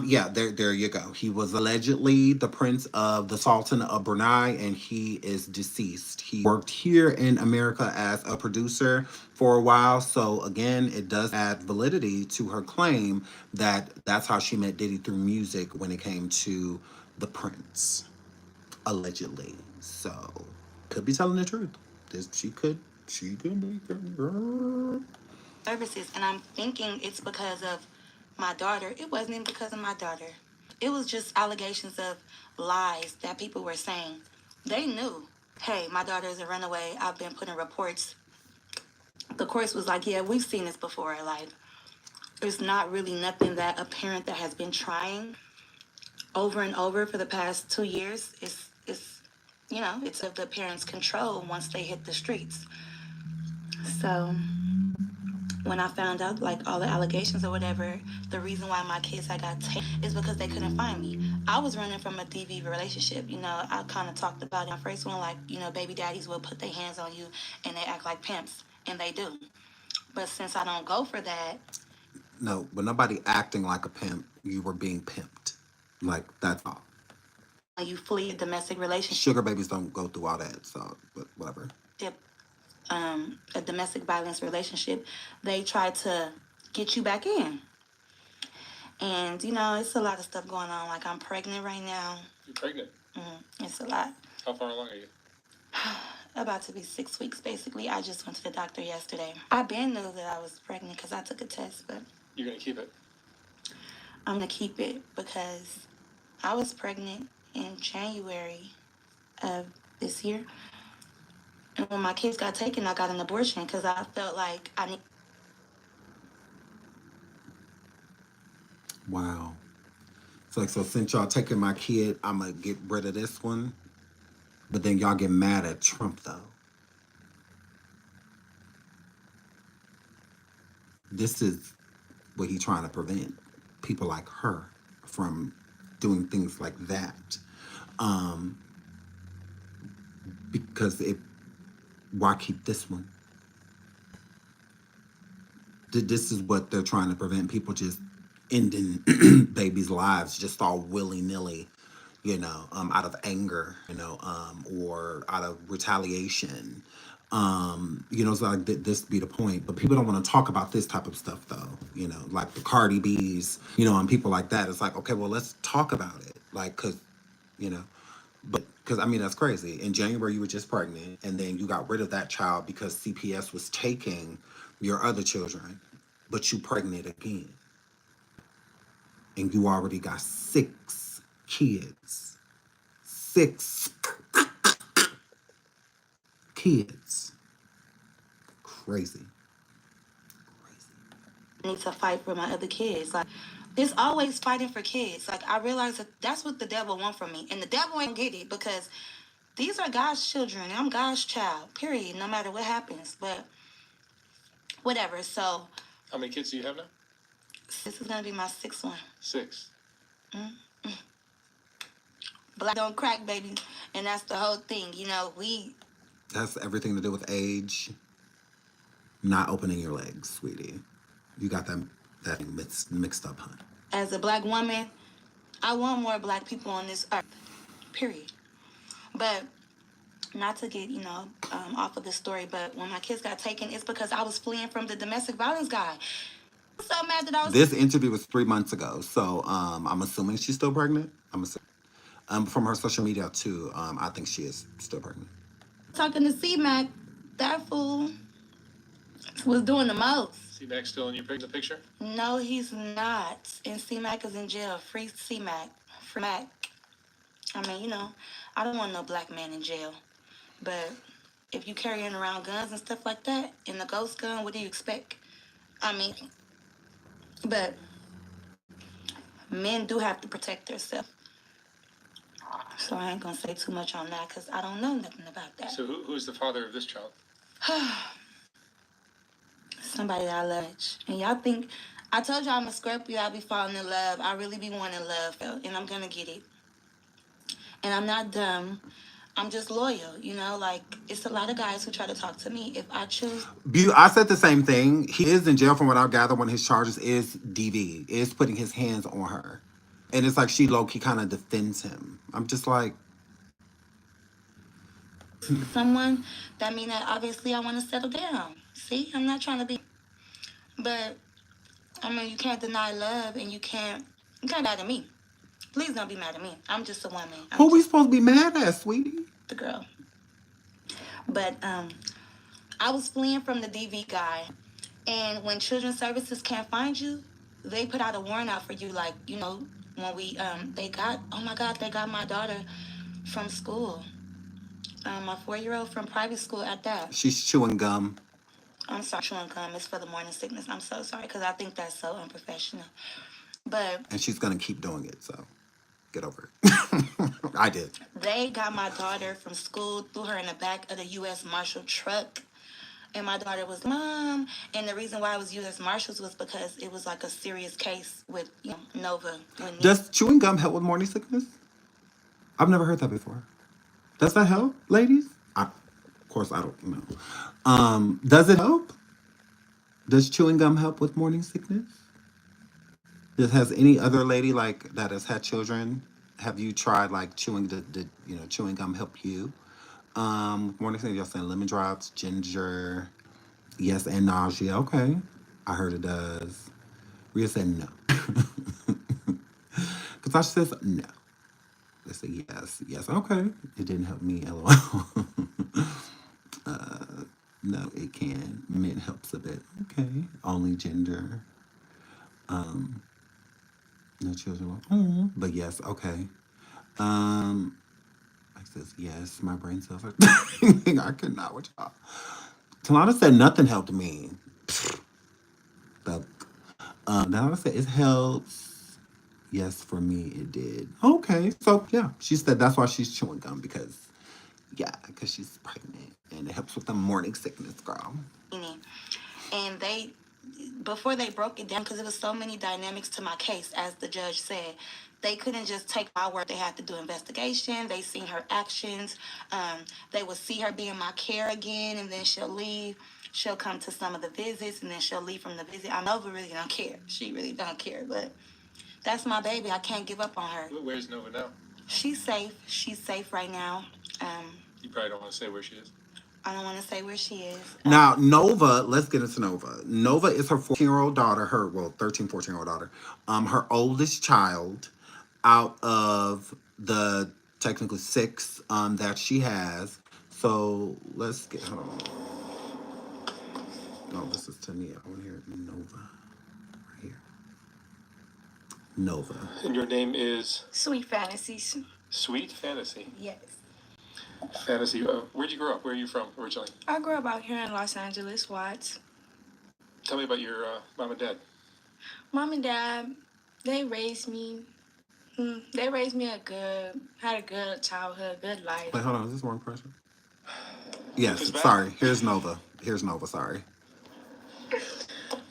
yeah, there you go. He was allegedly the prince of the Sultan of Brunei, and he is deceased. He worked here in America as a producer for a while. So again, it does add validity to her claim that that's how she met Diddy, through music, when it came to the prince, allegedly. So could be telling the truth. She could be. Services, and I'm thinking it's because of my daughter. It wasn't even because of my daughter. It was just allegations of lies that people were saying. They knew, hey, my daughter is a runaway. I've been putting reports. The courts was like, yeah, we've seen this before. Like, there's not really nothing that a parent that has been trying over and over for the past 2 years is it's of the parents' control once they hit the streets. So when I found out like all the allegations or whatever, the reason why my kids had got taken is because they couldn't find me. I was running from a DV relationship. I kind of talked about it in my first one, like, baby daddies will put their hands on you and they act like pimps, and they do. But since I don't go for that. No, but nobody acting like a pimp. You were being pimped. Like, that's all. You flee a domestic relationship. Sugar babies don't go through all that, so, but whatever. A domestic violence relationship, they try to get you back in. And, it's a lot of stuff going on. Like, I'm pregnant right now. You're pregnant? It's a lot. How far along are you? About to be 6 weeks, basically. I just went to the doctor yesterday. I been knew that I was pregnant because I took a test, but... You're going to keep it? I'm going to keep it because I was pregnant in January of this year. And when my kids got taken, I got an abortion because I felt like I need... Wow. It's like, so since y'all taking my kid, I'm going to get rid of this one. But then y'all get mad at Trump, though. This is what he's trying to prevent. People like her from doing things like that. Because why keep this one? This is what they're trying to prevent. People just ending babies' lives just all willy-nilly, out of anger, or out of retaliation. It's like this be the point. But people don't want to talk about this type of stuff, though. Like the Cardi B's, and people like that. It's like, okay, well, let's talk about it. Like, because that's crazy. In January, you were just pregnant, and then you got rid of that child because CPS was taking your other children, but you pregnant again. And you already got 6 kids. 6 kids. Crazy. I need to fight for my other kids. Like, it's always fighting for kids. Like, I realize that that's what the devil wants from me. And the devil ain't get it because these are God's children. I'm God's child, period, no matter what happens. But whatever, so... How many kids do you have now? This is going to be my 6th one. 6? Black don't crack, baby. And that's the whole thing. That's everything to do with age. Not opening your legs, sweetie. You got that mixed up, huh? As a black woman, I want more black people on this earth, period. But not to get, off of the story, but when my kids got taken, it's because I was fleeing from the domestic violence guy. I'm so mad that I was... This interview was 3 months ago, so I'm assuming she's still pregnant. From her social media, too, I think she is still pregnant. Talking to C-Mac, that fool was doing the most. C-Mac still in your picture? No, he's not. And C-Mac is in jail. Free C-Mac. Free Mac. I mean, I don't want no black man in jail. But if you carrying around guns and stuff like that, in the ghost gun, what do you expect? But men do have to protect themselves. So I ain't going to say too much on that because I don't know nothing about that. So who's the father of this child? Somebody that I love. And y'all think, I told y'all I'm a Scorpio, I'll be falling in love. I really be wanting love, and I'm going to get it. And I'm not dumb. I'm just loyal, you know, like it's a lot of guys who try to talk to me. If I choose, I said the same thing. He is in jail from what I gather. One of his charges is DV, is putting his hands on her. And it's like she low-key kind of defends him. I'm just like, someone, that mean that obviously I want to settle down. See, I'm not trying to be, but I mean, you can't deny love, and you can't be mad at me. Please don't be mad at me. I'm just a woman. who I'm we just supposed to be mad at, sweetie? the girl. But I was fleeing from the DV guy, and when Children's Services can't find you, they put out a warrant out for you. Like, you know, when we they got, oh my God, they got my daughter from school, my 4-year-old from private school at that. She's chewing gum. I'm sorry, chewing gum is for the morning sickness. I'm so sorry because I think that's so unprofessional. But And she's going to keep doing it, so get over it. I did. they got my daughter from school, threw her in the back of the U.S. Marshal truck. And my daughter was, Mom. And the reason why I was U.S. Marshals was because it was like a serious case with, you know, Nova. Does chewing gum help with morning sickness? I've never heard that before. Does that help, ladies? Of course, I don't know. Does it help? Does chewing gum help with morning sickness? Has any other lady like that has had children? Have you tried like chewing chewing gum help you? Morning sickness, y'all saying lemon drops, ginger, yes, and nausea. Okay, I heard it does. Rhea said no. Katasha says no. They say yes, yes. Okay, it didn't help me. LOL. No, it can. Mint helps a bit. Okay, only ginger. No children. Oh, but yes. Okay. I says yes. My brain cells are. I could not with y'all. Talana said nothing helped me. The Talana said it helps. Yes, for me it did. Okay, so yeah, she said that's why she's chewing gum because she's pregnant and it helps with the morning sickness, girl. And they, before they broke it down, because there was so many dynamics to my case, as the judge said, they couldn't just take my word. They had to do investigation. They seen her actions. They would see her be in my care again, and then she'll leave. She'll come to some of the visits, and then she'll leave from the visit. I Nova really don't care. She really don't care, but that's my baby. I can't give up on her. Where's Nova now? She's safe. She's safe right now. You probably don't want to say where she is. I don't want to say where she is. Now, Nova, let's get into Nova. Nova is her 14-year-old daughter, 13, 14-year-old daughter, her oldest child out of the technically 6 that she has. So let's get, hold on. No, this is Tanea. I want to hear Nova right here. Nova. And your name is? Sweet Fantasies. Sweet Fantasy. Yes. Fantasy. Where'd you grow up? Where are you from originally? I grew up out here in Los Angeles, Watts. Tell me about your mom and dad. Mom and dad, they raised me. They raised me had a good childhood, good life. Wait, hold on. Is this the wrong person? Yes, Who's back? sorry. Here's Nova. Sorry.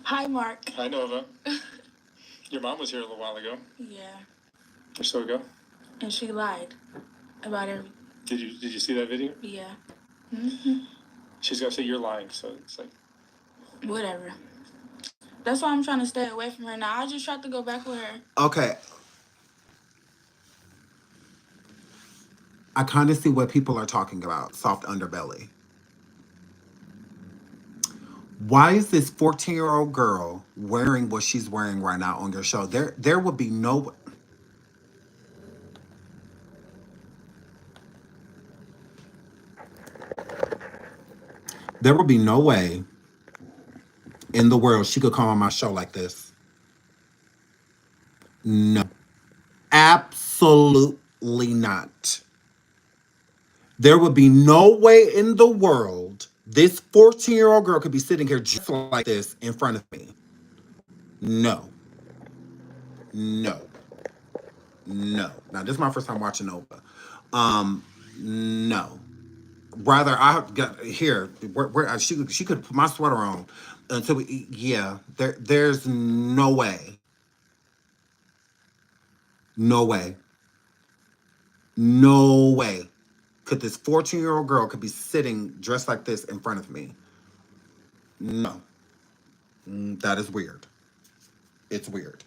Hi, Mark. Hi, Nova. Your mom was here a little while ago. Yeah. Or so ago. And she lied about everything. Did you see that video? Yeah. She's gonna say you're lying, so it's like Whatever. That's why I'm trying to stay away from her now. I just tried to go back with her. Okay. I kind of see what people are talking about. Soft underbelly. Why is this 14-year-old girl wearing what she's wearing right now on your show? There would be no... There would be no way in the world she could come on my show like this. No. Absolutely not. There would be no way in the world this 14-year-old girl could be sitting here just like this in front of me. No. No. No. Now, this is my first time watching Nova. No. Rather, I got here. Where she could put my sweater on until there's no way. No way. No way could this 14-year-old girl could be sitting dressed like this in front of me? No. That is weird. It's weird.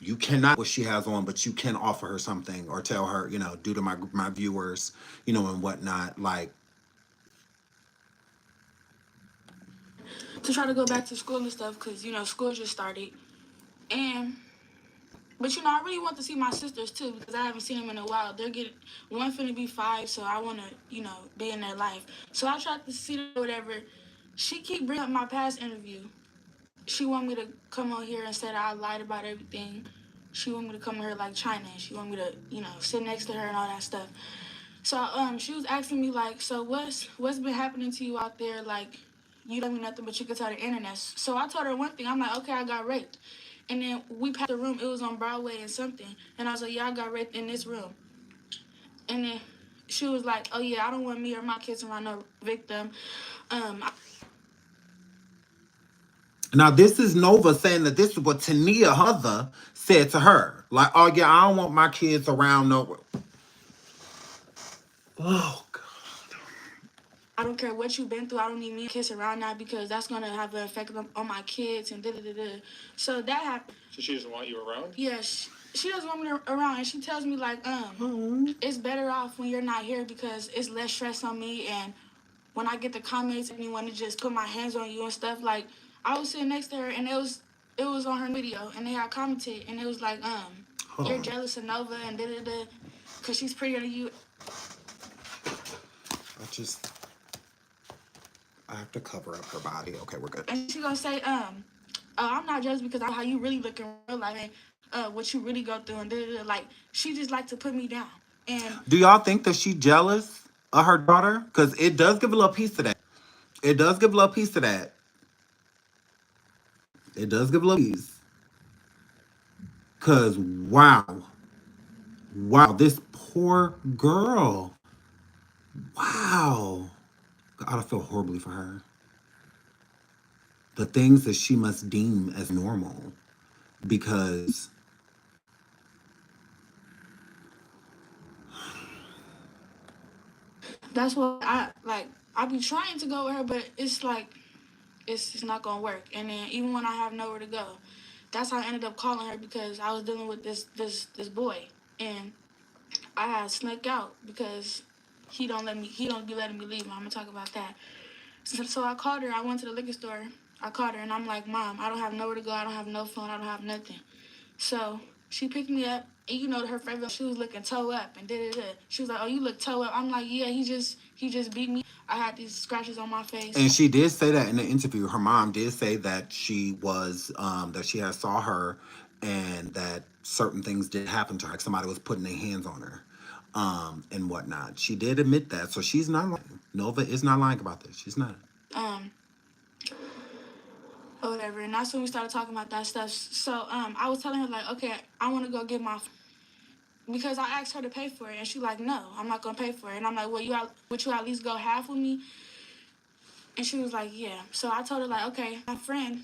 You cannot what she has on, but you can offer her something or tell her, due to my viewers, and whatnot. Like, to try to go back to school and stuff because, school just started. But, I really want to see my sisters, too, because I haven't seen them in a while. One finna be 5, so I want to, be in their life. So I tried to see them, whatever. She keep bringing up my past interview. She want me to come on here and say that I lied about everything. She want me to come here like China. She want me to, sit next to her and all that stuff. So she was asking me like, so what's been happening to you out there? Like, you don't mean nothing, but you could tell the internet. So I told her one thing. I'm like, okay, I got raped. And then we passed the room. It was on Broadway and something. And I was like, yeah, I got raped in this room. And then she was like, oh yeah, I don't want me or my kids around no victim. now this is Nova saying that this is what Tanea, her mother, said to her. Like, oh yeah, I don't want my kids around no. Oh God. I don't care what you've been through. I don't need me and kids around now because that's going to have an effect on my kids and da-da-da-da. So that happened. So she doesn't want you around? Yeah, she doesn't want me around. And she tells me, like, it's better off when you're not here because it's less stress on me. And when I get the comments and you want to just put my hands on you and stuff, like, I was sitting next to her and it was on her video. And they had commented and it was like, you're jealous of Nova and da-da-da because she's prettier than you. I have to cover up her body. Okay, we're good. And she gonna say, I'm not jealous because of how you really look in real life and what you really go through and da-da-da. Like, she just like to put me down. And do y'all think that she jealous of her daughter? Because it does give a little piece of that. It does give a little piece of that. It does give a little piece. Because, wow, this poor girl. Wow. God, I feel horribly for her. The things that she must deem as normal. Because that's what I be trying to go with her, but it's like, it's not gonna work. And then even when I have nowhere to go, that's how I ended up calling her because I was dealing with this boy. And I had snuck out because he don't be letting me leave. I'm gonna talk about that. So I called her. I went to the liquor store. I called her and I'm like, Mom, I don't have nowhere to go. I don't have no phone. I don't have nothing. So she picked me up and her favorite, she was looking toe up and da-da-da. She was like, oh, you look toe up. I'm like, yeah, he just beat me. I had these scratches on my face. And she did say that in the interview. Her mom did say that she was, that she had saw her and that certain things did happen to her. Like somebody was putting their hands on her and whatnot. She did admit that. So she's not lying. Nova is not lying about this. She's not. Or whatever. And that's when we started talking about that stuff. So I was telling her, like, okay, I want to go get my... Because I asked her to pay for it. And she's like, no, I'm not going to pay for it. And I'm like, well, would you at least go half with me? And she was like, yeah. So I told her, like, okay, my friend,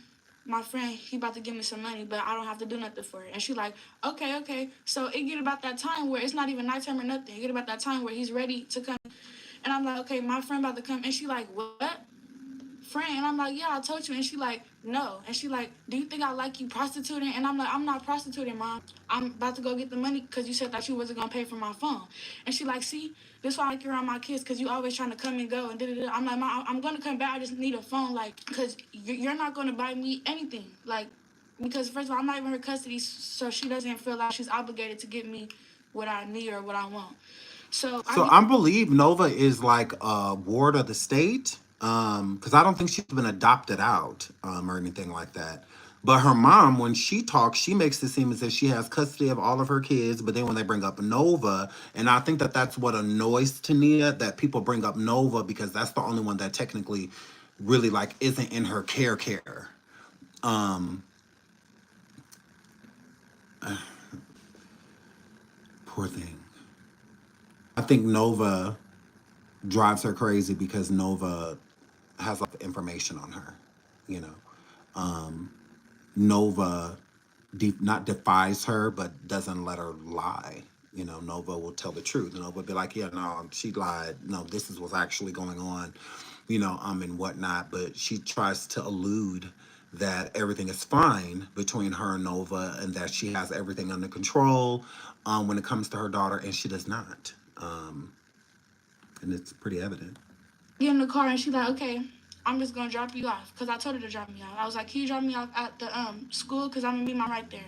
he about to give me some money, but I don't have to do nothing for it. And she's like, okay. So it get about that time where it's not even nighttime or nothing. It get about that time where he's ready to come. And I'm like, okay, my friend about to come. And she like, what? Friend? And I'm like, yeah, I told you. And she like, no. And she like, do you think I like you prostituting? And I'm like, I'm not prostituting, Mom. I'm about to go get the money because you said that you wasn't going to pay for my phone. And she like, see, this is why I like you around my kids because you always trying to come and go and da-da-da. I'm like, Mom, I'm going to come back. I just need a phone, like, because you're not going to buy me anything. Like, because first of all, I'm not even her custody, so she doesn't feel like she's obligated to give me what I need or what I want. So I believe Nova is like a ward of the state. Because I don't think she's been adopted out or anything like that. But her mom, when she talks, she makes it seem as if she has custody of all of her kids. But then when they bring up Nova, and I think that that's what annoys Tanea, that people bring up Nova because that's the only one that technically really like isn't in her care. Poor thing. I think Nova drives her crazy because Nova has like information on her, Nova not defies her, but doesn't let her lie, Nova will tell the truth. Nova will be like, yeah, no, she lied. No, this is what's actually going on, and whatnot. But she tries to allude that everything is fine between her and Nova and that she has everything under control when it comes to her daughter, and she does not. And it's pretty evident. Get in the car and she's like, okay, I'm just gonna drop you off, because I told her to drop me off. I was like, can you drop me off at the school, because I'm gonna meet my right there.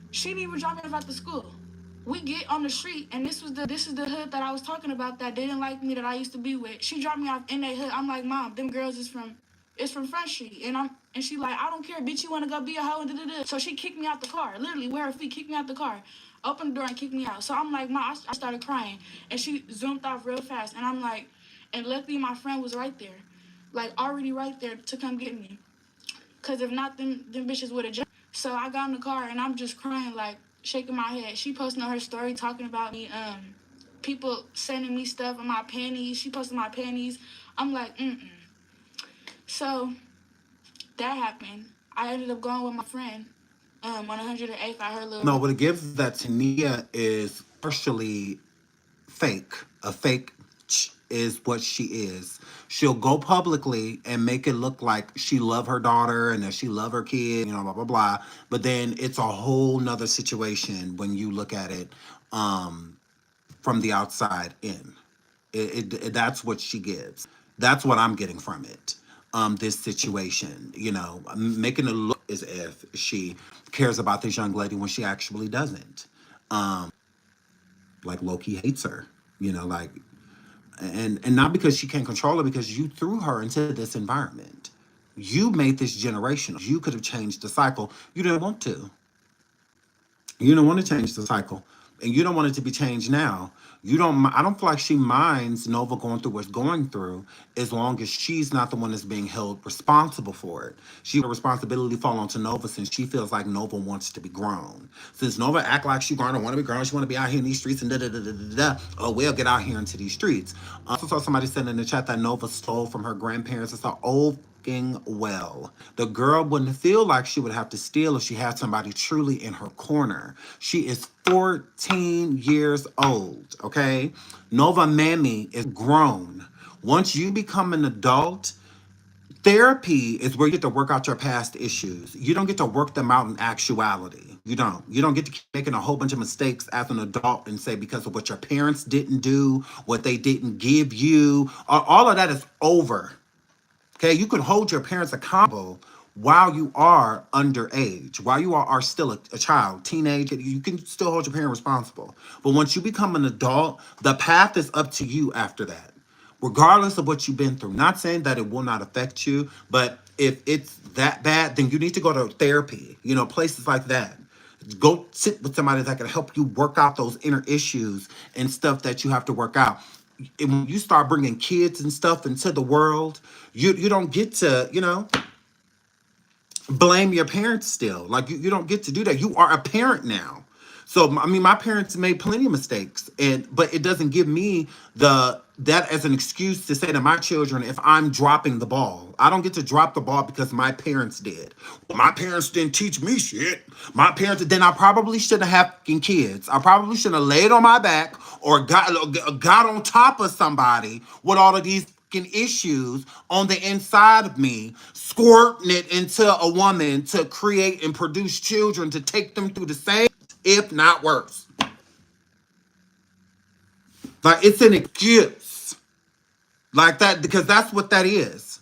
She didn't even drop me off at the school. We get on the street, and this is the hood that I was talking about that didn't like me, that I used to be with. She dropped me off in that hood. I'm like, Mom, them girls is from Front Street. And she like, I don't care, bitch, you wanna go be a hoe, and da-da-da. So she kicked me out the car, literally with her feet, kicked me out the car, opened the door and kicked me out. So I'm like, Mom, I started crying, and she zoomed off real fast, and I'm like, and luckily my friend was right there, like already right there to come get me. Cause if not, them bitches would have jumped. So I got in the car and I'm just crying, like shaking my head. She posted on her story talking about me, people sending me stuff in my panties. She posted my panties. I'm like, So that happened. I ended up going with my friend on 108th. I heard little. No, what it gives that Tanea is partially fake. A fake is what she is. She'll go publicly and make it look like she love her daughter and that she love her kid, blah, blah, blah. But then it's a whole nother situation when you look at it from the outside in. That's what she gives. That's what I'm getting from it. This situation, making it look as if she cares about this young lady when she actually doesn't. Like Loki hates her, like, and not because she can't control her, because you threw her into this environment. You made this generational. You could have changed the cycle. You didn't want to. You don't want to change the cycle, and you don't want it to be changed now. I don't feel like she minds Nova going through what's going through, as long as she's not the one that's being held responsible for it. The responsibility fall onto Nova, since she feels like Nova wants to be grown. Since Nova act like she grown, don't want to be grown, she want to be out here in these streets and da da da da da da. Oh, well, get out here into these streets. I also saw somebody said in the chat that Nova stole from her grandparents. It's an old well. The girl wouldn't feel like she would have to steal if she had somebody truly in her corner. She is 14 years old, okay? Nova Mammy is grown. Once you become an adult, therapy is where you get to work out your past issues. You don't get to work them out in actuality. You don't. You don't get to keep making a whole bunch of mistakes as an adult and say because of what your parents didn't do, what they didn't give you, all of that is over. Okay, you can hold your parents accountable while you are underage, while you are still a child, teenage. You can still hold your parent responsible. But once you become an adult, the path is up to you after that, regardless of what you've been through. Not saying that it will not affect you, but if it's that bad, then you need to go to therapy, places like that. Go sit with somebody that can help you work out those inner issues and stuff that you have to work out. And when you start bringing kids and stuff into the world, you don't get to, blame your parents still. Like, you don't get to do that. You are a parent now. So, I mean, my parents made plenty of mistakes, but it doesn't give me that as an excuse to say to my children, if I'm dropping the ball. I don't get to drop the ball because my parents did. Well, my parents didn't teach me shit. Then I probably shouldn't have fucking kids. I probably should have laid on my back or got on top of somebody with all of these issues on the inside of me, squirting it into a woman to create and produce children to take them through the same, if not worse. Like, it's an excuse. Like that, because that's what that is.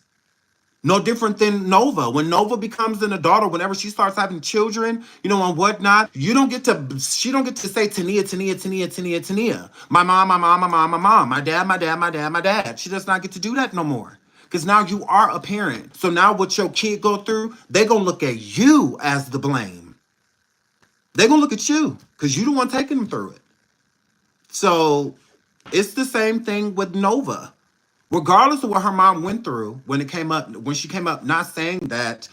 No different than Nova. When Nova becomes an adult, or whenever she starts having children, and whatnot, she don't get to say Tanea. My mom, my mom, my mom, my mom, my dad, my dad, my dad, my dad. She does not get to do that no more. Because now you are a parent. So now what your kid go through, they gonna look at you as the blame. They're going to look at you because you're the one taking them through it. So it's the same thing with Nova. Regardless of what her mom went through when she came up, not saying that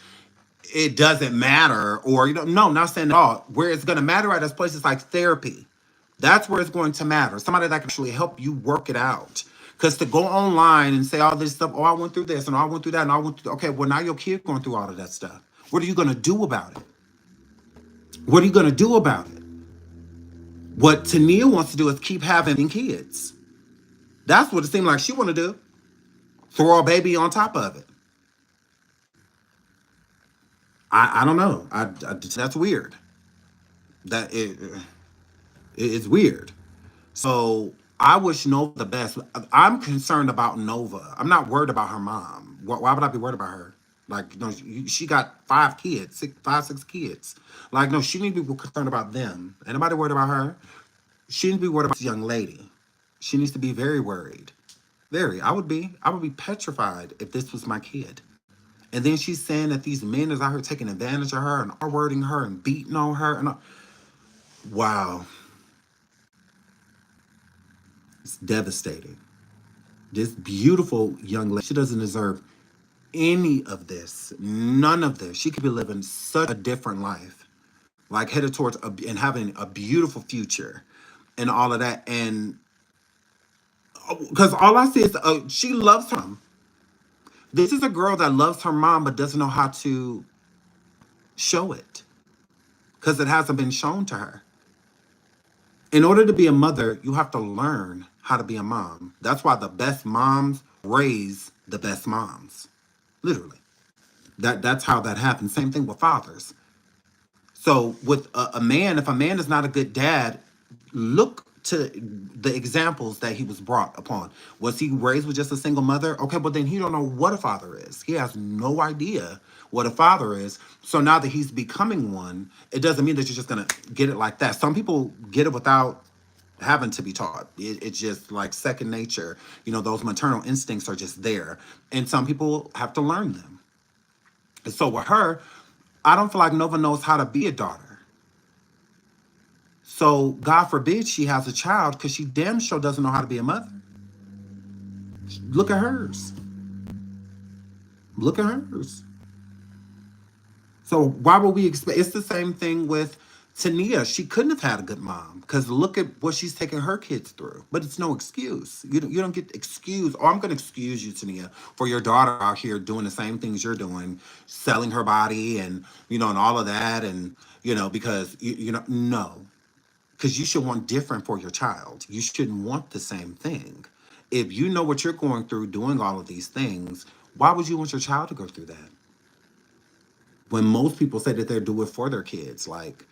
it doesn't matter or, no, not saying at all. Where it's going to matter at is places like therapy. That's where it's going to matter. Somebody that can actually help you work it out. Because to go online and say all this stuff, I went through this and I went through that and I went through, okay, well, now your kid going through all of that stuff. What are you going to do about it? What are you going to do about it? What Tanea wants to do is keep having kids. That's what it seemed like she want to do. Throw a baby on top of it. I don't know. That's weird. That it's weird. So I wish Nova the best. I'm concerned about Nova. I'm not worried about her mom. Why would I be worried about her? Like, no, she got 5 kids, 6 kids. Like, no, she needs to be concerned about them. Anybody worried about her? She needs to be worried about this young lady. She needs to be very worried. Very. I would be petrified if this was my kid. And then she's saying that these men is out here taking advantage of her and R-wording her and beating on her. And wow, it's devastating. This beautiful young lady, she doesn't deserve any of this. None of this. She could be living such a different life, like headed towards and having a beautiful future and all of that. And because all I see is she loves her mom. This is a girl that loves her mom but doesn't know how to show it because it hasn't been shown to her. In order to be a mother, you have to learn how to be a mom. That's why the best moms raise the best moms. Literally. That's how that happens. Same thing with fathers. So with a man, if a man is not a good dad, look to the examples that he was brought upon. Was he raised with just a single mother? Okay, but then he don't know what a father is. He has no idea what a father is. So now that he's becoming one, it doesn't mean that you're just gonna get it like that. Some people get it without having to be taught. It's just like second nature. You know, those maternal instincts are just there. And some people have to learn them. And so with her, I don't feel like Nova knows how to be a daughter. So God forbid she has a child because she damn sure doesn't know how to be a mother. Look at hers. Look at hers. So why would we expect? It's the same thing with Tanea. She couldn't have had a good mom because look at what she's taking her kids through. But it's no excuse. You don't get excused. Oh, I'm going to excuse you, Tanea, for your daughter out here doing the same things you're doing, selling her body and, and all of that. And, because, no. Because you should want different for your child. You shouldn't want the same thing. If you know what you're going through doing all of these things, why would you want your child to go through that? When most people say that they do it for their kids, like,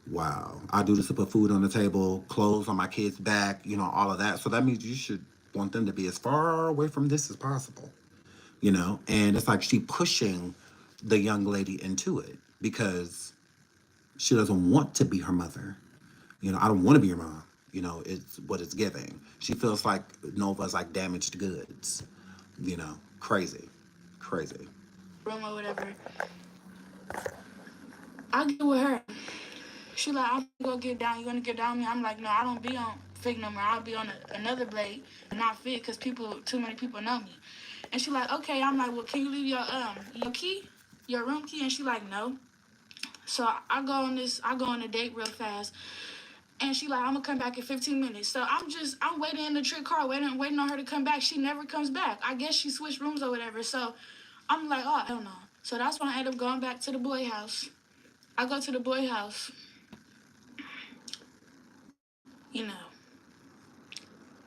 wow, I do this to put food on the table, clothes on my kids' back, all of that. So that means you should want them to be as far away from this as possible, And it's like she pushing the young lady into it because she doesn't want to be her mother. I don't want to be your mom. It's what it's giving. She feels like Nova's like damaged goods. Crazy. Crazy. Room or whatever. I get with her. She like, I'm gonna get down. You gonna get down with me? I'm like, no, I don't be on fake no more. I'll be on another blade, not fit, because too many people know me. And she like, okay. I'm like, well, can you leave your key, your room key? And she like, no. So I go on a date real fast. And she like, I'm gonna come back in 15 minutes. So I'm waiting in the trick car, waiting on her to come back. She never comes back. I guess she switched rooms or whatever. So I'm like, oh, hell no. So that's when I end up going back to the boy house. I go to the boy house.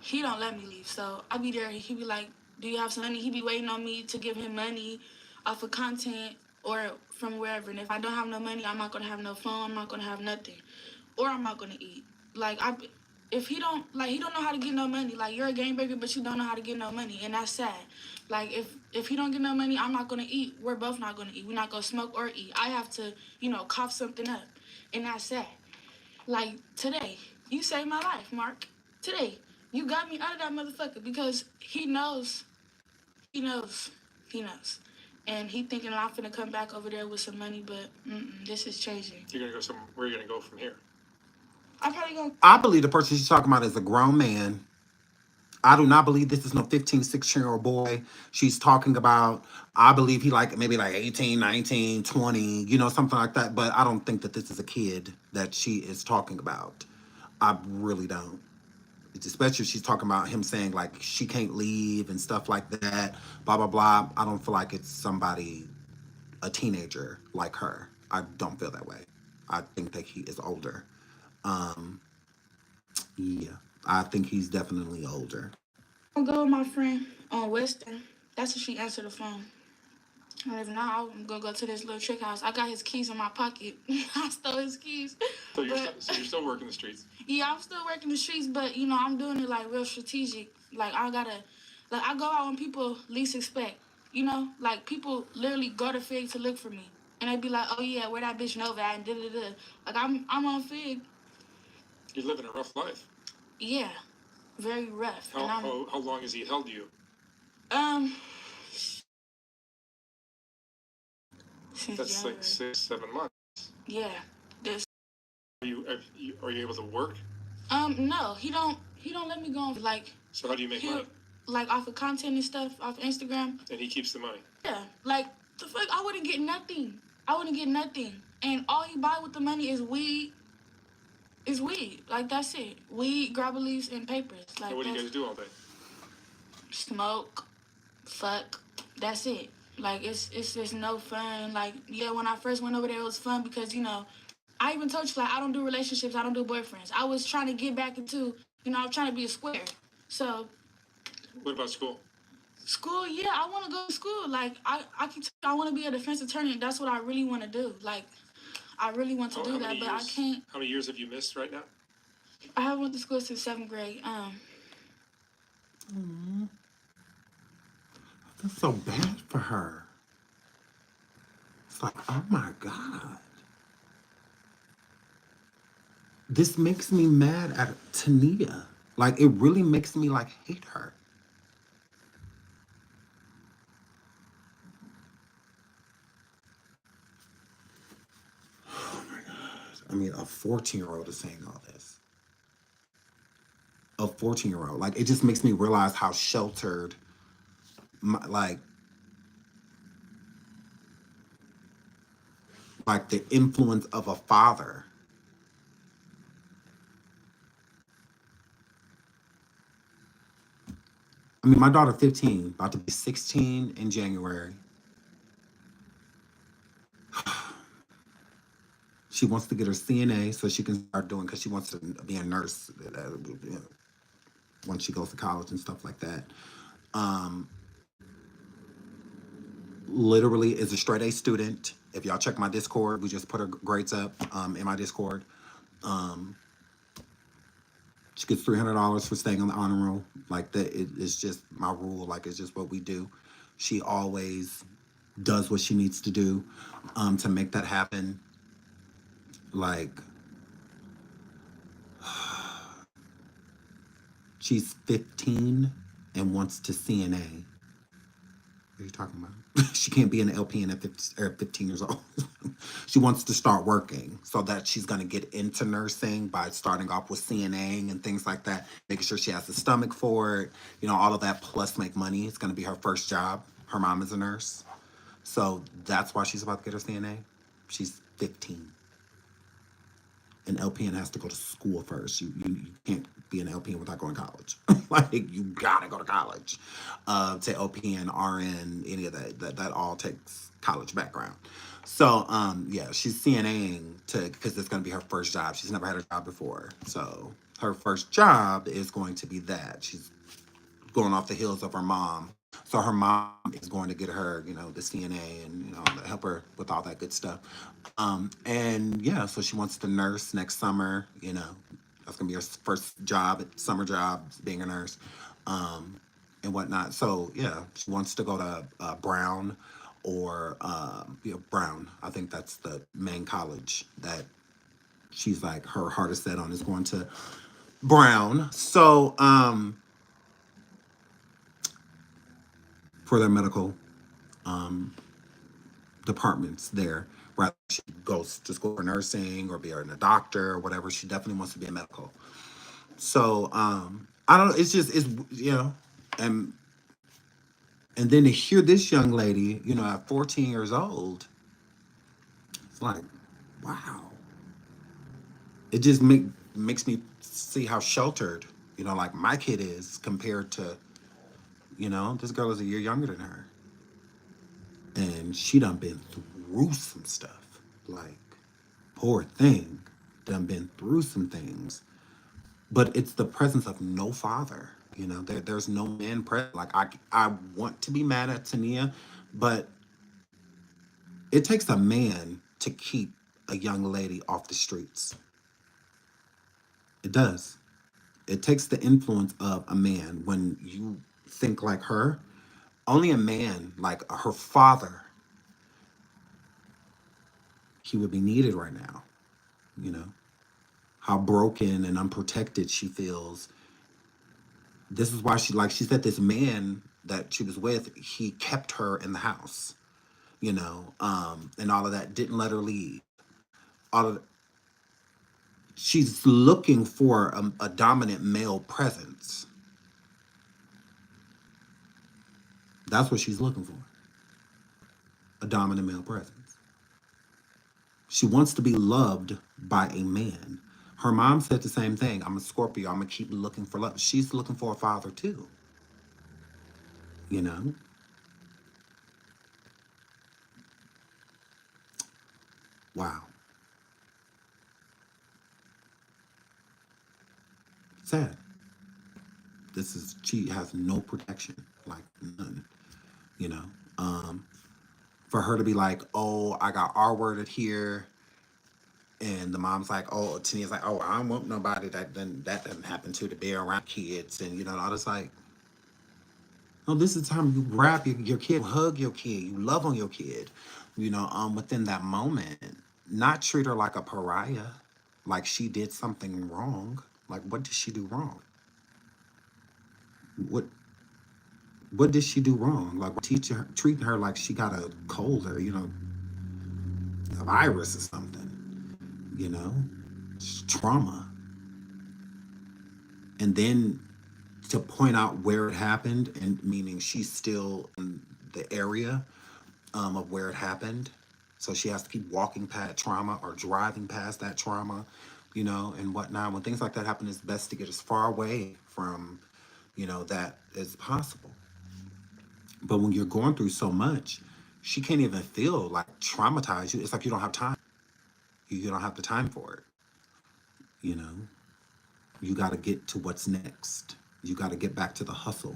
He don't let me leave. So I be there. He be like, do you have some money? He be waiting on me to give him money off of content or from wherever. And if I don't have no money, I'm not gonna have no phone. I'm not gonna have nothing. Or I'm not gonna eat. Like he don't know how to get no money. Like, you're a gang baby, but you don't know how to get no money, and that's sad. Like, if he don't get no money, I'm not gonna eat. We're both not gonna eat. We're not gonna smoke or eat. I have to, cough something up, and that's sad. Like, today, you saved my life, Mark. Today, you got me out of that motherfucker because he knows. And he thinking I'm finna come back over there with some money, but this is changing. You're gonna go somewhere. Where are you gonna go from here? I believe the person she's talking about is a grown man. I do not believe this is no 15, 16-year-old boy she's talking about. I believe he maybe 18, 19, 20, something like that. But I don't think that this is a kid that she is talking about. I really don't. Especially if she's talking about him saying like she can't leave and stuff like that, blah, blah, blah. I don't feel like it's a teenager like her. I don't feel that way. I think that he is older. Um, yeah, I think he's definitely older. I'll go with my friend on Western. That's when she answered the phone. And if not, I'm gonna go to this little trick house. I got his keys in my pocket. I stole his keys. So you're still working the streets. Yeah, I'm still working the streets, but I'm doing it like real strategic. Like I go out when people least expect. Like people literally go to Fig to look for me, and they be like, "Oh yeah, where that bitch Nova at?" And da da da. Like I'm on Fig. You're living a rough life. Yeah, very rough. How long has he held you? Um, since That's January. like 6-7 months. Yeah. This. Are you able to work? No, he don't let me go on like. So how do you make money? Like off of content and stuff off Instagram. And he keeps the money. Yeah, like the fuck, I wouldn't get nothing. And all he buy with the money is weed. Like that's it. Weed, grabber leaves, and papers. Like. So what do you guys do all day? Smoke, fuck. That's it. Like it's just no fun. Like yeah, when I first went over there, it was fun because I even told you like I don't do relationships, I don't do boyfriends. I was trying to get back into I'm trying to be a square. So. What about school? School, yeah, I want to go to school. Like, I keep I want to be a defense attorney. That's what I really want to do. Like, I really want to do that, but I can't. How many years have you missed right now? I haven't went to school since 7th grade. That's so bad for her. It's like, oh my God. This makes me mad at Tanea. Like, it really makes me, like, hate her. Oh my God. I mean, a 14-year-old is saying all this. A 14-year-old. Like, it just makes me realize how sheltered, like the influence of a father. I mean, my daughter 15, about to be 16 in January. She wants to get her CNA so she can start doing, because she wants to be a nurse once she goes to college and stuff like that. Literally is a straight A student. If y'all check my Discord, we just put her grades up in my Discord. She gets $300 for staying on the honor roll. Like that, it's just my rule. Like it's just what we do. She always does what she needs to do to make that happen. Like she's 15 and wants to CNA. What are you talking about? She can't be an LPN at 15 years old. She wants to start working so that she's going to get into nursing by starting off with CNAing and things like that, making sure she has the stomach for it, all of that, plus make money. It's going to be her first job. Her mom is a nurse. So that's why she's about to get her CNA. She's 15. An LPN has to go to school first. You can't be an LPN without going to college. Like, you gotta go to college. To LPN, RN, any of that all takes college background. So, yeah, she's CNAing because it's gonna be her first job. She's never had a job before. So her first job is going to be that. She's going off the heels of her mom. So her mom is going to get her, the CNA and, help her with all that good stuff. And yeah, so she wants to nurse next summer, that's gonna be her first job, summer job, being a nurse, and whatnot. So yeah, she wants to go to Brown or Brown. I think that's the main college that she's like, her heart is set on, is going to Brown. So, for their medical departments there, rather she goes to school for nursing or be a doctor or whatever. She definitely wants to be a medical. So I don't know, and then to hear this young lady, at 14 years old, it's like, wow. It just makes me see how sheltered, like my kid is compared to, this girl is a year younger than her. And she done been through some stuff. Like, Poor thing. Done been through some things. But it's the presence of no father. You know, there's no man present. Like I want to be mad at Tanea, but it takes a man to keep a young lady off the streets. It does. It takes the influence of a man when you think like her. Only a man like her father, he would be needed right now. You know, how broken and unprotected she feels. This is why like she said, this man that she was with, he kept her in the house, you know, and all of that, didn't let her leave. All of She's looking for a dominant male presence. That's what she's looking for. A dominant male presence. She wants to be loved by a man. Her mom said the same thing. I'm a Scorpio. I'm going to keep looking for love. She's looking for a father too. You know? Wow. Sad. She has no protection, like none, you know? For her to be like, oh, I got R-worded here. And the mom's like, oh, Tanea's like, oh, I don't want nobody that doesn't happen to be around kids. And, you know, I was like, no, this is the time you grab your kid, hug your kid, you love on your kid, you know, within that moment. Not treat her like a pariah, like she did something wrong. Like, what did she do wrong? What what did she do wrong? Like, treating her like she got a cold or, you know, a virus or something, you know? It's trauma. And then to point out where it happened, and meaning she's still in the area of where it happened. So she has to keep walking past trauma or driving past that trauma, you know, and whatnot. When things like that happen, it's best to get as far away from, you know, that as possible. But when you're going through so much, she can't even feel like traumatized. It's like you don't have time. You don't have the time for it. You know, you got to get to what's next. You got to get back to the hustle,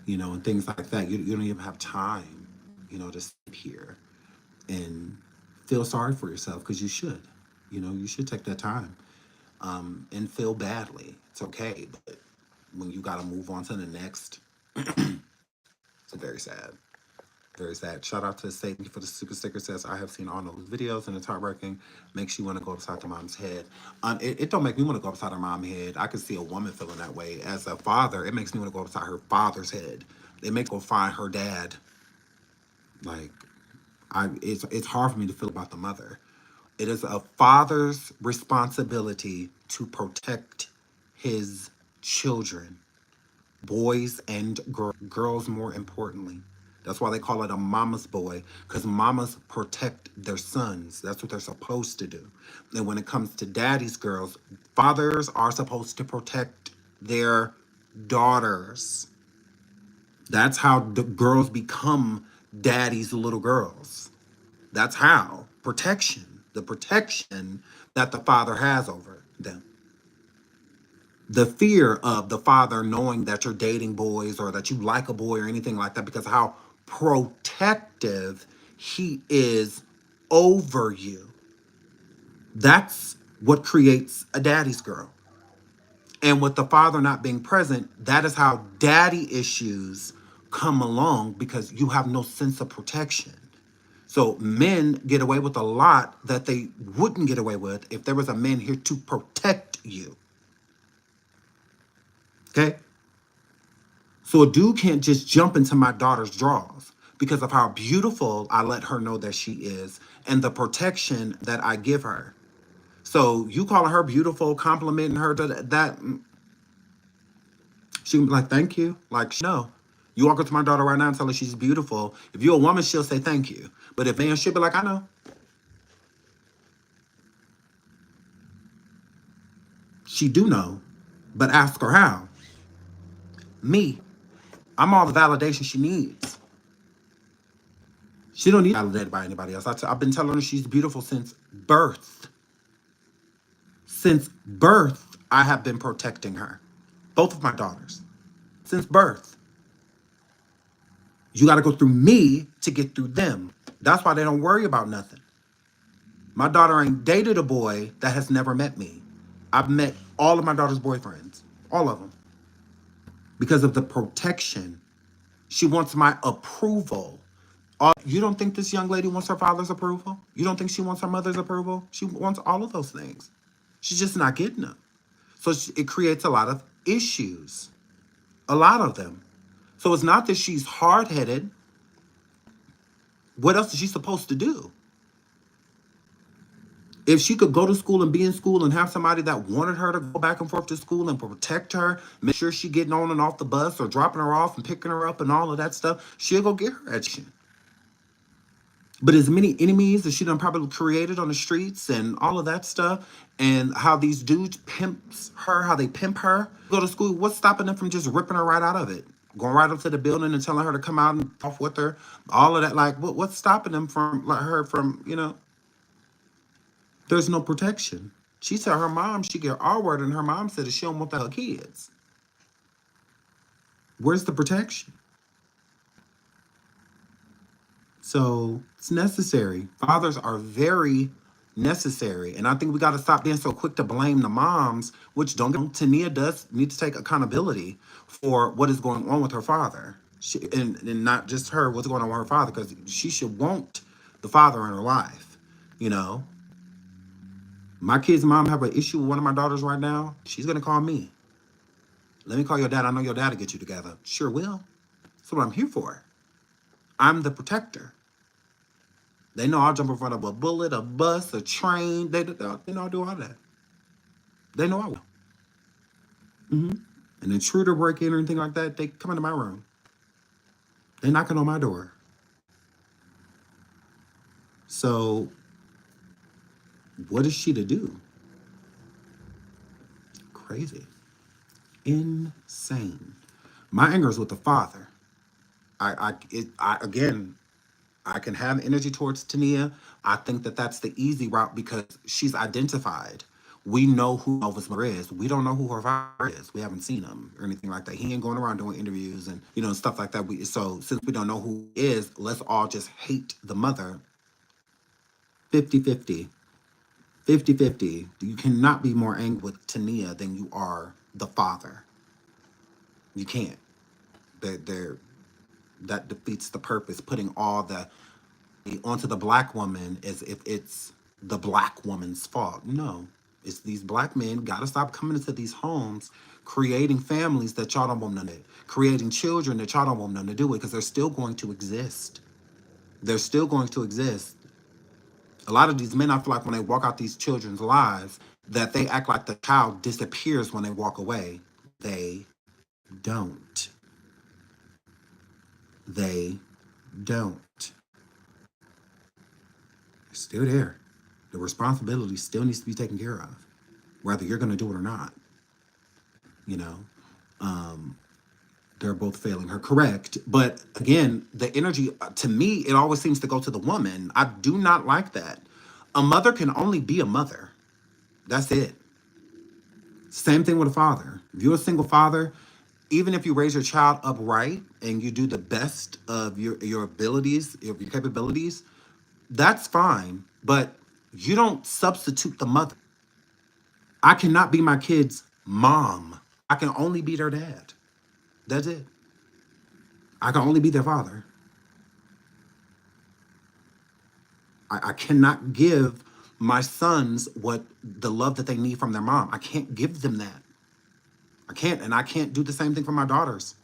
you know, and things like that. You don't even have time, you know, to sit here and feel sorry for yourself, because you should. You know, you should take that time and feel badly. It's okay. But when you got to move on to the next, it's very sad. Very sad. Shout out to Satan for the super sticker. Says, I have seen all those videos and it's heartbreaking. Makes you want to go upside the mom's head. It don't make me want to go upside her mom's head. I could see a woman feeling that way. As a father, it makes me want to go upside her father's head. It makes me go find her dad. Like, it's hard for me to feel about the mother. It is a father's responsibility to protect his children, boys and girls more importantly. That's why they call it a mama's boy, because mamas protect their sons. That's what they're supposed to do. And when it comes to daddy's girls, fathers are supposed to protect their daughters. That's how the girls become daddy's little girls. That's how. Protection. The protection that the father has over them. The fear of the father knowing that you're dating boys or that you like a boy or anything like that, because of how protective he is over you. That's what creates a daddy's girl. And with the father not being present, that is how daddy issues come along, because you have no sense of protection. So men get away with a lot that they wouldn't get away with if there was a man here to protect you. Okay? So a dude can't just jump into my daughter's drawers because of how beautiful I let her know that she is and the protection that I give her. So you calling her beautiful, complimenting her to that, she can be like, thank you. Like, no. You walk up to my daughter right now and tell her she's beautiful. If you're a woman, she'll say thank you. But if man, she'll be like, I know. She do know, but ask her how. Me, I'm all the validation she needs. She don't need validated by anybody else. I've been telling her she's beautiful since birth. Since birth, I have been protecting her. Both of my daughters. Since birth. You got to go through me to get through them. That's why they don't worry about nothing. My daughter ain't dated a boy that has never met me. I've met all of my daughter's boyfriends. All of them. Because of the protection. She wants my approval. You don't think this young lady wants her father's approval? You don't think she wants her mother's approval? She wants all of those things. She's just not getting them. So it creates a lot of issues. A lot of them. So it's not that she's hard-headed. What else is she supposed to do? If she could go to school and be in school and have somebody that wanted her to go back and forth to school and protect her, make sure she getting on and off the bus or dropping her off and picking her up and all of that stuff, she'll go get her education. But as many enemies as she done probably created on the streets and all of that stuff, and how these dudes pimps her, how they pimp her, go to school, what's stopping them from just ripping her right out of it? Going right up to the building and telling her to come out and off with her, all of that. Like, what's stopping them from, like, her from, there's no protection. She said her mom, she get R word, and her mom said that she don't want that her kids. Where's the protection? So it's necessary. Fathers are very necessary. And I think we got to stop being so quick to blame the moms, which don't get Tanea does need to take accountability for what is going on with her father. And not just her, what's going on with her father, because she should want the father in her life, My kid's mom have an issue with one of my daughters right now. She's going to call me. Let me call your dad. I know your dad will get you together. Sure will. That's what I'm here for. I'm the protector. They know I'll jump in front of a bullet, a bus, a train. They know I'll do all that. They know I will. An intruder break in or anything like that, they come into my room. They knocking on my door. So what is she to do? Crazy. Insane. My anger is with the father. Again, I can have energy towards Tanea. I think that that's the easy route because she's identified. We know who Elvis Mother is. We don't know who her father is. We haven't seen him or anything like that. He ain't going around doing interviews and stuff like that. So since we don't know who he is, let's all just hate the mother. 50-50. 50-50. You cannot be more angry with Tanea than you are the father. You can't. That defeats the purpose, putting all the onto the black woman as if it's the black woman's fault. No, it's these black men got to stop coming into these homes, creating families that y'all don't want none of it, creating children that y'all don't want none to do it, because they're still going to exist. They're still going to exist. A lot of these men, I feel like when they walk out these children's lives, that they act like the child disappears when they walk away. They don't. They don't. It's still there. The responsibility still needs to be taken care of, whether you're going to do it or not. They're both failing her, correct. But again, the energy, to me, it always seems to go to the woman. I do not like that. A mother can only be a mother. That's it. Same thing with a father. If you're a single father, even if you raise your child upright and you do the best of your abilities, your capabilities, that's fine. But you don't substitute the mother. I cannot be my kid's mom. I can only be their dad. That's it. I can only be their father. I cannot give my sons what the love that they need from their mom. I can't give them that. I can't, and I can't do the same thing for my daughters.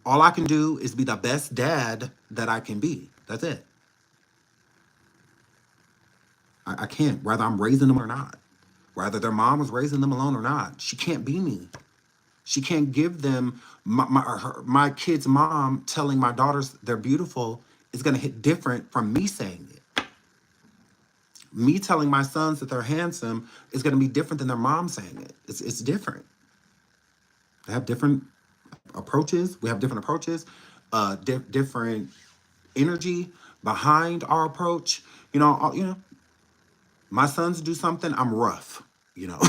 All I can do is be the best dad that I can be. That's it. I can't, whether I'm raising them or not. Whether their mom was raising them alone or not. She can't be me. She can't give them, my kid's mom telling my daughters they're beautiful is going to hit different from me saying it. Me telling my sons that they're handsome is going to be different than their mom saying it. It's different. They have different approaches. We have different approaches, different energy behind our approach. My sons do something, I'm rough. you know,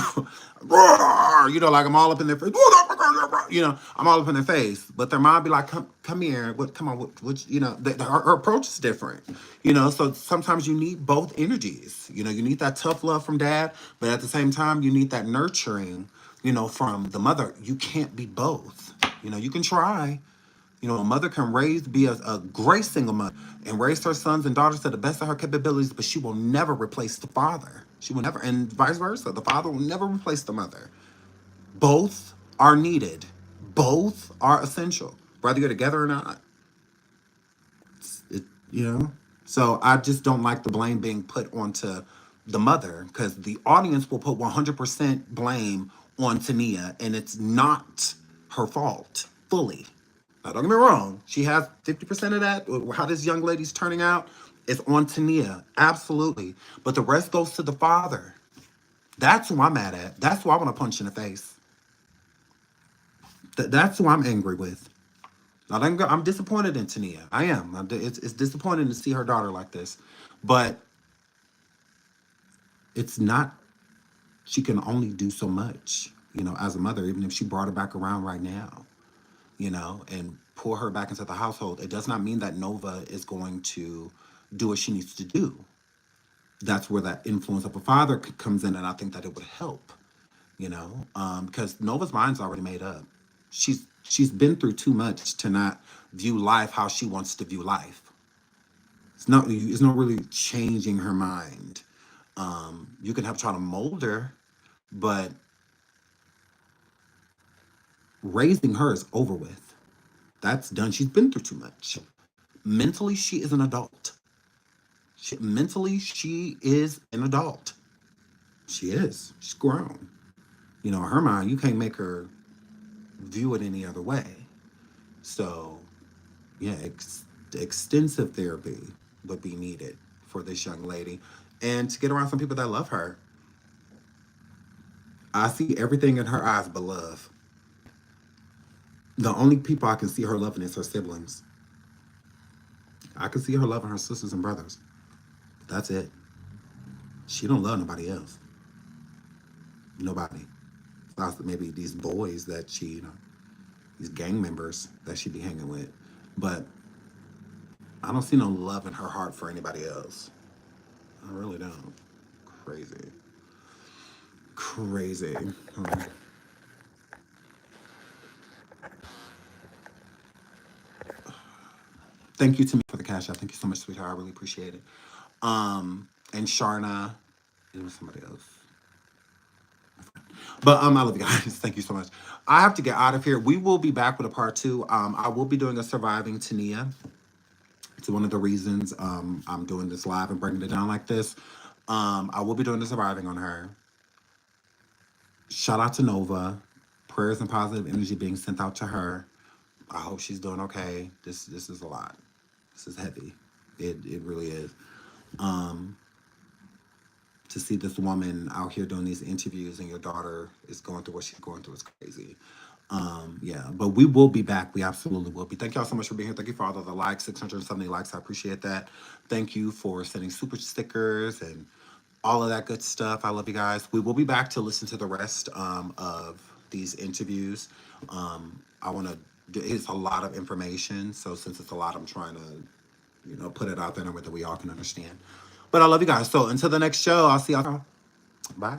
roar, you know, like I'm all up in their face, you know, I'm all up in their face, but their mom be like, come here, come on, you know, her approach is different, you know, so sometimes you need both energies, you know, you need that tough love from dad, but at the same time, you need that nurturing, you know, from the mother. You can't be both, you know, you can try. You know, a mother can be a great single mother and raise her sons and daughters to the best of her capabilities, but she will never replace the father. She will never, and vice versa. The father will never replace the mother. Both are needed. Both are essential, whether you're together or not. You know? So I just don't like the blame being put onto the mother because the audience will put 100% blame on Tanea, and it's not her fault fully. Now, don't get me wrong. She has 50% of that. How this young lady's turning out is on Tanea. Absolutely. But the rest goes to the father. That's who I'm mad at. That's who I want to punch in the face. That's who I'm angry with. Now, I'm disappointed in Tanea. I am. It's disappointing to see her daughter like this. But it's not, she can only do so much, you know, as a mother, even if she brought her back around right now, you know, and pull her back into the household. It does not mean that Nova is going to do what she needs to do. That's where that influence of a father comes in, and I think that it would help, you know, because Nova's mind's already made up. She's been through too much to not view life how she wants to view life. It's not really changing her mind. You can help try to mold her, but raising her is over with. That's done. She's been through too much. Mentally, she is an adult. Mentally, she is an adult. She is. She's grown. You know, in her mind, you can't make her view it any other way. So, yeah, extensive therapy would be needed for this young lady. And to get around some people that love her. I see everything in her eyes but love. The only people I can see her loving is her siblings. I can see her loving her sisters and brothers. That's it. She don't love nobody else. Nobody. Maybe these boys that she, you know, these gang members that she be hanging with. But I don't see no love in her heart for anybody else. I really don't. Crazy. Crazy. Thank you to me for the cash out. Thank you so much, sweetheart. I really appreciate it. And Sharna, it was somebody else. But I love you guys. Thank you so much. I have to get out of here. We will be back with a part 2. I will be doing a surviving Tanea. It's one of the reasons I'm doing this live and breaking it down like this. I will be doing the surviving on her. Shout out to Nova. Prayers and positive energy being sent out to her. I hope she's doing okay. This is a lot. This is heavy. It really is. To see this woman out here doing these interviews and your daughter is going through what she's going through is crazy. Yeah, but we will be back. We absolutely will be. Thank y'all so much for being here. Thank you for all of the likes, 670 likes. I appreciate that. Thank you for sending super stickers and all of that good stuff. I love you guys. We will be back to listen to the rest of these interviews. I want to, it's a lot of information. So since it's a lot, I'm trying to, you know, put it out there in a way that we all can understand. But I love you guys. So until the next show, I'll see y'all. Bye.